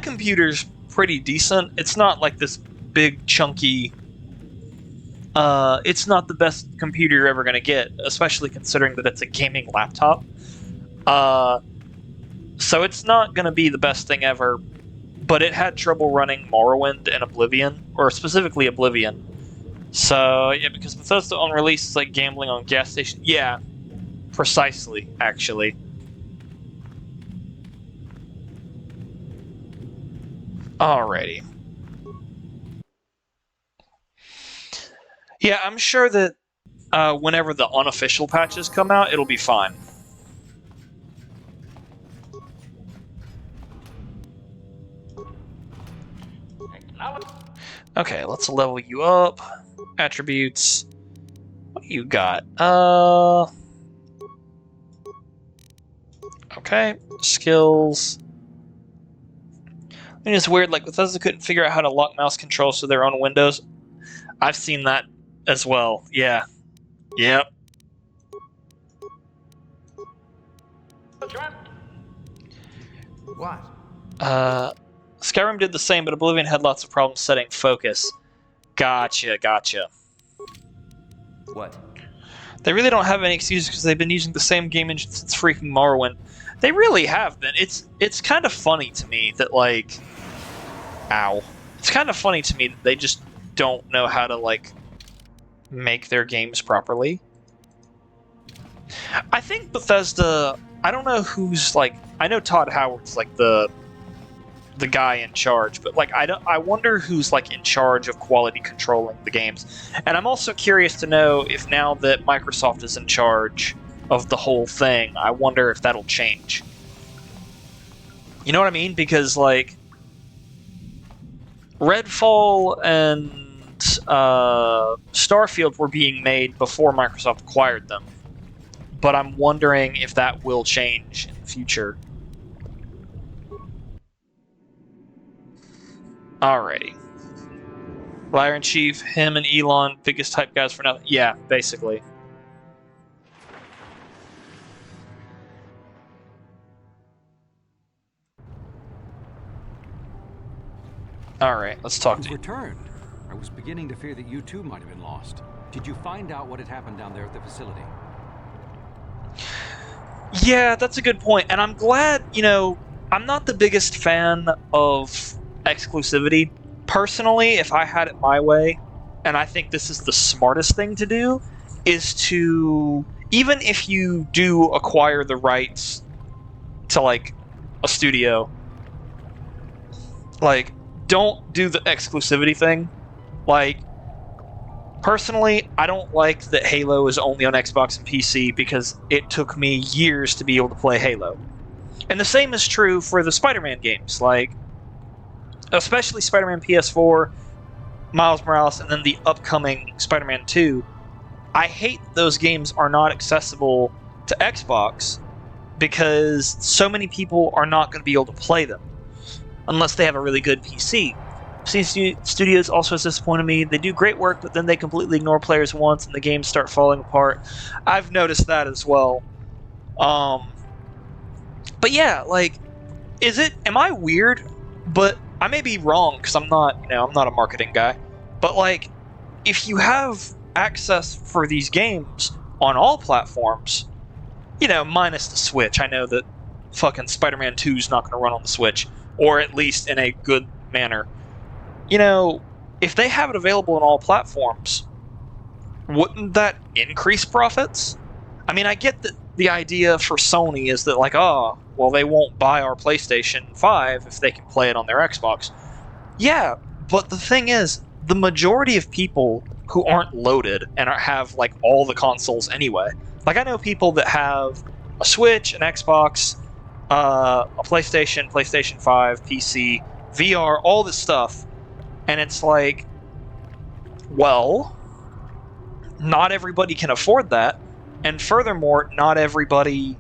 computer's pretty decent. It's not like this big, chunky... it's not the best computer you're ever going to get, especially considering that it's a gaming laptop. So it's not going to be the best thing ever, but it had trouble running Morrowind and Oblivion, or specifically Oblivion. So, yeah, because Bethesda on release is like gambling on gas stations. Yeah, precisely, actually. Alrighty. Yeah, I'm sure that whenever the unofficial patches come out, it'll be fine. Okay, let's level you up. Attributes. What do you got? Okay, skills. I mean, it's weird, like, Bethesda couldn't figure out how to lock mouse controls to their own windows. I've seen that as well, yeah. Yep.
What?
Skyrim did the same, but Oblivion had lots of problems setting focus. Gotcha.
What?
They really don't have any excuses because they've been using the same game engine since freaking Morrowind. They really have been. It's kind of funny to me that, like... Ow. It's kind of funny to me that they just don't know how to, like, make their games properly. I think Bethesda... I don't know who's, like... I know Todd Howard's, like, the guy in charge, but, like, I wonder who's, like, in charge of quality controlling the games. And I'm also curious to know if now that Microsoft is in charge of the whole thing, I wonder if that'll change. You know what I mean? Because, like, Redfall and Starfield were being made before Microsoft acquired them. But I'm wondering if that will change in the future. Alrighty. Liar in Chief, him and Elon, biggest hype guys for nothing. Yeah, basically. Alright, let's talk to you.
Returned. I was beginning to fear that you too might have been lost. Did you find out what had happened down there at the facility?
Yeah, that's a good point. And I'm glad, you know, I'm not the biggest fan of exclusivity. Personally, if I had it my way, and I think this is the smartest thing to do, is to, even if you do acquire the rights to, like, a studio, like, don't do the exclusivity thing. Like, personally, I don't like that Halo is only on Xbox and PC because it took me years to be able to play Halo. And the same is true for the Spider-Man games, like, especially Spider-Man PS4, Miles Morales, and then the upcoming Spider-Man 2. I hate those games are not accessible to Xbox because so many people are not going to be able to play them unless they have a really good PC. Studios also has disappointed me. They do great work, but then they completely ignore players once and the games start falling apart. I've noticed that as well. But yeah, like, am I weird? But I may be wrong because I'm not a marketing guy. But, like, if you have access for these games on all platforms, you know, minus the Switch. I know that fucking Spider-Man 2 is not going to run on the Switch, or at least in a good manner. You know, if they have it available on all platforms, wouldn't that increase profits? I mean, I get that the idea for Sony is that, like, oh, well, they won't buy our PlayStation 5 if they can play it on their Xbox. Yeah, but the thing is, the majority of people who aren't loaded and have, like, all the consoles anyway. Like, I know people that have a Switch, an Xbox, a PlayStation, PlayStation 5, PC, VR, all this stuff. And it's like, well, not everybody can afford that. And furthermore, not everybody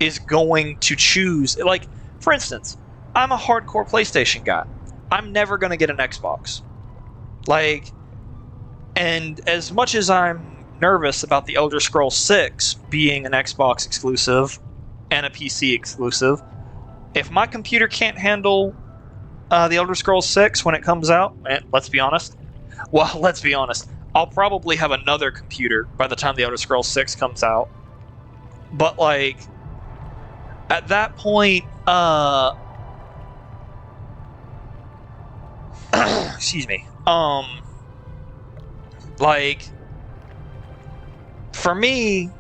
is going to choose. Like, for instance, I'm a hardcore PlayStation guy. I'm never going to get an Xbox. Like, and as much as I'm nervous about the Elder Scrolls 6 being an Xbox exclusive and a PC exclusive, if my computer can't handle the Elder Scrolls 6 when it comes out, let's be honest, I'll probably have another computer by the time the Elder Scrolls 6 comes out. But, like, at that point, excuse me, like, for me,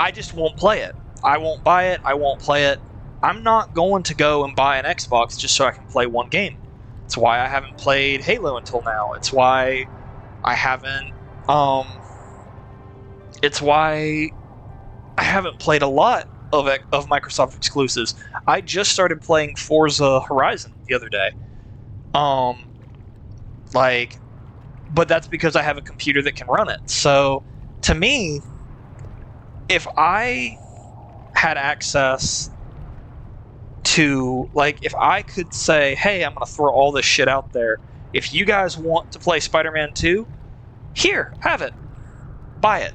I just won't play it. I won't buy it, I won't play it. I'm not going to go and buy an Xbox just so I can play one game. It's why I haven't played Halo until now. It's why I haven't, it's why I haven't played a lot of Microsoft exclusives. I just started playing Forza Horizon the other day. Like, but that's because I have a computer that can run it. So, to me, if I had access to, like, if I could say, hey, I'm going to throw all this shit out there. If you guys want to play Spider-Man 2, here, have it. Buy it.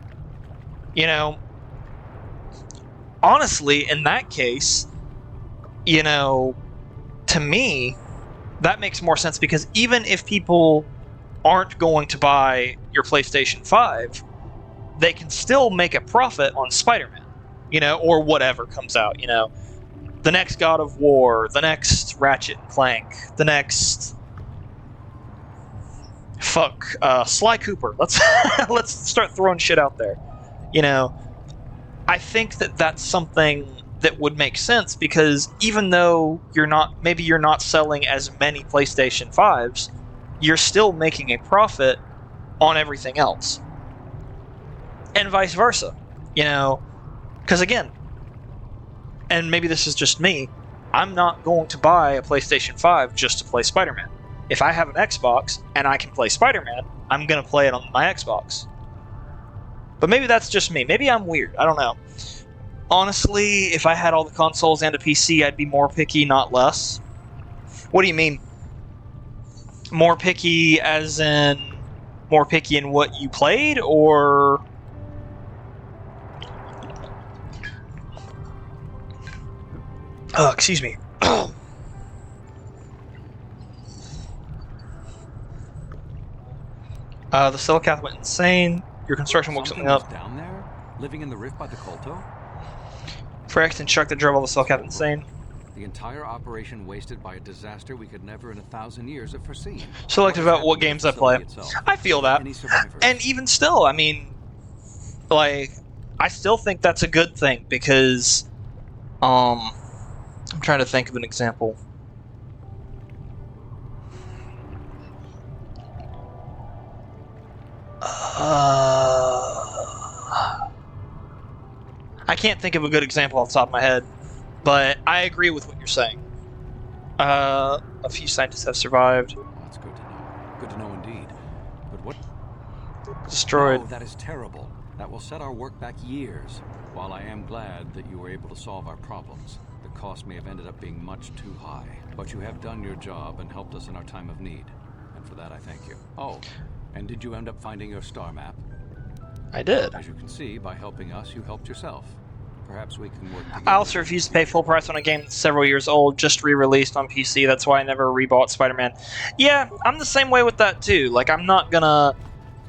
You know, honestly, in that case, you know, to me, that makes more sense because even if people aren't going to buy your PlayStation 5, they can still make a profit on Spider-Man, you know, or whatever comes out, you know. The next God of War, the next Ratchet and Clank, the next... Sly Cooper. Let's start throwing shit out there. You know, I think that that's something that would make sense because even though maybe you're not selling as many PlayStation 5s, you're still making a profit on everything else. And vice versa, you know, because again, and maybe this is just me, I'm not going to buy a PlayStation 5 just to play Spider-Man. If I have an Xbox and I can play Spider-Man, I'm going to play it on my Xbox. But maybe that's just me. Maybe I'm weird. I don't know. Honestly, if I had all the consoles and a PC, I'd be more picky, not less. What do you mean? More picky as in more picky in what you played, or... excuse me. The Cellcath went insane. Your construction woke something up.
Down there, living in the rift by the Kotor?
Fraxton Chuck that drove all the Cellcath insane.
The entire operation wasted by a disaster we could never in 1,000 years have foreseen.
Selective about what games I play. I feel that. And even still, I mean, like, I still think that's a good thing because, I'm trying to think of an example. I can't think of a good example off the top of my head, but I agree with what you're saying. A few scientists have survived.
Well, that's good to know. Good to know indeed. But what?
Destroyed.
Oh, that is terrible. That will set our work back years. While I am glad that you were able to solve our problems, the cost may have ended up being much too high. But you have done your job and helped us in our time of need. And for that, I thank you. Oh, and did you end up finding your star map?
I did.
As you can see, by helping us, you helped yourself. Perhaps we can work together.
I also refuse to pay full price on a game that's several years old, just re-released on PC. That's why I never rebought Spider-Man. Yeah, I'm the same way with that too. Like, I'm not gonna...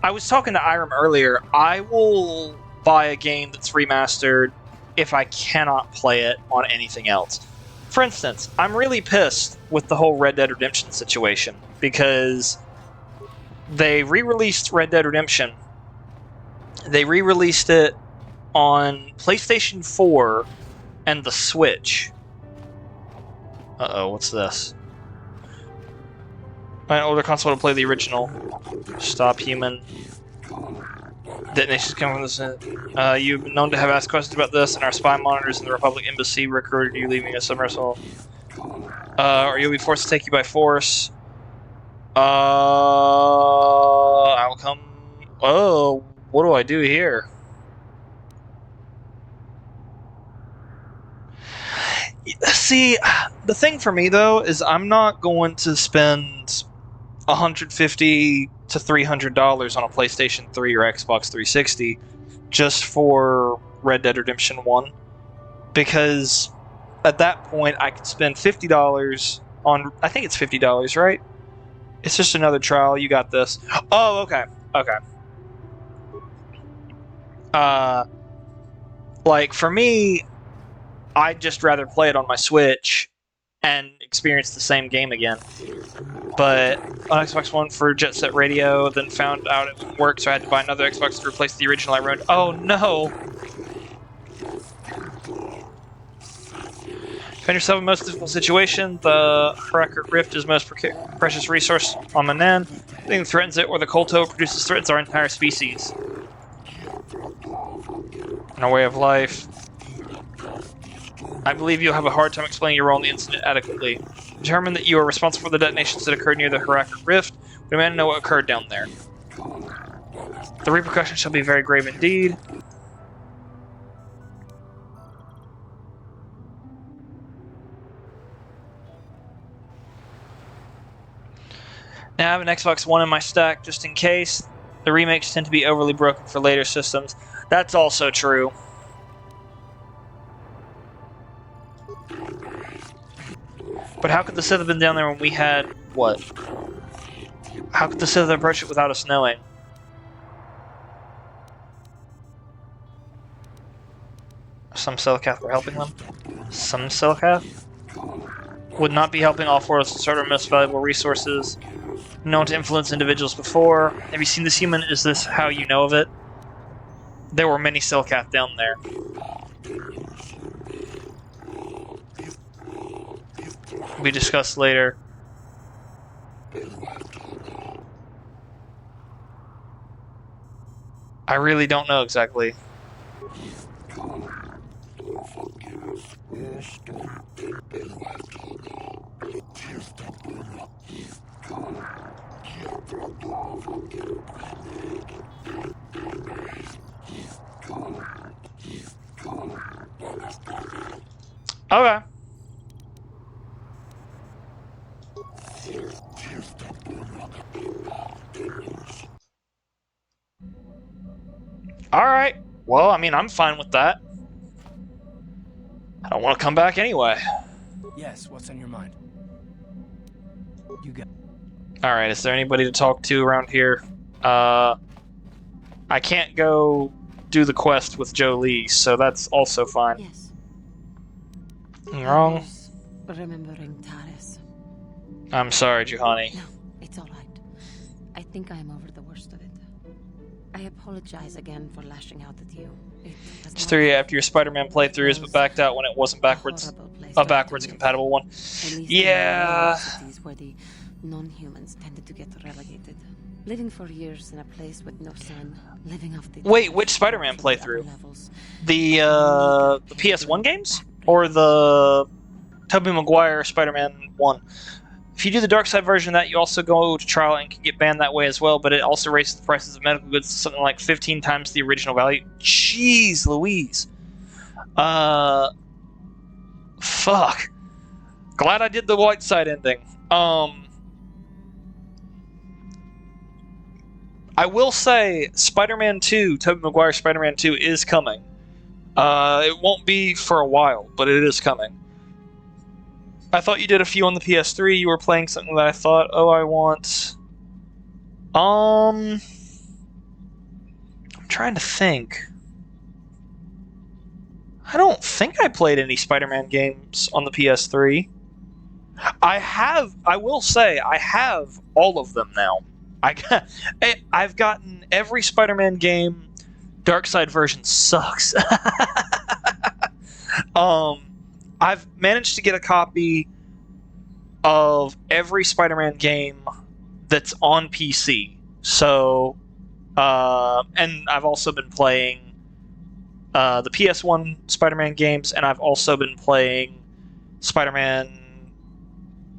I was talking to Irem earlier. I will buy a game that's remastered if I cannot play it on anything else. For instance, I'm really pissed with the whole Red Dead Redemption situation because they re-released Red Dead Redemption. They re-released it on PlayStation 4 and the Switch. Uh-oh, what's this? An older console to play the original. Stop human. Detonations come from this. You've been known to have asked questions about this, and our spy monitors in the Republic Embassy recorded you leaving a submersible. Or you'll be forced to take you by force. Outcome. Oh, what do I do here? See, the thing for me though is I'm not going to spend $150 to $300 on a PlayStation 3 or Xbox 360 just for Red Dead Redemption 1, because at that point I could spend $50 on, I think it's $50, right? It's just another trial. You got this. Oh, okay. Okay. Like for me, I'd just rather play it on my Switch and experience the same game again. But on Xbox One for Jet Set Radio, then found out it wouldn't work, so I had to buy another Xbox to replace the original I ruined. Oh no! Find yourself in a most difficult situation. The Harakut Rift is the most precious resource on Manan. Anything that threatens it or the Kotor produces threats our entire species. And our way of life. I believe you'll have a hard time explaining your role in the incident adequately. Determine that you are responsible for the detonations that occurred near the Harakut Rift. We demand to know what occurred down there. The repercussions shall be very grave indeed. Now I have an Xbox One in my stack just in case. The remakes tend to be overly broken for later systems. That's also true. But how could the Sith have been down there when we had what? How could the Sith approach it without us knowing? Some Selkath were helping them. Some Selkath would not be helping all four of us to start our most valuable resources. Known to influence individuals before. Have you seen this human? Is this how you know of it? There were many Selkath down there. We discussed later. I really don't know exactly. Okay. Alright. Well, I mean, I'm fine with that. I don't want to come back anyway.
Yes, what's on your mind? You got.
Alright, is there anybody to talk to around here? I can't go do the quest with Jolie, so that's also fine.
Yes.
Wrong?
Remembering Taris.
I'm sorry, Juhani.
No, it's all right. I think I'm over the worst of it. I apologize again for lashing out at you.
It's 3 after your Spider-Man playthroughs, but backed out when it wasn't backwards. A backwards compatible one. Yeah.
Where the non-humans tended to get relegated. Living for years in a place with no sun, living off the.
Wait, which Spider-Man playthrough? The PS1 games or the Tobey Maguire Spider-Man 1? If you do the dark side version of that, you also go to trial and can get banned that way as well, but it also raises the prices of medical goods to something like 15 times the original value. Jeez Louise. Fuck. Glad I did the white side ending. I will say Spider-Man 2, Tobey Maguire Spider-Man 2 is coming. It won't be for a while, but it is coming. I thought you did a few on the PS3. You were playing something that I thought, oh, I want. I'm trying to think. I don't think I played any Spider-Man games on the PS3. I will say, I have all of them now. I've gotten every Spider-Man game Dark Side version sucks. I've managed to get a copy of every Spider-Man game that's on PC. So, and I've also been playing the PS1 Spider-Man games, and I've also been playing Spider-Man,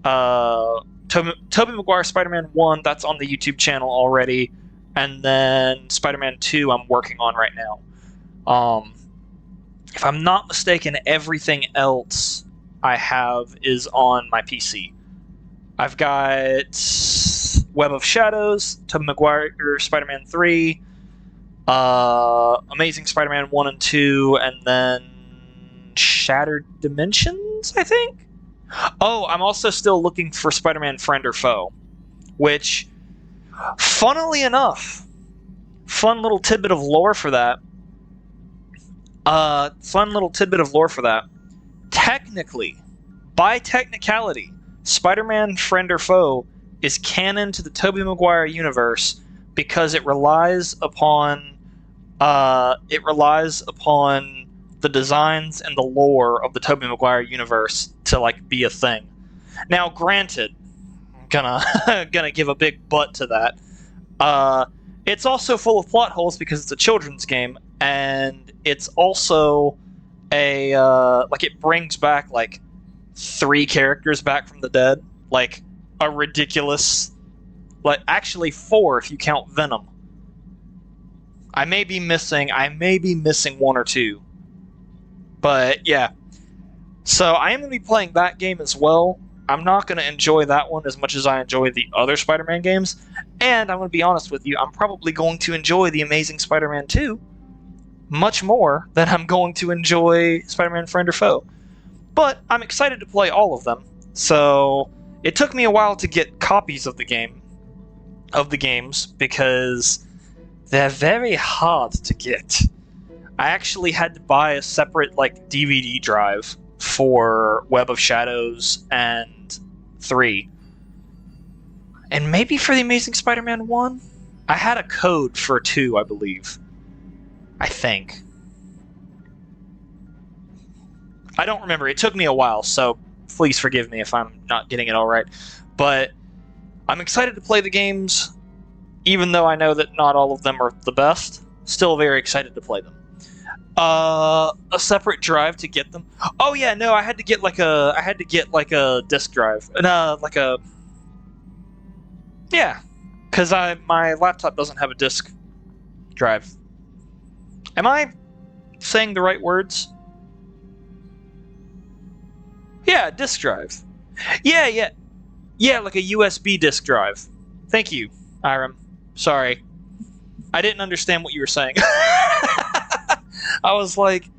Tobey Maguire Spider-Man 1, that's on the YouTube channel already, and then Spider-Man 2 I'm working on right now. If I'm not mistaken, everything else I have is on my PC. I've got Web of Shadows, Tobey Maguire Spider-Man 3, Amazing Spider-Man 1 and 2, and then Shattered Dimensions, I think? Oh, I'm also still looking for Spider-Man Friend or Foe, which, funnily enough, fun little tidbit of lore for that. Technically, by technicality, Spider-Man Friend or Foe is canon to the Tobey Maguire universe because it relies upon the designs and the lore of the Tobey Maguire universe to like be a thing. Now, granted, gonna give a big but to that. It's also full of plot holes because it's a children's game, and it's also it brings back like 3 characters back from the dead, like a ridiculous, like actually 4 if you count Venom. I may be missing 1 or 2, but yeah. So I am going to be playing that game as well. I'm not going to enjoy that one as much as I enjoy the other Spider-Man games, and I'm going to be honest with you, I'm probably going to enjoy the Amazing Spider-Man 2 much more than I'm going to enjoy Spider-Man Friend or Foe. But I'm excited to play all of them. So it took me a while to get copies of the games because they're very hard to get. I actually had to buy a separate like DVD drive for Web of Shadows and 3. And maybe for the Amazing Spider-Man 1? I had a code for 2, I believe. I think. I don't remember. It took me a while, so please forgive me if I'm not getting it all right. But I'm excited to play the games, even though I know that not all of them are the best. Still very excited to play them. A separate drive to get them. Oh yeah, no, I had to get like a disk drive. Yeah, because my laptop doesn't have a disk drive. Am I saying the right words? Yeah, disk drive. Yeah, like a USB disk drive. Thank you, Iram. Sorry, I didn't understand what you were saying. I was like,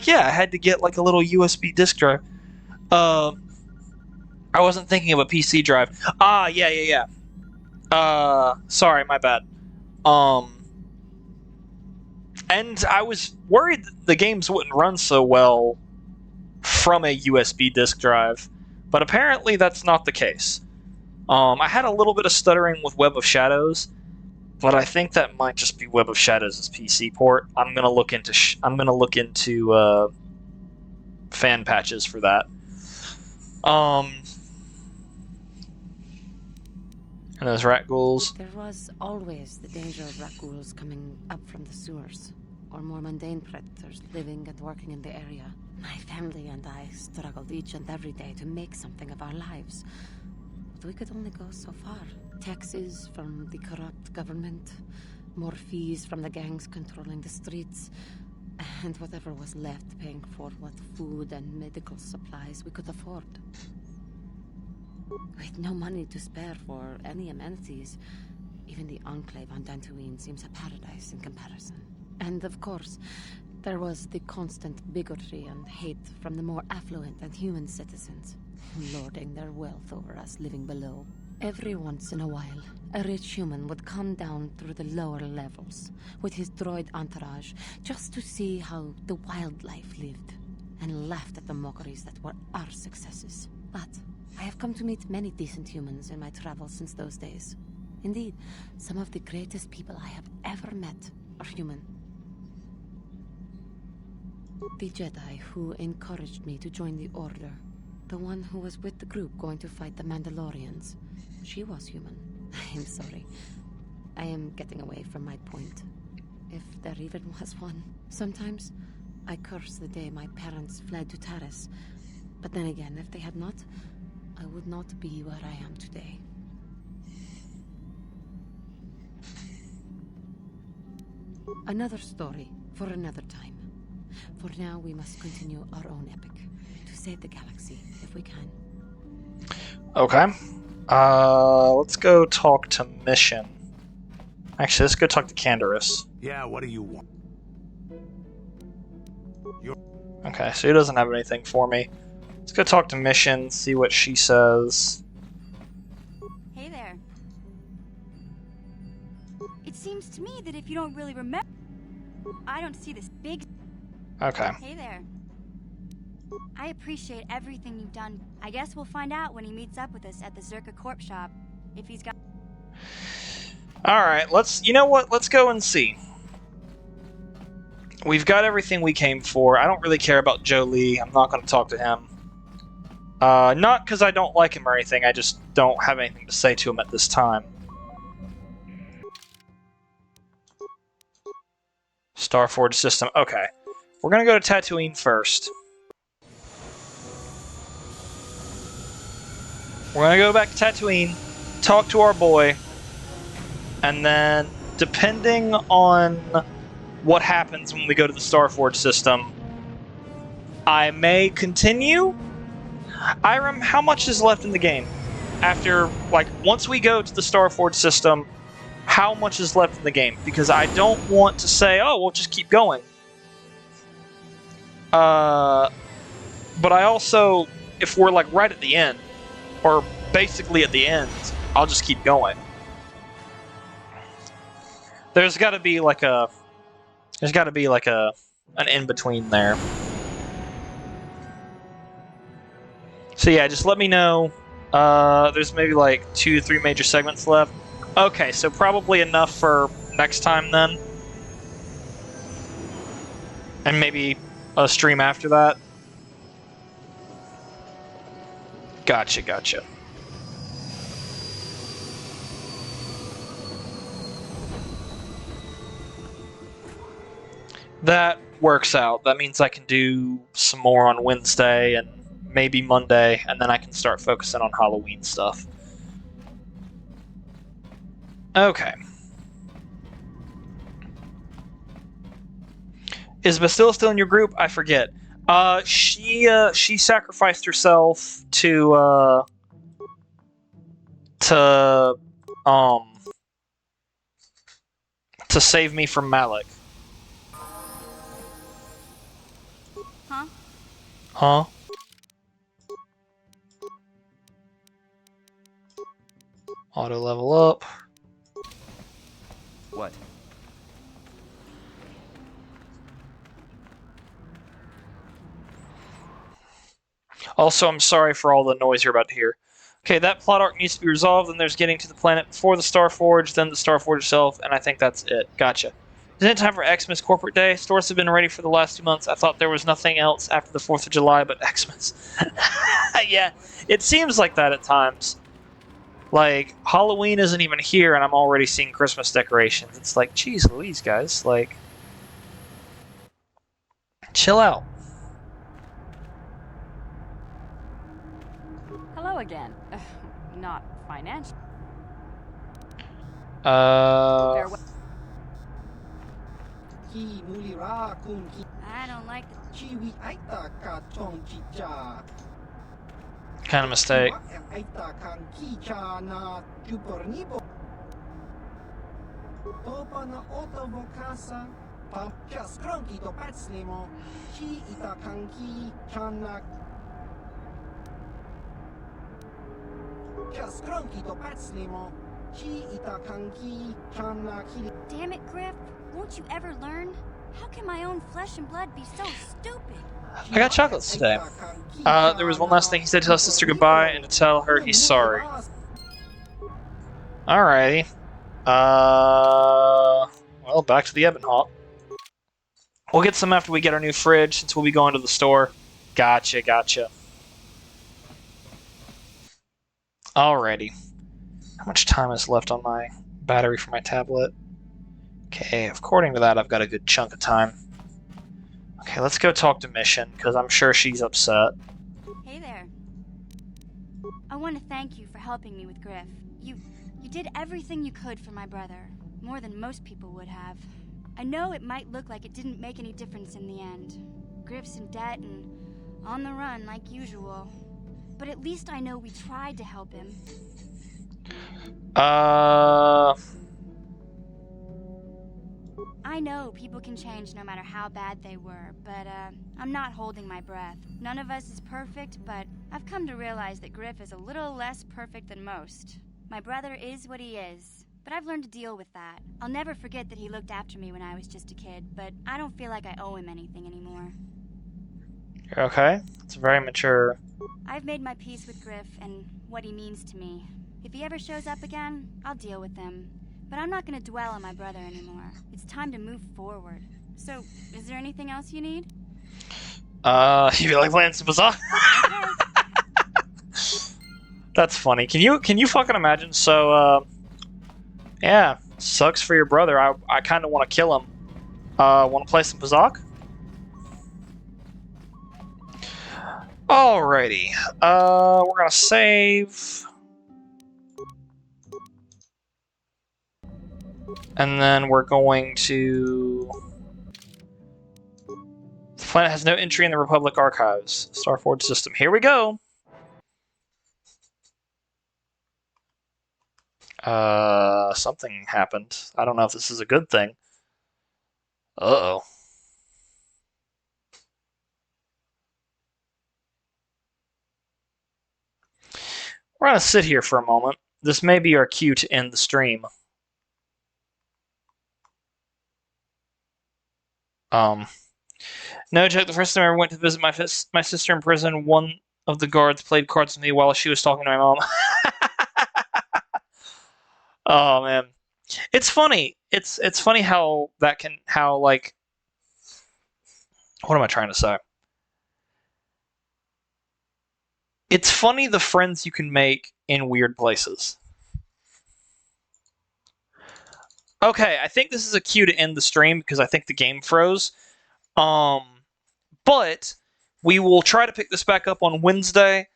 yeah, I had to get like a little USB disk drive. I wasn't thinking of a PC drive. Yeah. Sorry, my bad. And I was worried that the games wouldn't run so well from a USB disk drive, but apparently that's not the case. I had a little bit of stuttering with Web of Shadows, but I think that might just be Web of Shadows' PC port. I'm gonna look into fan patches for that. And those rat ghouls.
There was always the danger of rat ghouls coming up from the sewers, or more mundane predators living and working in the area. My family and I struggled each and every day to make something of our lives. But we could only go so far. Taxes from the corrupt government, more fees from the gangs controlling the streets, and whatever was left paying for what food and medical supplies we could afford. With no money to spare for any amenities, even the Enclave on Dantooine seems a paradise in comparison. And of course, there was the constant bigotry and hate from the more affluent and human citizens, lording their wealth over us living below. Every once in a while, a rich human would come down through the lower levels with his droid entourage just to see how the wildlife lived, and laughed at the mockeries that were our successes. But I have come to meet many decent humans in my travels since those days. Indeed, some of the greatest people I have ever met are human.
The Jedi who encouraged me to join the Order. The one who was with the group going to fight the Mandalorians. She was human. I am sorry. I am getting away from my point. If there even was one. Sometimes, I curse the day my parents fled to Taris. But then again, if they had not, I would not be where I am today. Another story for another time. For now, we must continue our own epic. To save the galaxy, if we can.
Okay. Let's go talk to Mission. Actually, let's go talk to Canderous.
Yeah, what do you want?
Okay, so he doesn't have anything for me. Let's go talk to Mission, see what she says.
Hey there. It seems to me that if you don't really remember, I don't see this big...
Okay.
Hey there. I appreciate everything you've done. I guess we'll find out when he meets up with us at the Zerka Corp shop. If he's got...
Alright, you know what? Let's go and see. We've got everything we came for. I don't really care about Joe Lee. I'm not going to talk to him. Not because I don't like him or anything. I just don't have anything to say to him at this time. Starforge system. Okay. We're going to go to Tatooine first. We're going to go back to Tatooine, talk to our boy, and then, depending on what happens when we go to the Starforge system, I may continue. How much is left in the game? After, like, once we go to the Starforge system, how much is left in the game? Because I don't want to say, oh, we'll just keep going. But I also, if we're, like, right at the end, or basically at the end, I'll just keep going. There's got to be like an in-between there. So yeah, just let me know. There's maybe like 2 to 3 major segments left. Okay, so probably enough for next time then. And maybe a stream after that. Gotcha, gotcha. That works out. That means I can do some more on Wednesday and maybe Monday, and then I can start focusing on Halloween stuff. Okay. Is Bastille still in your group? I forget. She sacrificed herself to save me from Malik. Huh? Auto level up.
What?
Also, I'm sorry for all the noise you're about to hear. Okay, that plot arc needs to be resolved, and there's getting to the planet before the Starforge, then the Starforge itself, and I think that's it. Gotcha. Isn't it time for Xmas Corporate Day? Stores have been ready for the last 2 months. I thought there was nothing else after the 4th of July but Xmas. Yeah, it seems like that at times. Like, Halloween isn't even here, and I'm already seeing Christmas decorations. It's like, geez Louise, guys. Like, chill out.
Hello again. Not financial.
I don't like
Kind of mistake.
Damn it, Griff. Won't you ever learn? How can my own flesh and blood be so stupid?
I got chocolates today. There was one last thing. He said to tell his sister goodbye and to tell her he's sorry. Alrighty. Well, back to the Ebon Hawk. We'll get some after we get our new fridge, since we'll be going to the store. Gotcha. Alrighty. How much time is left on my battery for my tablet? Okay, according to that, I've got a good chunk of time. Okay, let's go talk to Mission, because I'm sure she's upset.
Hey there. I want to thank you for helping me with Griff. You did everything you could for my brother, more than most people would have. I know it might look like it didn't make any difference in the end. Griff's in debt and on the run like usual. But at least I know we tried to help him. I know people can change no matter how bad they were, but I'm not holding my breath. None of us is perfect, but I've come to realize that Griff is a little less perfect than most. My brother is what he is, but I've learned to deal with that. I'll never forget that he looked after me when I was just a kid, but I don't feel like I owe him anything anymore.
Okay, it's very mature.
I've made my peace with Griff and what he means to me. If he ever shows up again, I'll deal with him. But I'm not going to dwell on my brother anymore. It's time to move forward. So, is there anything else you need?
You feel like playing some Bazaar? That's funny. Can you fucking imagine? So, yeah, sucks for your brother. I kind of want to kill him. Want to play some Bazak? Alrighty. We're gonna save. And then we're going to... The planet has no entry in the Republic Archives. Starforge system. Here we go! Something happened. I don't know if this is a good thing. Uh-oh. We're gonna sit here for a moment. This may be our cue to end the stream. No joke, the first time I ever went to visit my sister in prison, one of the guards played cards with me while she was talking to my mom. Oh, man. It's funny. It's funny how that can, like... What am I trying to say? It's funny the friends you can make in weird places. Okay, I think this is a cue to end the stream because I think the game froze. But we will try to pick this back up on Wednesday.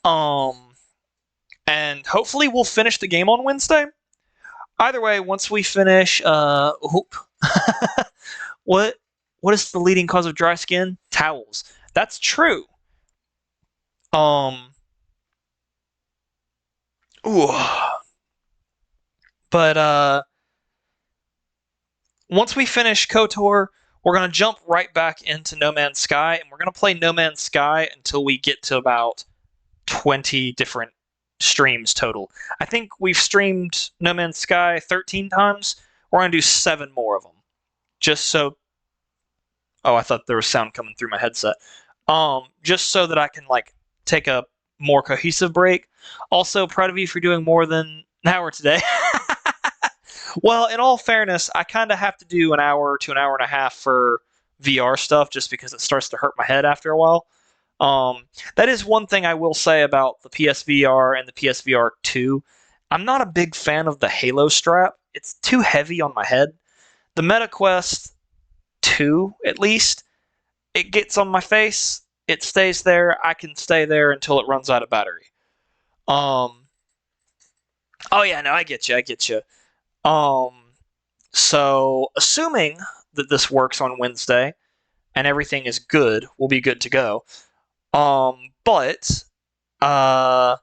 And hopefully we'll finish the game on Wednesday. Either way, once we finish, what is the leading cause of dry skin? Towels. That's true. But once we finish KOTOR, we're going to jump right back into No Man's Sky, and we're going to play No Man's Sky until we get to about 20 different streams total. I think we've streamed No Man's Sky 13 times. We're going to do 7 more of them. Just so... Oh, I thought there was sound coming through my headset. Just so that I can, like, take a more cohesive break. Also, proud of you for doing more than an hour today. Well, in all fairness, I kind of have to do an hour to an hour and a half for VR stuff just because it starts to hurt my head after a while. That is one thing I will say about the PSVR and the PSVR 2. I'm not a big fan of the Halo strap. It's too heavy on my head. The MetaQuest 2, at least, it gets on my face. It stays there. I can stay there until it runs out of battery. Oh yeah, no, I get you. So, assuming that this works on Wednesday and everything is good, we'll be good to go. But, like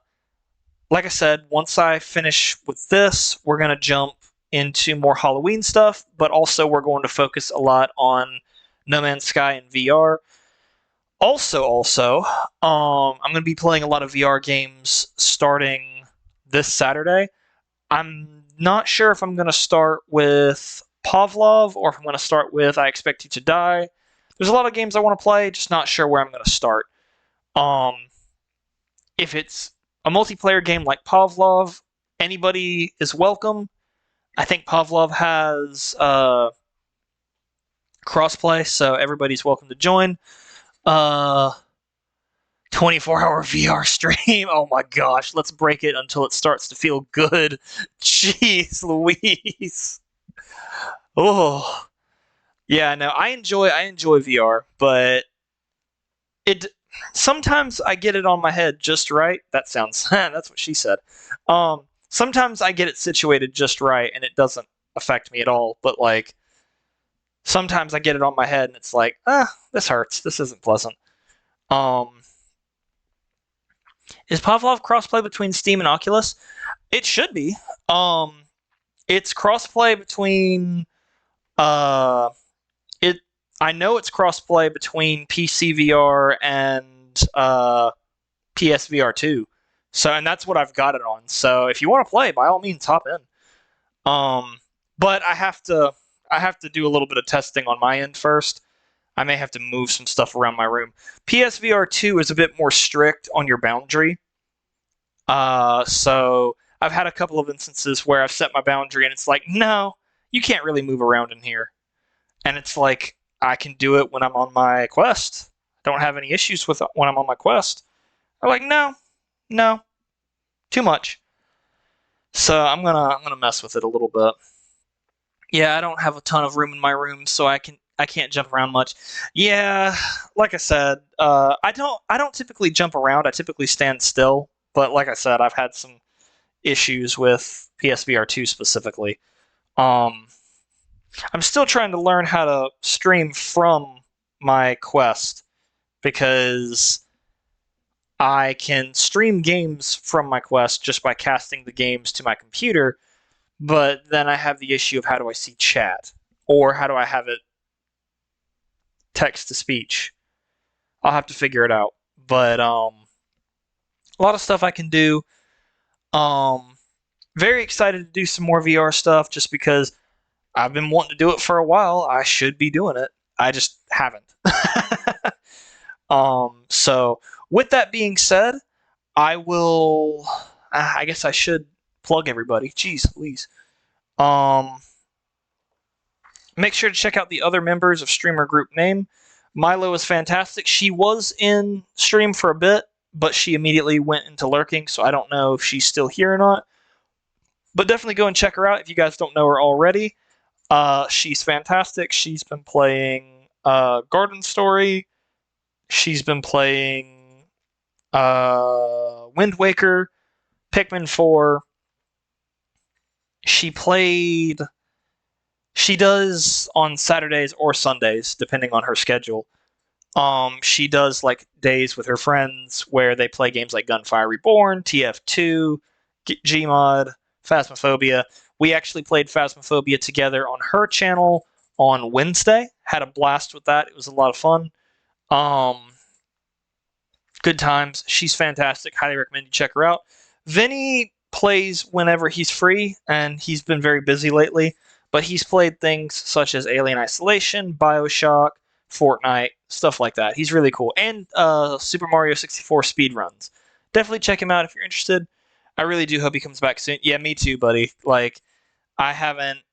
I said, once I finish with this, we're going to jump into more Halloween stuff, but also we're going to focus a lot on No Man's Sky and VR. Also, I'm going to be playing a lot of VR games starting this Saturday. I'm not sure if I'm going to start with Pavlov or if I'm going to start with I Expect You to Die. There's a lot of games I want to play, just not sure where I'm going to start. If it's a multiplayer game like Pavlov, anybody is welcome. I think Pavlov has crossplay, so everybody's welcome to join. 24-hour VR stream. Oh my gosh, let's break it until it starts to feel good. Jeez Louise. Oh. Yeah, no, I enjoy VR, but it sometimes I get it on my head just right. That sounds that's what she said. Sometimes I get it situated just right and it doesn't affect me at all, but like sometimes I get it on my head and it's like, this hurts. This isn't pleasant. Is Pavlov crossplay between Steam and Oculus? It should be. It's crossplay between it. I know it's crossplay between PC VR and PSVR 2. So, and that's what I've got it on. So, if you want to play, by all means, hop in. But I have to do a little bit of testing on my end first. I may have to move some stuff around my room. PSVR 2 is a bit more strict on your boundary. So I've had a couple of instances where I've set my boundary and it's like, no, you can't really move around in here. And it's like, I can do it when I'm on my Quest. I don't have any issues with it when I'm on my Quest. I'm like, no, too much. So I'm gonna mess with it a little bit. Yeah, I don't have a ton of room in my room, so I can't jump around much. Yeah, like I said, I don't typically jump around. I typically stand still. But like I said, I've had some issues with PSVR 2 specifically. I'm still trying to learn how to stream from my Quest because I can stream games from my Quest just by casting the games to my computer, but then I have the issue of how do I see chat? Or how do I have it text to speech? I'll have to figure it out. But a lot of stuff I can do. Very excited to do some more VR stuff just because I've been wanting to do it for a while. I should be doing it. I just haven't. So with that being said, I will. I guess I should plug everybody. Jeez, Louise. Make sure to check out the other members of Streamer Group Name. Milo is fantastic. She was in stream for a bit, but she immediately went into lurking, so I don't know if she's still here or not. But definitely go and check her out if you guys don't know her already. She's fantastic. She's been playing Garden Story. She's been playing Wind Waker, Pikmin 4. She does on Saturdays or Sundays, depending on her schedule. She does like days with her friends where they play games like Gunfire Reborn, TF2, Gmod, Phasmophobia. We actually played Phasmophobia together on her channel on Wednesday. Had a blast with that. It was a lot of fun. Good times. She's fantastic. Highly recommend you check her out. Vinny plays whenever he's free, and he's been very busy lately. But he's played things such as Alien Isolation, Bioshock, Fortnite, stuff like that. He's really cool. And Super Mario 64 speedruns. Definitely check him out if you're interested. I really do hope he comes back soon. Yeah, me too, buddy. Like, I haven't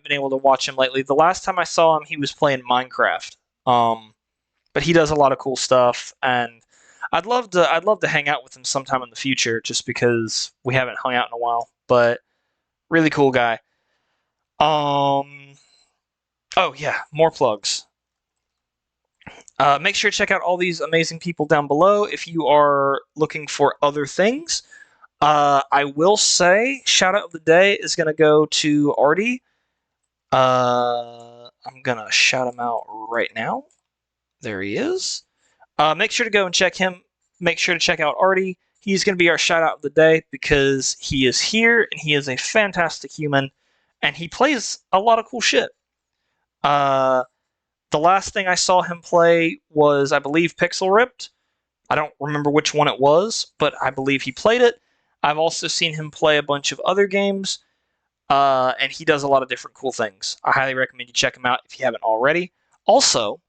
been able to watch him lately. The last time I saw him, he was playing Minecraft. But he does a lot of cool stuff, and I'd love to hang out with him sometime in the future, just because we haven't hung out in a while. But really cool guy. Oh yeah, more plugs. Make sure to check out all these amazing people down below if you are looking for other things. I will say, shout out of the day is going to go to Artie. I'm going to shout him out right now. There he is. Make sure to go and check him. Make sure to check out Artie. He's going to be our shout out of the day because he is here and he is a fantastic human and he plays a lot of cool shit. The last thing I saw him play was, I believe, Pixel Ripped. I don't remember which one it was, but I believe he played it. I've also seen him play a bunch of other games, and he does a lot of different cool things. I highly recommend you check him out if you haven't already. Also,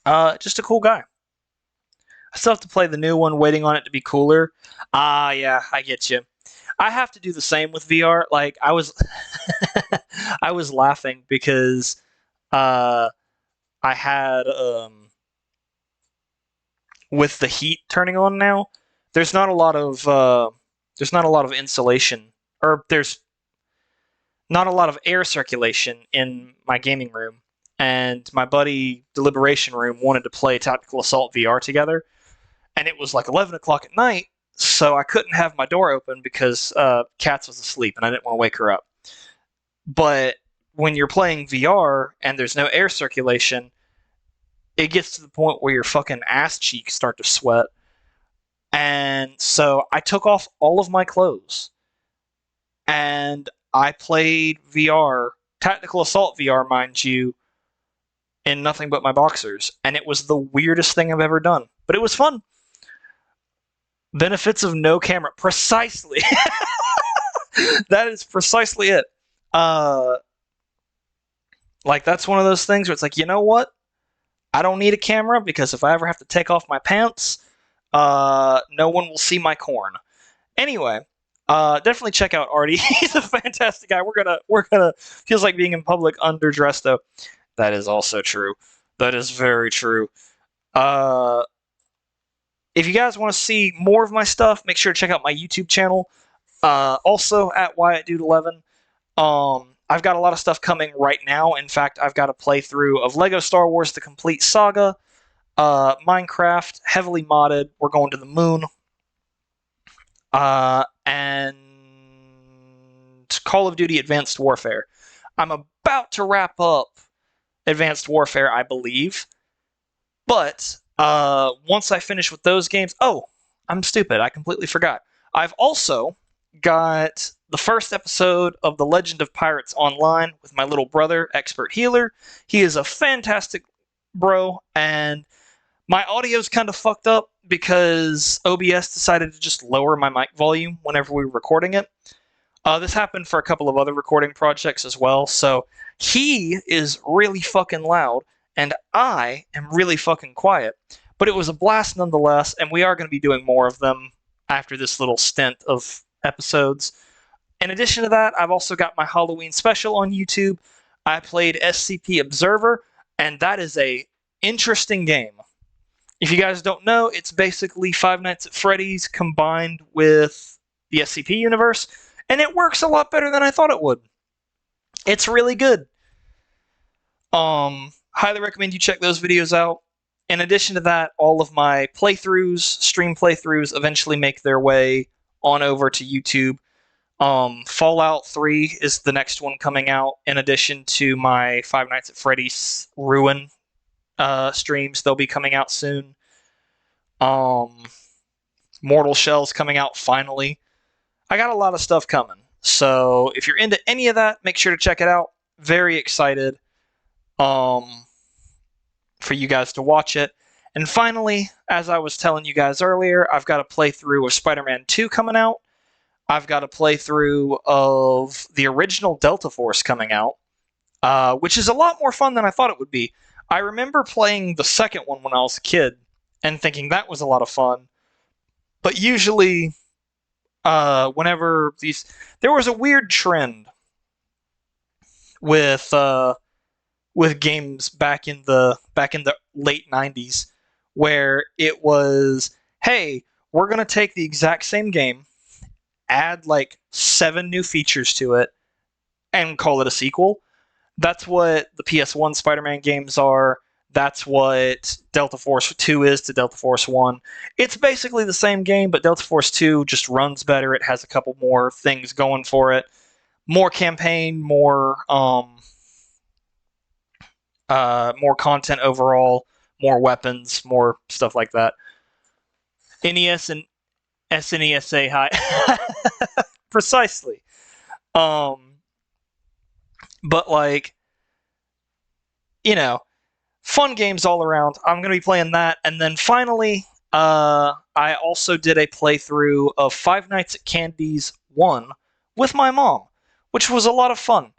just a cool guy. I still have to play the new one, waiting on it to be cooler. Yeah, I get you. I have to do the same with VR. Like, I was I was laughing because I had with the heat turning on now, there's not a lot of insulation, or there's not a lot of air circulation in my gaming room. And my buddy Deliberation Room wanted to play Tactical Assault VR together, and it was like 11 o'clock at night, so I couldn't have my door open because Katz was asleep and I didn't want to wake her up. But when you're playing VR and there's no air circulation, it gets to the point where your fucking ass cheeks start to sweat. And so I took off all of my clothes and I played VR, Tactical Assault VR, mind you, in nothing but my boxers. And it was the weirdest thing I've ever done. But it was fun. Benefits of no camera. Precisely. That is precisely it. Like, that's one of those things where it's like, you know what? I don't need a camera because if I ever have to take off my pants, no one will see my corn. Anyway, definitely check out Artie. He's a fantastic guy. We're gonna feels like being in public underdressed though. That is also true. That is very true. If you guys want to see more of my stuff, make sure to check out my YouTube channel. Also at WyattDude11. I've got a lot of stuff coming right now. In fact, I've got a playthrough of LEGO Star Wars: The Complete Saga, Minecraft, heavily modded. We're going to the moon. And Call of Duty Advanced Warfare. I'm about to wrap up Advanced Warfare, I believe. But once I finish with those games... Oh, I'm stupid. I completely forgot. I've also got the first episode of The Legend of Pirates Online with my little brother, Expert Healer. He is a fantastic bro, and my audio's kind of fucked up because OBS decided to just lower my mic volume whenever we were recording it. This happened for a couple of other recording projects as well, so he is really fucking loud, and I am really fucking quiet. But it was a blast nonetheless, and we are going to be doing more of them after this little stint of episodes. In addition to that, I've also got my Halloween special on YouTube. I played SCP Observer, and that is a interesting game. If you guys don't know, it's basically Five Nights at Freddy's combined with the SCP universe, and it works a lot better than I thought it would. It's really good. Highly recommend you check those videos out. In addition to that, all of my playthroughs, stream playthroughs, eventually make their way on over to YouTube. Fallout 3 is the next one coming out, in addition to my Five Nights at Freddy's Ruin streams. They'll be coming out soon. Mortal Shell's coming out finally. I got a lot of stuff coming. So if you're into any of that, make sure to check it out. Very excited for you guys to watch it. And finally, as I was telling you guys earlier, I've got a playthrough of Spider-Man 2 coming out. I've got a playthrough of the original Delta Force coming out, which is a lot more fun than I thought it would be. I remember playing the second one when I was a kid and thinking that was a lot of fun. But usually, whenever these... There was a weird trend with games back in the late 90s where it was, hey, we're going to take the exact same game, add like 7 new features to it, and call it a sequel. That's what the PS1 Spider-Man games are. That's what Delta Force 2 is to Delta Force 1. It's basically the same game, but Delta Force 2 just runs better. It has a couple more things going for it. More campaign, more content overall, more weapons, more stuff like that. NES and SNES say hi. Precisely. But like, you know, fun games all around. I'm going to be playing that. And then finally, I also did a playthrough of Five Nights at Candy's 1 with my mom, which was a lot of fun.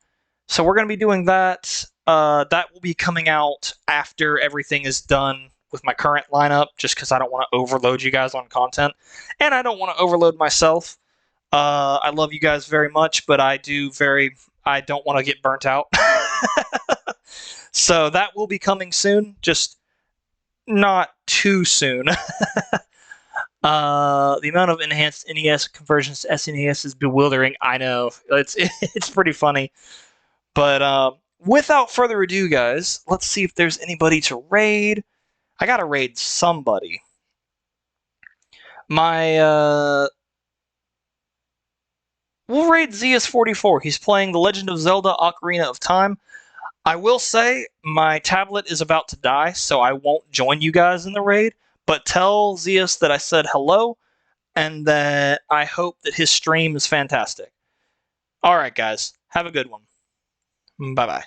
So we're going to be doing that. That will be coming out after everything is done with my current lineup, just because I don't want to overload you guys on content. And I don't want to overload myself. I love you guys very much, but I don't want to get burnt out. So that will be coming soon, just not too soon. The amount of enhanced NES conversions to SNES is bewildering. I know, it's pretty funny. But without further ado, guys, let's see if there's anybody to raid. I gotta raid somebody. We'll raid Zeus44. He's playing The Legend of Zelda Ocarina of Time. I will say, my tablet is about to die, so I won't join you guys in the raid, but tell Zeus that I said hello, and that I hope that his stream is fantastic. Alright, guys. Have a good one. Bye-bye.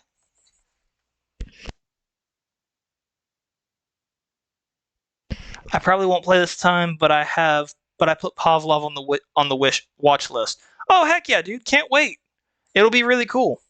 I probably won't play this time, but I put Pavlov on the watch list. Oh, heck yeah, dude. Can't wait. It'll be really cool.